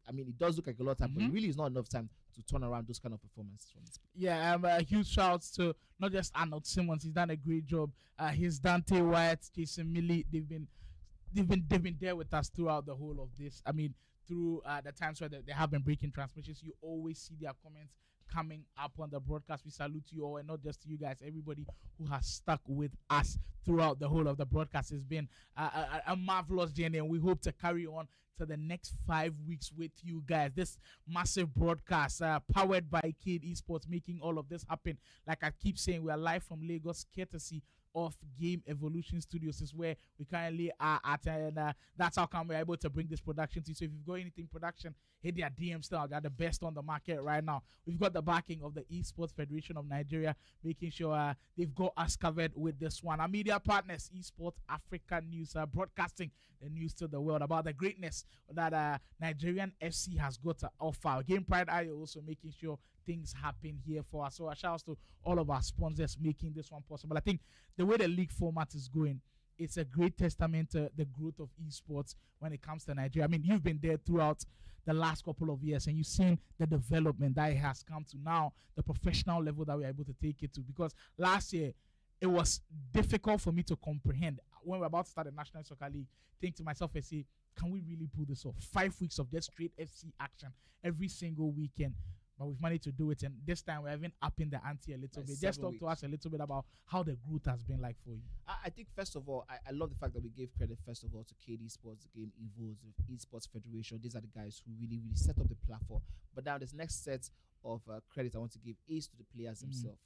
Speaker 12: I mean, it does look like a lot of time, but it really is not enough time to turn around those kind of performances from this.
Speaker 1: Yeah, huge shouts to not just Arnold Simmons. He's done a great job. He's Dante White, Jason Millie. They've been there with us throughout the whole of this. I mean, through the times where they have been breaking transmissions, you always see their comments coming up on the broadcast. We salute you all, and not just you guys, everybody who has stuck with us throughout the whole of the broadcast. Has been a marvelous journey, and we hope to carry on to the next 5 weeks with you guys. This massive broadcast powered by Kid Esports, making all of this happen. Like I keep saying, we are live from Lagos, courtesy of Game Evolution Studios, is where we currently are at, and that's how come we're able to bring this production to you. So if you've got anything production, hit their DMs style. They're the best on the market right now. We've got the backing of the Esports Federation of Nigeria, making sure they've got us covered with this one. Our media partners, Esports Africa News, broadcasting the news to the world about the greatness that Nigerian FC has got to offer. Game Pride are also making sure things happen here for us. So a shout out to all of our sponsors making this one possible. I think the way the league format is going, it's a great testament to the growth of esports when it comes to Nigeria. I mean, you've been there throughout the last couple of years, and you've seen the development that it has come to now, the professional level that we're able to take it to. Because last year, it was difficult for me to comprehend when we're about to start the National Soccer League. Think to myself and say, can we really pull this off? 5 weeks of just straight FC action every single weekend. But we've managed to do it, and this time we're even upping the ante a little bit. Just talk to us a little bit about how the growth has been like for you.
Speaker 12: I think, first of all, I love the fact that we gave credit, first of all, to KD Sports, the Game Evolves, the Esports Federation. These are the guys who really, really set up the platform. But now this next set of credit I want to give is to the players themselves,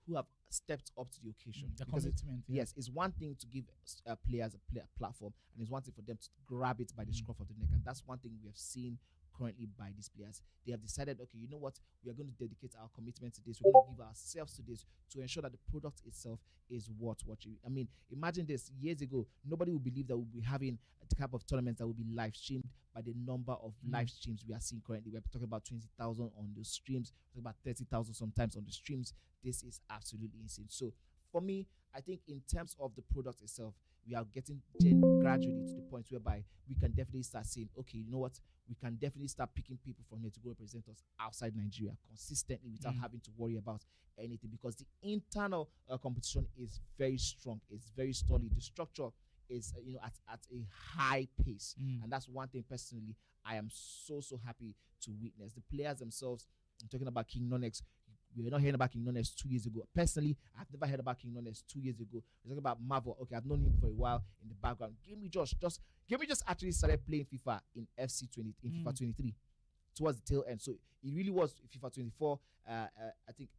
Speaker 12: who have stepped up to the occasion.
Speaker 1: The commitment.
Speaker 12: Yes, it's one thing to give players a platform, and it's one thing for them to grab it by the scruff of the neck. And that's one thing we have seen currently by these players. They have decided, okay, you know what, we are going to dedicate our commitment to this. We're going to give ourselves to this to ensure that the product itself is worth watching. I mean, imagine this. Years ago, nobody would believe that we'll be having the type of tournaments that will be live streamed by the number of live streams we are seeing currently. We're talking about 20,000 on the streams, we're talking about 30,000 sometimes on the streams. This is absolutely insane. So for me, I think in terms of the product itself, we are getting gradually to the point whereby we can definitely start saying, okay, you know what? We can definitely start picking people from here to go represent us outside Nigeria consistently without having to worry about anything, because the internal competition is very strong. It's very solid. The structure is at a high pace, and that's one thing personally I am so happy to witness. The players themselves, I'm talking about King Nonex. We were not hearing about King Nonex 2 years ago. Personally, I've never heard about King Nonex 2 years ago. We're talking about Marvel. Okay, I've known him for a while in the background. GameWithJosh just actually started playing FIFA in FIFA 23 towards the tail end. So it really was FIFA 24. I think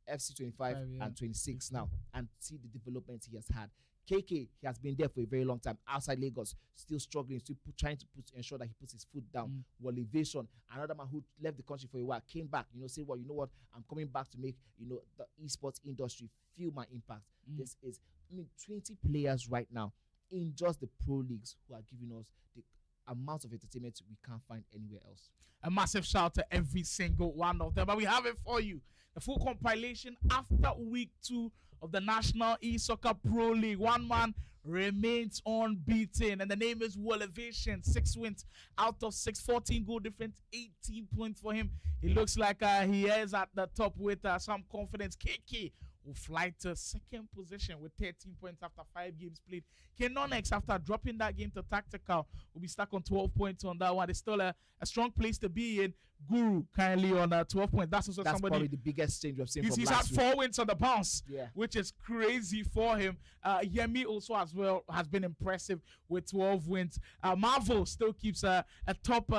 Speaker 12: FC 25 and 26 now, and see the development he has had. KK, he has been there for a very long time outside Lagos, still struggling, still trying to ensure that he puts his foot down. Elevation, another man who left the country for a while, came back, said, well, you know what, I'm coming back to make, the esports industry feel my impact. This is, 20 players right now in just the pro leagues who are giving us the amount of entertainment we can't find anywhere else.
Speaker 1: A massive shout out to every single one of them. But we have it for you. The full compilation after week 2 of the National Esoccer Pro League. One man remains unbeaten, and the name is Elevation. 6 wins out of 6, 14 goal difference, 18 points for him. He looks like he is at the top with some confidence. KK will fly to second position with 13 points after 5 games played. Konex, after dropping that game to Tactical, will be stuck on 12 points on that one. It's still a strong place to be in. Guru currently on 12 points. That's also somebody.
Speaker 12: Probably the biggest change we've seen from
Speaker 1: He's
Speaker 12: last
Speaker 1: had 4 wins on the bounce, which is crazy for him. Yemi also as well has been impressive with 12 wins. Marvel still keeps a top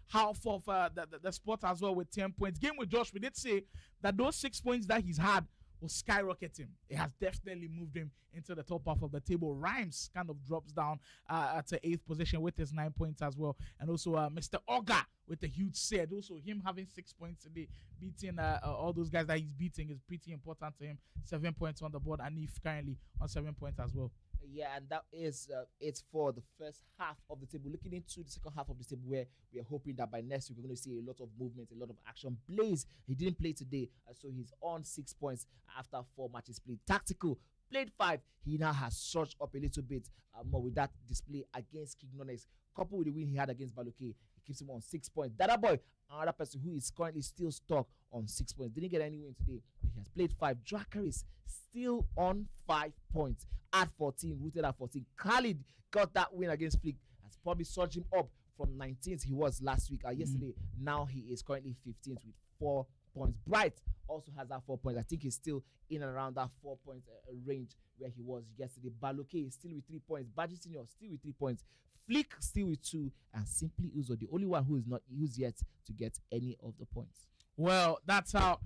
Speaker 1: half of the spot as well with 10 points. GameWithJosh, we did say that those 6 points that he's had will skyrocket him. It has definitely moved him into the top half of the table. Rhymez kind of drops down to 8th position with his 9 points as well. And also Mr. Oga with a huge set. Also him having 6 points a day, beating all those guys that he's beating is pretty important to him. 7 points on the board, and If currently on 7 points as well.
Speaker 12: Yeah, and that is it for the first half of the table. Looking into the second half of the table, where we are hoping that by next week we're going to see a lot of movement, a lot of action. Blaze, he didn't play today, so he's on 6 points after 4 matches played. Tactical played 5. He now has surged up a little bit more with that display against King Nonex. Coupled with the win he had against Baluke, he keeps him on 6 points. DadaBoy, another person who is currently still stuck on 6 points. Didn't get any win today, but he has played 5. Dracarys still on 5 points at 14, rooted at 14. Khalid got that win against Flick, has probably surged him up from 19th he was last week, yesterday. Now he is currently 15th with 4 points. Bright also has that 4 points. I think he's still in and around that 4 points range where he was yesterday. Baluke is still with 3 points. Baji Senior still with 3 points. Flick still with 2, and Simply Uzo, the only one who's yet to get any of the points.
Speaker 1: Well, that's how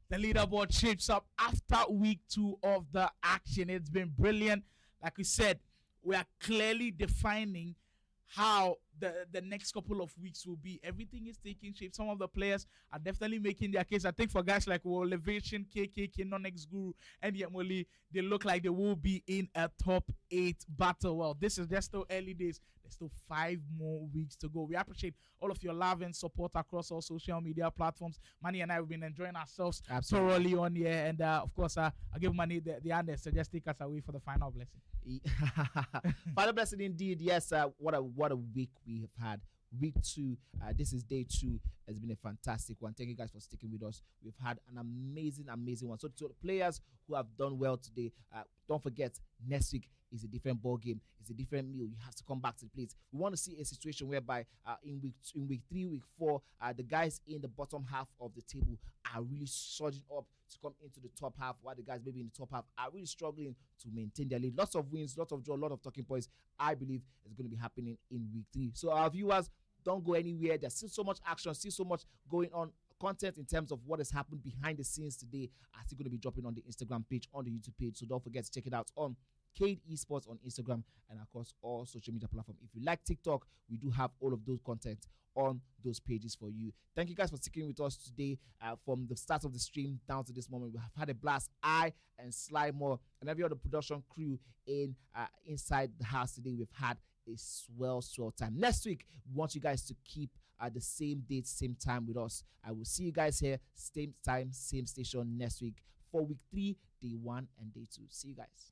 Speaker 1: the leaderboard shapes up after week 2 of the action. It's been brilliant. Like we said, we are clearly defining how the next couple of weeks will be. Everything is taking shape. Some of the players are definitely making their case. I think for guys like Elevation, KK, Nonex Guru, and Yemoli, they look like they will be in a top 8 battle. Well, this is just still early days. There's still 5 more weeks to go. We appreciate all of your love and support across all social media platforms. Manny and I have been enjoying ourselves thoroughly on here. And of course, I'll give Manny the honor to just take us away for the final blessing.
Speaker 12: Final blessing indeed. Yes, what a week we have had. Week 2, this is day 2. It's been a fantastic one. Thank you guys for sticking with us. We've had an amazing one. So to the players who have done well today, don't forget, next week is a different ball game. It's a different meal. You have to come back to the place. We want to see a situation whereby in week 3, week 4, the guys in the bottom half of the table are really surging up to come into the top half, while the guys maybe in the top half are really struggling to maintain their lead. Lots of wins, lots of draw, a lot of talking points. I believe is going to be happening in week 3. So our viewers, don't go anywhere. There's still so much action, still so much going on. Content in terms of what has happened behind the scenes today are still going to be dropping on the Instagram page, on the YouTube page. So don't forget to check it out on Cade Esports on Instagram and across all social media platforms. If you like TikTok, we do have all of those content on those pages for you. Thank you guys for sticking with us today from the start of the stream down to this moment. We have had a blast. I and Sly Moore and every other production crew inside the house today, we've had a swell time. Next week, we want you guys to keep at the same date, same time with us. I will see you guys here, same time, same station next week for week 3, day 1 and day 2. See you guys.